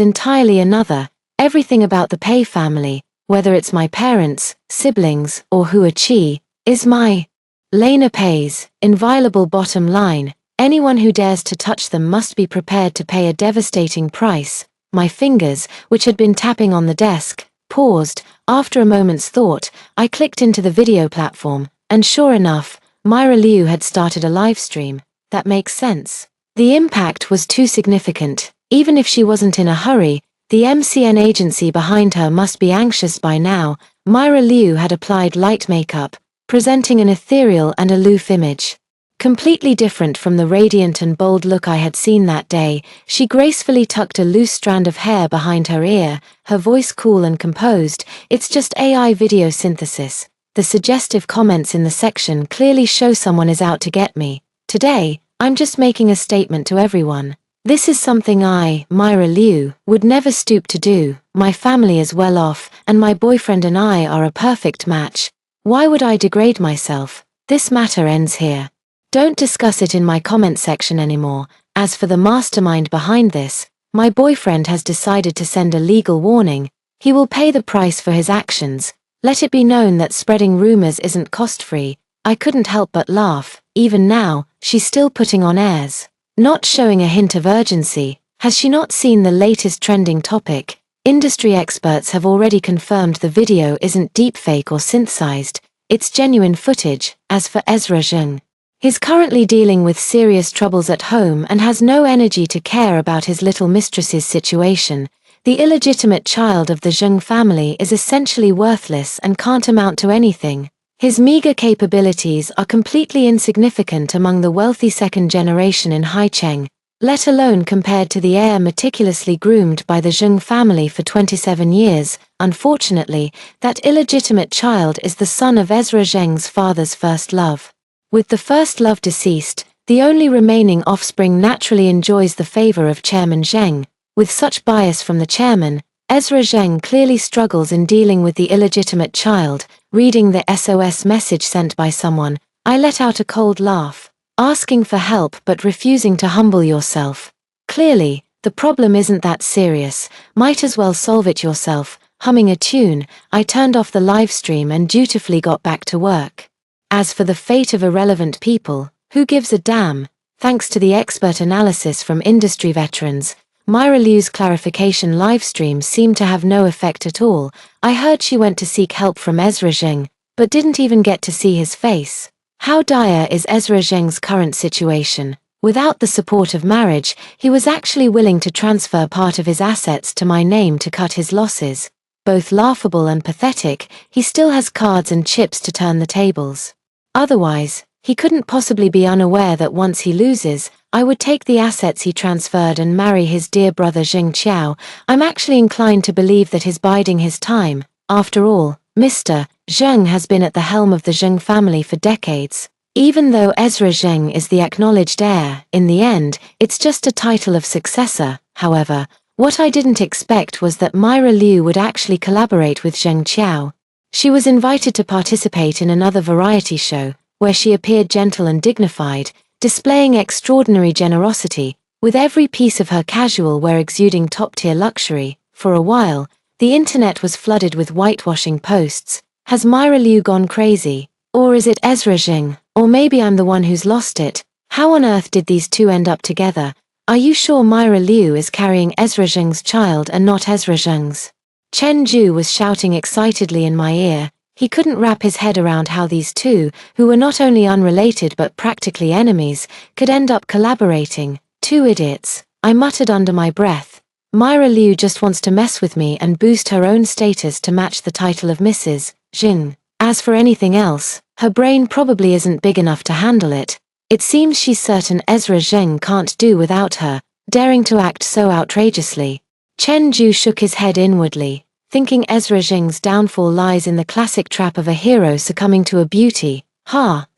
entirely another. Everything about the Pei family, whether it's my parents, siblings, or Hua Chi, is my Lena Pei's inviolable bottom line. Anyone who dares to touch them must be prepared to pay a devastating price. My fingers, which had been tapping on the desk, paused. After a moment's thought, I clicked into the video platform, and sure enough, Myra Liu had started a live stream. that makes sense. The impact was too significant. Even if she wasn't in a hurry, the MCN agency behind her must be anxious by now. Myra Liu had applied light makeup, presenting an ethereal and aloof image. Completely different from the radiant and bold look I had seen that day, she gracefully tucked a loose strand of hair behind her ear, her voice cool and composed. "It's just AI video synthesis." The suggestive comments in the section clearly show someone is out to get me. "Today, I'm just making a statement to everyone. This is something I, Myra Liu, would never stoop to do. My family is well off, and my boyfriend and I are a perfect match. Why would I degrade myself? This matter ends here. Don't discuss it in my comment section anymore. As for the mastermind behind this, my boyfriend has decided to send a legal warning. He will pay the price for his actions. Let it be known that spreading rumors isn't cost-free." I couldn't help but laugh. Even now, she's still putting on airs, not showing a hint of urgency. Has she not seen the latest trending topic? Industry experts have already confirmed the video isn't deepfake or synthesized. It's genuine footage. As for Ezra Zheng, he's currently dealing with serious troubles at home and has no energy to care about his little mistress's situation. The illegitimate child of the Zheng family is essentially worthless and can't amount to anything. His meager capabilities are completely insignificant among the wealthy second generation in Haicheng, let alone compared to the heir meticulously groomed by the Zheng family for 27 years. Unfortunately, that illegitimate child is the son of Ezra Zheng's father's first love. With the first love deceased, the only remaining offspring naturally enjoys the favor of Chairman Zheng. With such bias from the chairman, Ezra Zheng clearly struggles in dealing with the illegitimate child. Reading the SOS message sent by someone, I let out a cold laugh. Asking for help but refusing to humble yourself. Clearly, the problem isn't that serious. Might as well solve it yourself. Humming a tune, I turned off the live stream and dutifully got back to work. As for the fate of irrelevant people, who gives a damn? Thanks to the expert analysis from industry veterans, Myra Liu's clarification livestream seemed to have no effect at all. I heard she went to seek help from Ezra Zheng, but didn't even get to see his face. How dire is Ezra Zheng's current situation? Without the support of marriage, he was actually willing to transfer part of his assets to my name to cut his losses. Both laughable and pathetic, he still has cards and chips to turn the tables. Otherwise, he couldn't possibly be unaware that once he loses, I would take the assets he transferred and marry his dear brother Zheng Qiao. I'm actually inclined to believe that he's biding his time. After all, Mr. Zheng has been at the helm of the Zheng family for decades. Even though Ezra Zheng is the acknowledged heir, in the end, it's just a title of successor. However, what I didn't expect was that Myra Liu would actually collaborate with Zheng Qiao. She was invited to participate in another variety show, where she appeared gentle and dignified, displaying extraordinary generosity, with every piece of her casual wear exuding top-tier luxury. For a while, the internet was flooded with whitewashing posts. Has Myra Liu gone crazy? Or is it Ezra Zheng? Or maybe I'm the one who's lost it. How on earth did these two end up together? Are you sure Myra Liu is carrying Ezra Zheng's child and not Ezra Zheng's? Chen Ju was shouting excitedly in my ear. He couldn't wrap his head around how these two, who were not only unrelated but practically enemies, could end up collaborating. Two idiots, I muttered under my breath. Myra Liu just wants to mess with me and boost her own status to match the title of Mrs. Zheng. As for anything else, her brain probably isn't big enough to handle it. It seems she's certain Ezra Zheng can't do without her, daring to act so outrageously. Chen Ju shook his head inwardly, thinking Ezra Zheng's downfall lies in the classic trap of a hero succumbing to a beauty.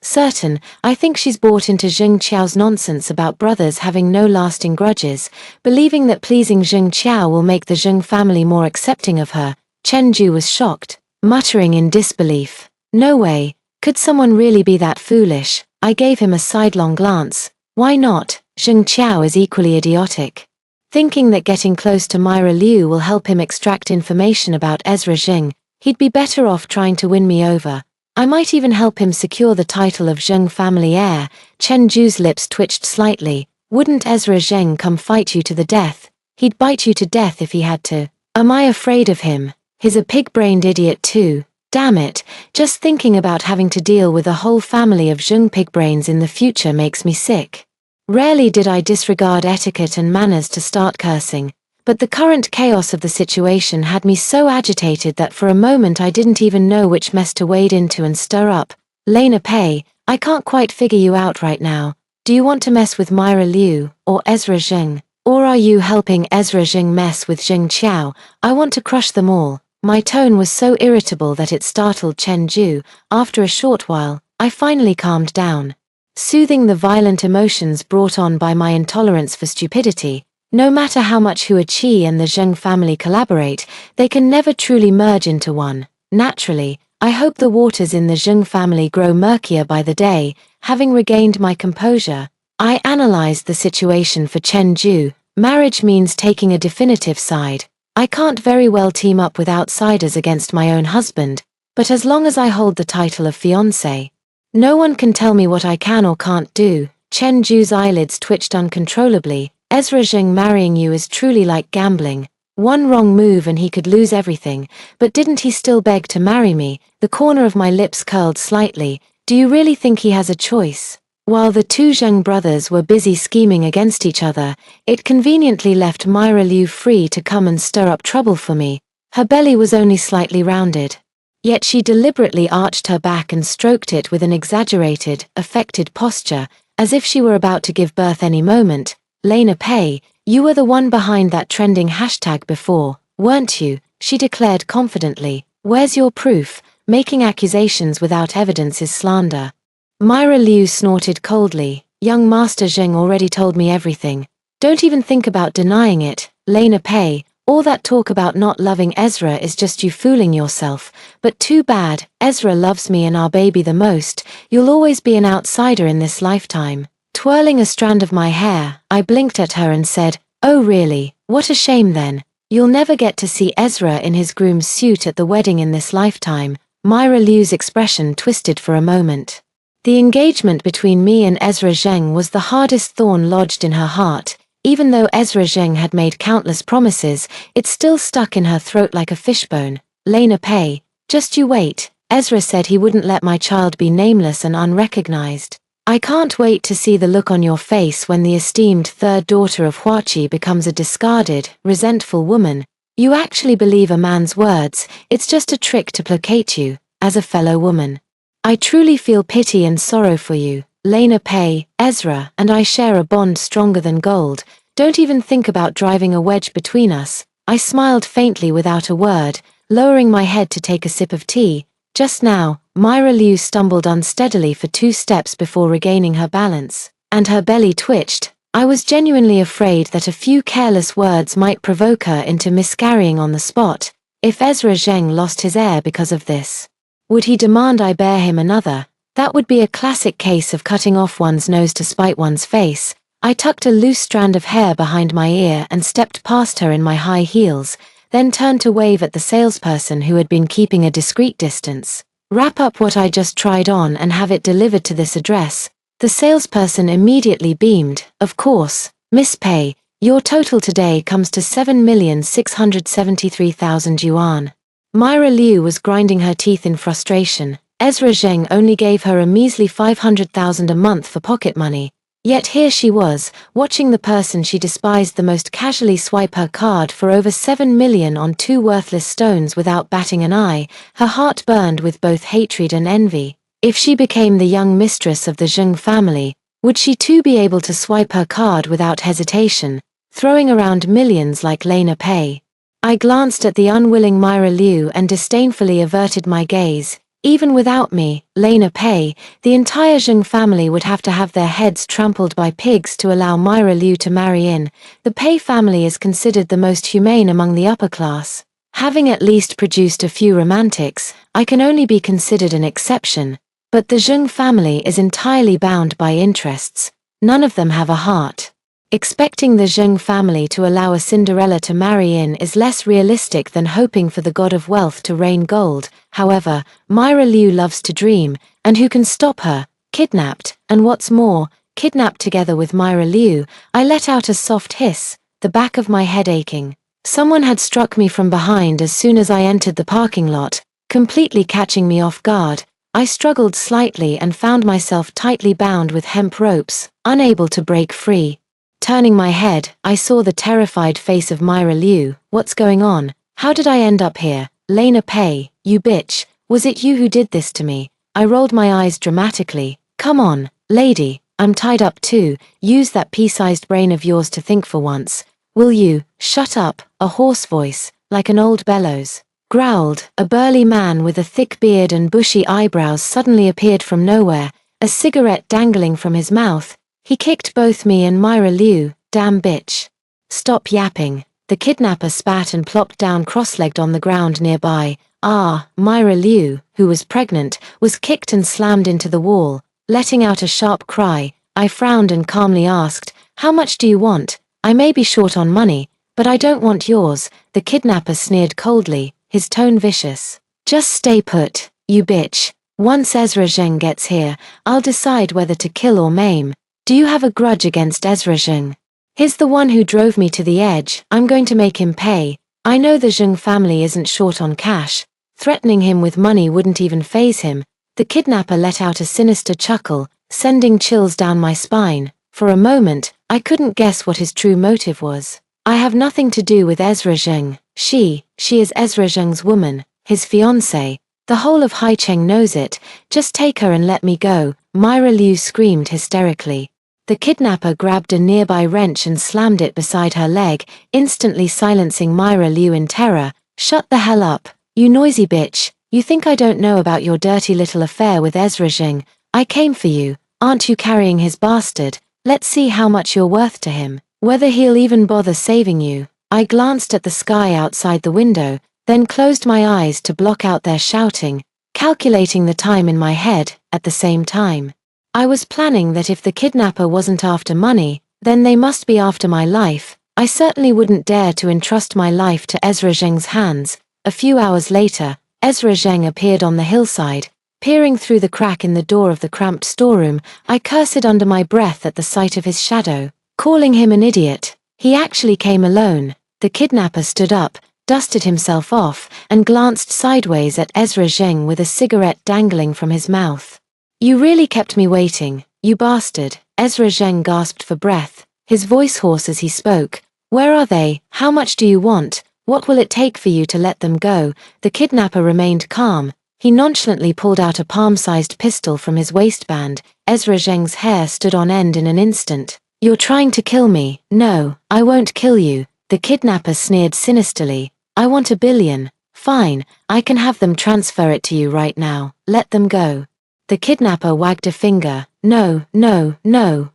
Certain, I think she's bought into Zheng Qiao's nonsense about brothers having no lasting grudges, believing that pleasing Zheng Qiao will make the Zheng family more accepting of her. Chen Ju was shocked, muttering in disbelief. No way, could someone really be that foolish? I gave him a sidelong glance. Why not? Zheng Qiao is equally idiotic. Thinking that getting close to Myra Liu will help him extract information about Ezra Zheng, he'd be better off trying to win me over. I might even help him secure the title of Zheng family heir. Chen Ju's lips twitched slightly. Wouldn't Ezra Zheng come fight you to the death? He'd bite you to death if he had to. Am I afraid of him? He's a pig-brained idiot too. Damn it, just thinking about having to deal with a whole family of Zheng pigbrains in the future makes me sick. Rarely did I disregard etiquette and manners to start cursing, but the current chaos of the situation had me so agitated that for a moment I didn't even know which mess to wade into and stir up. Lena Pei, I can't quite figure you out right now. Do you want to mess with Myra Liu, or Ezra Zheng? Or are you helping Ezra Zheng mess with Zheng Qiao? I want to crush them all. My tone was so irritable that it startled Chen Ju. After a short while, I finally calmed down. Soothing the violent emotions brought on by my intolerance for stupidity, no matter how much Hua Qi and the Zheng family collaborate, they can never truly merge into one. Naturally, I hope the waters in the Zheng family grow murkier by the day. Having regained my composure, I analyzed the situation for Chen Ju. Marriage means taking a definitive side. I can't very well team up with outsiders against my own husband, but as long as I hold the title of fiancé, no one can tell me what I can or can't do. Chen Ju's eyelids twitched uncontrollably. Ezra Zheng marrying you is truly like gambling. One wrong move and he could lose everything, but didn't he still beg to marry me? The corner of my lips curled slightly. Do you really think he has a choice? While the two Zheng brothers were busy scheming against each other, it conveniently left Myra Liu free to come and stir up trouble for me. Her belly was only slightly rounded. Yet she deliberately arched her back and stroked it with an exaggerated, affected posture, as if she were about to give birth any moment. Lena Pei, you were the one behind that trending hashtag before, weren't you? She declared confidently. Where's your proof? Making accusations without evidence is slander. Myra Liu snorted coldly. Young Master Zheng already told me everything. Don't even think about denying it. Lena Pei, all that talk about not loving Ezra is just you fooling yourself. But too bad, Ezra loves me and our baby the most. You'll always be an outsider in this lifetime. Twirling a strand of my hair, I blinked at her and said, oh really, what a shame then. You'll never get to see Ezra in his groom's suit at the wedding in this lifetime. Myra Liu's expression twisted for a moment. The engagement between me and Ezra Zheng was the hardest thorn lodged in her heart. Even though Ezra Zheng had made countless promises, it still stuck in her throat like a fishbone. Lena Pei, just you wait. Ezra said he wouldn't let my child be nameless and unrecognized. I can't wait to see the look on your face when the esteemed third daughter of Hua Qi becomes a discarded, resentful woman. You actually believe a man's words. It's just a trick to placate you, as a fellow woman. I truly feel pity and sorrow for you. Lena Pei, Ezra and I share a bond stronger than gold. Don't even think about driving a wedge between us. I smiled faintly without a word, lowering my head to take a sip of tea. Just now, Myra Liu stumbled unsteadily for 2 steps before regaining her balance, and her belly twitched. I was genuinely afraid that a few careless words might provoke her into miscarrying on the spot. If Ezra Zheng lost his heir because of this, would he demand I bear him another? That would be a classic case of cutting off one's nose to spite one's face. I tucked a loose strand of hair behind my ear and stepped past her in my high heels, then turned to wave at the salesperson who had been keeping a discreet distance. Wrap up what I just tried on and have it delivered to this address. The salesperson immediately beamed. Of course, Miss Pei, your total today comes to 7,673,000 yuan. Myra Liu was grinding her teeth in frustration. Ezra Zheng only gave her a measly 500,000 a month for pocket money. Yet here she was, watching the person she despised the most casually swipe her card for over 7 million on 2 worthless stones without batting an eye. Her heart burned with both hatred and envy. If she became the young mistress of the Zheng family, would she too be able to swipe her card without hesitation, throwing around millions like Lena Pei? I glanced at the unwilling Myra Liu and disdainfully averted my gaze. Even without me, Lena Pei, the entire Zheng family would have to have their heads trampled by pigs to allow Myra Liu to marry in. The Pei family is considered the most humane among the upper class. Having at least produced a few romantics, I can only be considered an exception. But the Zheng family is entirely bound by interests. None of them have a heart. Expecting the Zheng family to allow a Cinderella to marry in is less realistic than hoping for the god of wealth to rain gold. However, Myra Liu loves to dream, and who can stop her? Kidnapped, and what's more, kidnapped together with Myra Liu. I let out a soft hiss, the back of my head aching. Someone had struck me from behind as soon as I entered the parking lot, completely catching me off guard. I struggled slightly and found myself tightly bound with hemp ropes. unable to break free. Turning my head, I saw the terrified face of Myra Liu. What's going on? How did I end up here? Lena Pei, you bitch, was it you who did this to me? I rolled my eyes dramatically. Come on, lady, I'm tied up too. Use that pea-sized brain of yours to think for once. Will you? Shut up, a hoarse voice, like an old bellows, growled. A burly man with a thick beard and bushy eyebrows suddenly appeared from nowhere, a cigarette dangling from his mouth. He kicked both me and Myra Liu. Damn bitch. Stop yapping. The kidnapper spat and plopped down cross-legged on the ground nearby. Myra Liu, who was pregnant, was kicked and slammed into the wall. Letting out a sharp cry, I frowned and calmly asked, "How much do you want? I may be short on money, but I don't want yours." The kidnapper sneered coldly, his tone vicious. "Just stay put, you bitch. Once Ezra Zheng gets here, I'll decide whether to kill or maim. Do you have a grudge against Ezra Zheng? He's the one who drove me to the edge. I'm going to make him pay. I know the Zheng family isn't short on cash. Threatening him with money wouldn't even faze him." The kidnapper let out a sinister chuckle, sending chills down my spine. For a moment, I couldn't guess what his true motive was. "I have nothing to do with Ezra Zheng. She is Ezra Zheng's woman, his fiancée. The whole of Haicheng knows it. Just take her and let me go," Myra Liu screamed hysterically. The kidnapper grabbed a nearby wrench and slammed it beside her leg, instantly silencing Myra Liu in terror. "Shut the hell up, you noisy bitch. You think I don't know about your dirty little affair with Ezra Zheng? I came for you. Aren't you carrying his bastard? Let's see how much you're worth to him. Whether he'll even bother saving you." I glanced at the sky outside the window, then closed my eyes to block out their shouting, calculating the time in my head. At the same time, I was planning that if the kidnapper wasn't after money, then they must be after my life. I certainly wouldn't dare to entrust my life to Ezra Zheng's hands. A few hours later, Ezra Zheng appeared on the hillside. Peering through the crack in the door of the cramped storeroom, I cursed under my breath at the sight of his shadow, calling him an idiot. He actually came alone. The kidnapper stood up, dusted himself off, and glanced sideways at Ezra Zheng with a cigarette dangling from his mouth. "You really kept me waiting, you bastard." Ezra Zheng gasped for breath, his voice hoarse as he spoke. "Where are they? How much do you want? What will it take for you to let them go?" The kidnapper remained calm. He nonchalantly pulled out a palm-sized pistol from his waistband. Ezra Zheng's hair stood on end in an instant. "You're trying to kill me." "No, I won't kill you," the kidnapper sneered sinisterly. "I want $1 billion. Fine, I can have them transfer it to you right now. Let them go." The kidnapper wagged a finger. No,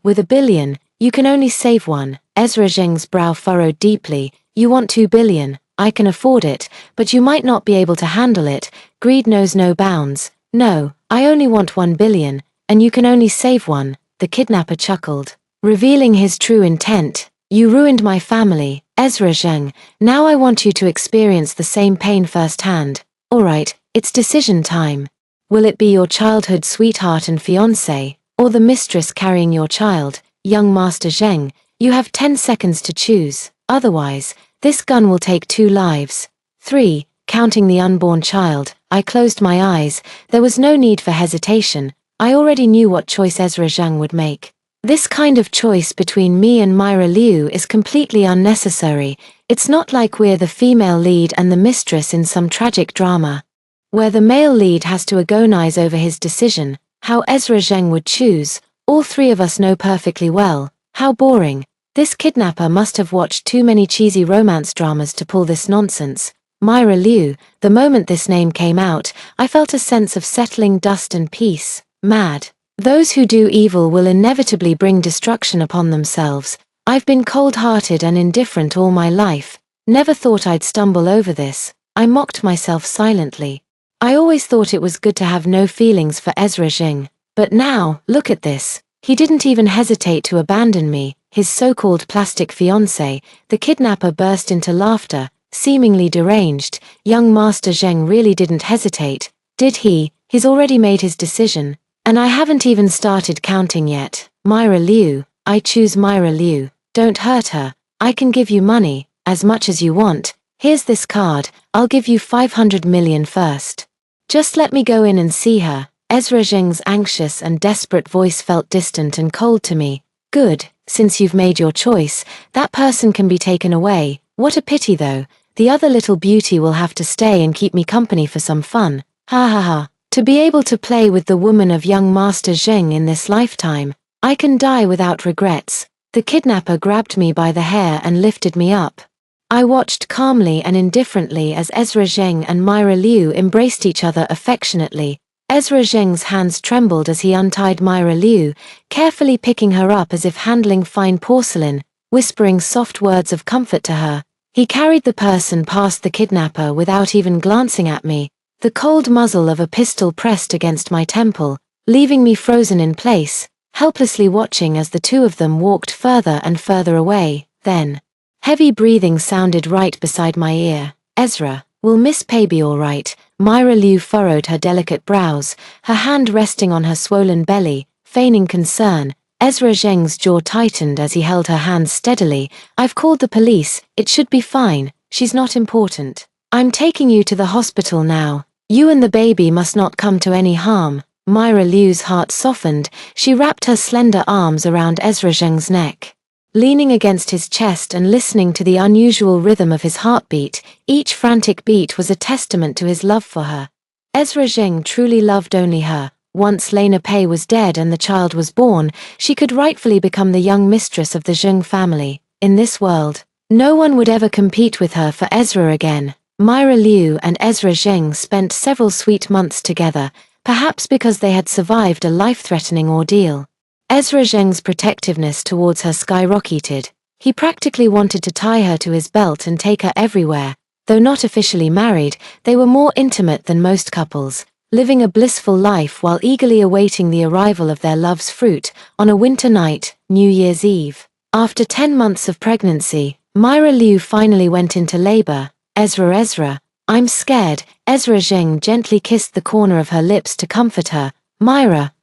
with $1 billion, you can only save one." Ezra Zheng's brow furrowed deeply. "You want $2 billion. I can afford it, but you might not be able to handle it. Greed knows no bounds." "No, I only want $1 billion, and you can only save one," the kidnapper chuckled, revealing his true intent. "You ruined my family, Ezra Zheng. Now I want you to experience the same pain firsthand. Alright, it's decision time. Will it be your childhood sweetheart and fiancé, or the mistress carrying your child, young Master Zheng? You have 10 seconds to choose. Otherwise, this gun will take 2 lives. 3, counting the unborn child." I closed my eyes. There was no need for hesitation. I already knew what choice Ezra Zheng would make. This kind of choice between me and Myra Liu is completely unnecessary. It's not like we're the female lead and the mistress in some tragic drama, where the male lead has to agonize over his decision. How Ezra Zheng would choose, all 3 of us know perfectly well. How boring. This kidnapper must have watched too many cheesy romance dramas to pull this nonsense. Myra Liu. The moment this name came out, I felt a sense of settling dust and peace. Mad. Those who do evil will inevitably bring destruction upon themselves. I've been cold-hearted and indifferent all my life. Never thought I'd stumble over this. I mocked myself silently. I always thought it was good to have no feelings for Ezra Zheng. But now, look at this. He didn't even hesitate to abandon me, his so-called plastic fiancé. The kidnapper burst into laughter, seemingly deranged. Young Master Zheng really didn't hesitate, did he? He's already made his decision. And I haven't even started counting yet. Myra Liu. I choose Myra Liu. Don't hurt her. I can give you money, as much as you want. Here's this card. I'll give you 500 million first. Just let me go in and see her. Ezra Zheng's anxious and desperate voice felt distant and cold to me. Good, since you've made your choice, that person can be taken away. What a pity though, the other little beauty will have to stay and keep me company for some fun. Ha ha ha. To be able to play with the woman of young Master Zheng in this lifetime, I can die without regrets. The kidnapper grabbed me by the hair and lifted me up. I watched calmly and indifferently as Ezra Zheng and Myra Liu embraced each other affectionately. Ezra Zheng's hands trembled as he untied Myra Liu, carefully picking her up as if handling fine porcelain, whispering soft words of comfort to her. He carried the person past the kidnapper without even glancing at me, the cold muzzle of a pistol pressed against my temple, leaving me frozen in place, helplessly watching as the two of them walked further and further away. Then, heavy breathing sounded right beside my ear. Ezra, will Miss Pei be all right? Myra Liu furrowed her delicate brows, her hand resting on her swollen belly, feigning concern. Ezra Zheng's jaw tightened as he held her hand steadily. I've called the police, it should be fine, she's not important. I'm taking you to the hospital now. You and the baby must not come to any harm. Myra Liu's heart softened, she wrapped her slender arms around Ezra Zheng's neck. Leaning against his chest and listening to the unusual rhythm of his heartbeat, each frantic beat was a testament to his love for her. Ezra Zheng truly loved only her. Once Lena Pei was dead and the child was born, she could rightfully become the young mistress of the Zheng family. In this world, no one would ever compete with her for Ezra again. Myra Liu and Ezra Zheng spent several sweet months together, perhaps because they had survived a life-threatening ordeal. Ezra Zheng's protectiveness towards her skyrocketed. He practically wanted to tie her to his belt and take her everywhere. Though not officially married, they were more intimate than most couples, living a blissful life while eagerly awaiting the arrival of their love's fruit. On a winter night, New Year's Eve, after 10 months of pregnancy, Myra Liu finally went into labor. Ezra, I'm scared. Ezra Zheng gently kissed the corner of her lips to comfort her. Myra,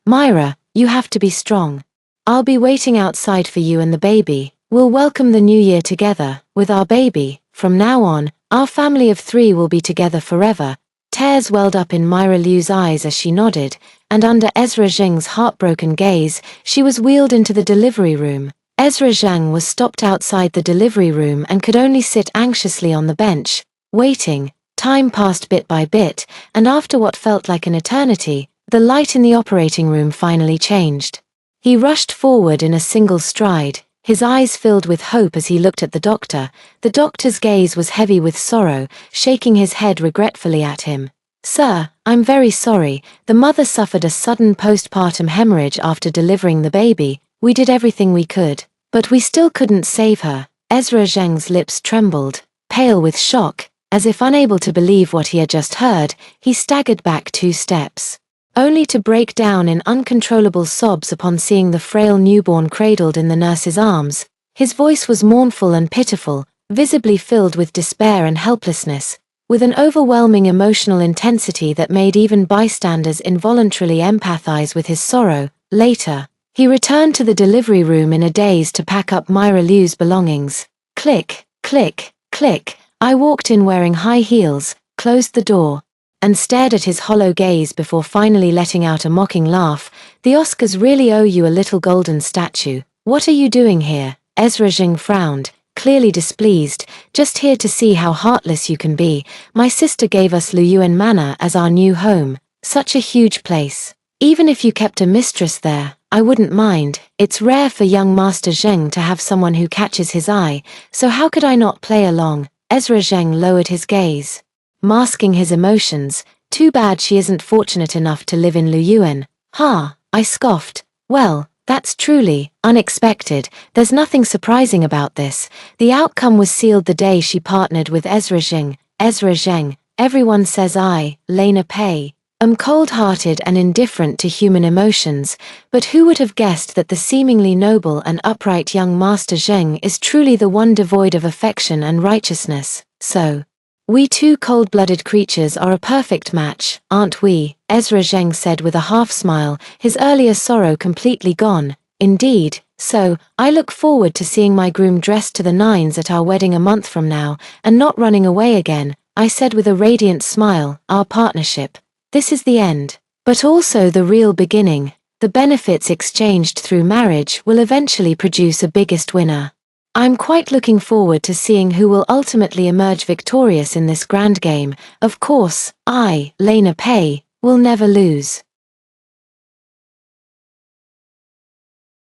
you have to be strong. I'll be waiting outside for you and the baby. We'll welcome the new year together, with our baby. From now on, our family of 3 will be together forever. Tears welled up in Myra Liu's eyes as she nodded, and under Ezra Zheng's heartbroken gaze, she was wheeled into the delivery room. Ezra Zheng was stopped outside the delivery room and could only sit anxiously on the bench, waiting. Time passed bit by bit, and after what felt like an eternity, the light in the operating room finally changed. He rushed forward in a single stride, his eyes filled with hope as he looked at the doctor. The doctor's gaze was heavy with sorrow, shaking his head regretfully at him. Sir, I'm very sorry, the mother suffered a sudden postpartum hemorrhage after delivering the baby. We did everything we could, but we still couldn't save her. Ezra Zheng's lips trembled, pale with shock, as if unable to believe what he had just heard. He staggered back 2 steps, only to break down in uncontrollable sobs upon seeing the frail newborn cradled in the nurse's arms. His voice was mournful and pitiful, visibly filled with despair and helplessness, with an overwhelming emotional intensity that made even bystanders involuntarily empathize with his sorrow. Later, he returned to the delivery room in a daze to pack up Myra Liu's belongings. Click, click, click. I walked in wearing high heels, closed the door, and stared at his hollow gaze before finally letting out a mocking laugh. The Oscars really owe you a little golden statue. What are you doing here? Ezra Zheng frowned, clearly displeased. Just here to see how heartless you can be. My sister gave us Luyuan Manor as our new home. Such a huge place. Even if you kept a mistress there, I wouldn't mind. It's rare for young Master Zheng to have someone who catches his eye, so how could I not play along? Ezra Zheng lowered his gaze, masking his emotions. Too bad she isn't fortunate enough to live in Luyuan. Ha, I scoffed. Well, that's truly unexpected. There's nothing surprising about this. The outcome was sealed the day she partnered with Ezra Zheng. Ezra Zheng, everyone says I, Lena Pei, am cold-hearted and indifferent to human emotions, but who would have guessed that the seemingly noble and upright young Master Zheng is truly the one devoid of affection and righteousness? So, we 2 cold-blooded creatures are a perfect match, aren't we? Ezra Zheng said with a half-smile, his earlier sorrow completely gone. Indeed, so, I look forward to seeing my groom dressed to the nines at our wedding a month from now, and not running away again, I said with a radiant smile. Our partnership. This is the end, but also the real beginning. The benefits exchanged through marriage will eventually produce a biggest winner. I'm quite looking forward to seeing who will ultimately emerge victorious in this grand game. Of course, I, Lena Pei, will never lose.